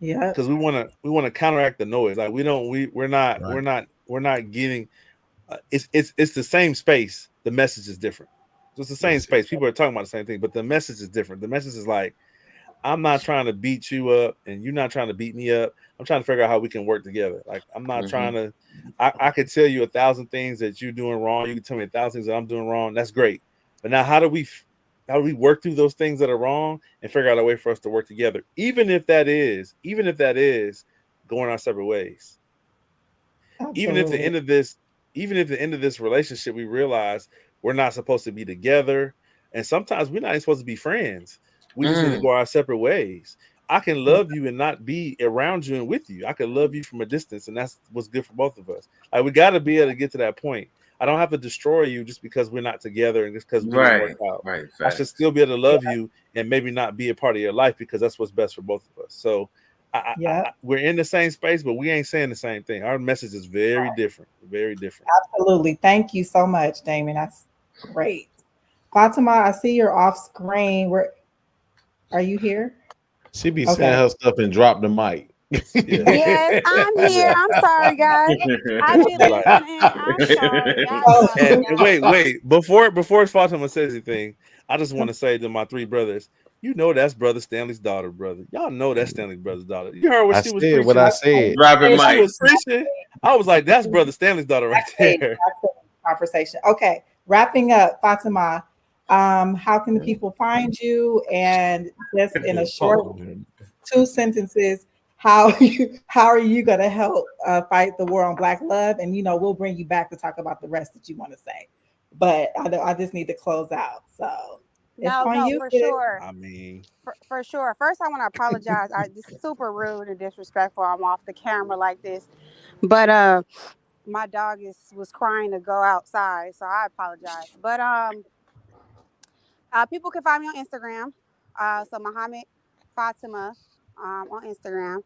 Yep. Because we want to counteract the noise. Like we don't we we're not we're Right. not we're not getting. It's the same space. The message is different. So it's the same That's it. space. People are talking about the same thing, but the message is different. The message is like I'm not trying to beat you up and you're not trying to beat me up. I'm trying to figure out how we can work together. Like I'm not trying to I could tell you 1,000 things that you're doing wrong. You can tell me 1,000 things that I'm doing wrong. That's great. But now how do we work through those things that are wrong and figure out a way for us to work together? Even if that is going our separate ways. Even if the Absolutely. end of this, even if the end of this relationship, we realize we're not supposed to be together. And sometimes we're not even supposed to be friends. We just need to Mm, go our separate ways. I can love you and not be around you and with you. I can love you from a distance, and that's what's good for both of us. Like we got to be able to get to that point. I don't have to destroy you just because we're not together and just because we didn't work right, out. right, I should facts. still be able to love you and maybe not be a part of your life because that's what's best for both of us. So Yep. we're in the same space, but we ain't saying the same thing. Our message is very different, very different. Absolutely. Thank you so much, Damon. That's great. Fatima, I see you're off screen. Are you here? She be saying Okay. her stuff and drop the mic. Yeah, Yes, I'm here. yeah. I'm sorry, guys. I Just be be like, listening. I'm sorry. Y'all know Oh, I be and out. wait. Before Fatima says anything, I just want to say to my three brothers, that's Brother Stanley's daughter, brother. Y'all know that's Stanley's brother's daughter. You heard what I she was said what I preaching said. Dropping when she was mics. preaching. I was like, that's Brother Stanley's daughter right there. conversation. Okay. Wrapping up, Fatima. How can the people find you? And just in a short 2 sentences, how are you going to help fight the war on Black love? And we'll bring you back to talk about the rest that you want to say. But I just need to close out. So it's No, on no, you, for sis. sure. I mean, For sure. First, I want to apologize. This is super rude and disrespectful. I'm off the camera like this, but my dog was crying to go outside, so I apologize. But people can find me on Instagram. So Muhammad Fatima on Instagram.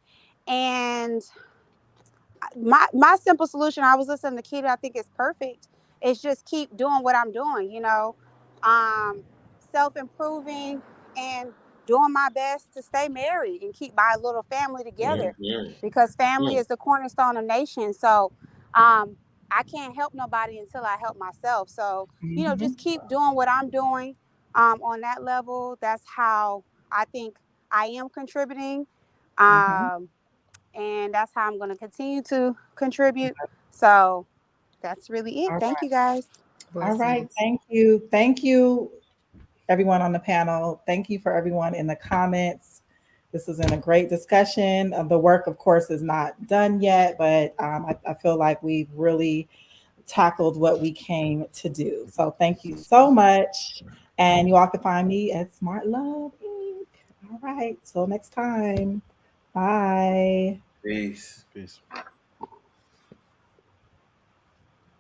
And my simple solution, I was listening to Nikita, I think it's perfect. It's just keep doing what I'm doing, self-improving and doing my best to stay married and keep my little family together, because family is the cornerstone of nations. So I can't help nobody until I help myself. So, just keep doing what I'm doing on that level. That's how I think I am contributing. And that's how I'm going to continue to contribute. So that's really it. All Thank right. you, guys. All right. Blessings. Thank you. Thank you, everyone on the panel. Thank you for everyone in the comments. This has been a great discussion. The work, of course, is not done yet, but I feel like we've really tackled what we came to do. So thank you so much. And you all can find me at Smart Love Inc. All right. Till next time. Bye. Peace. Peace.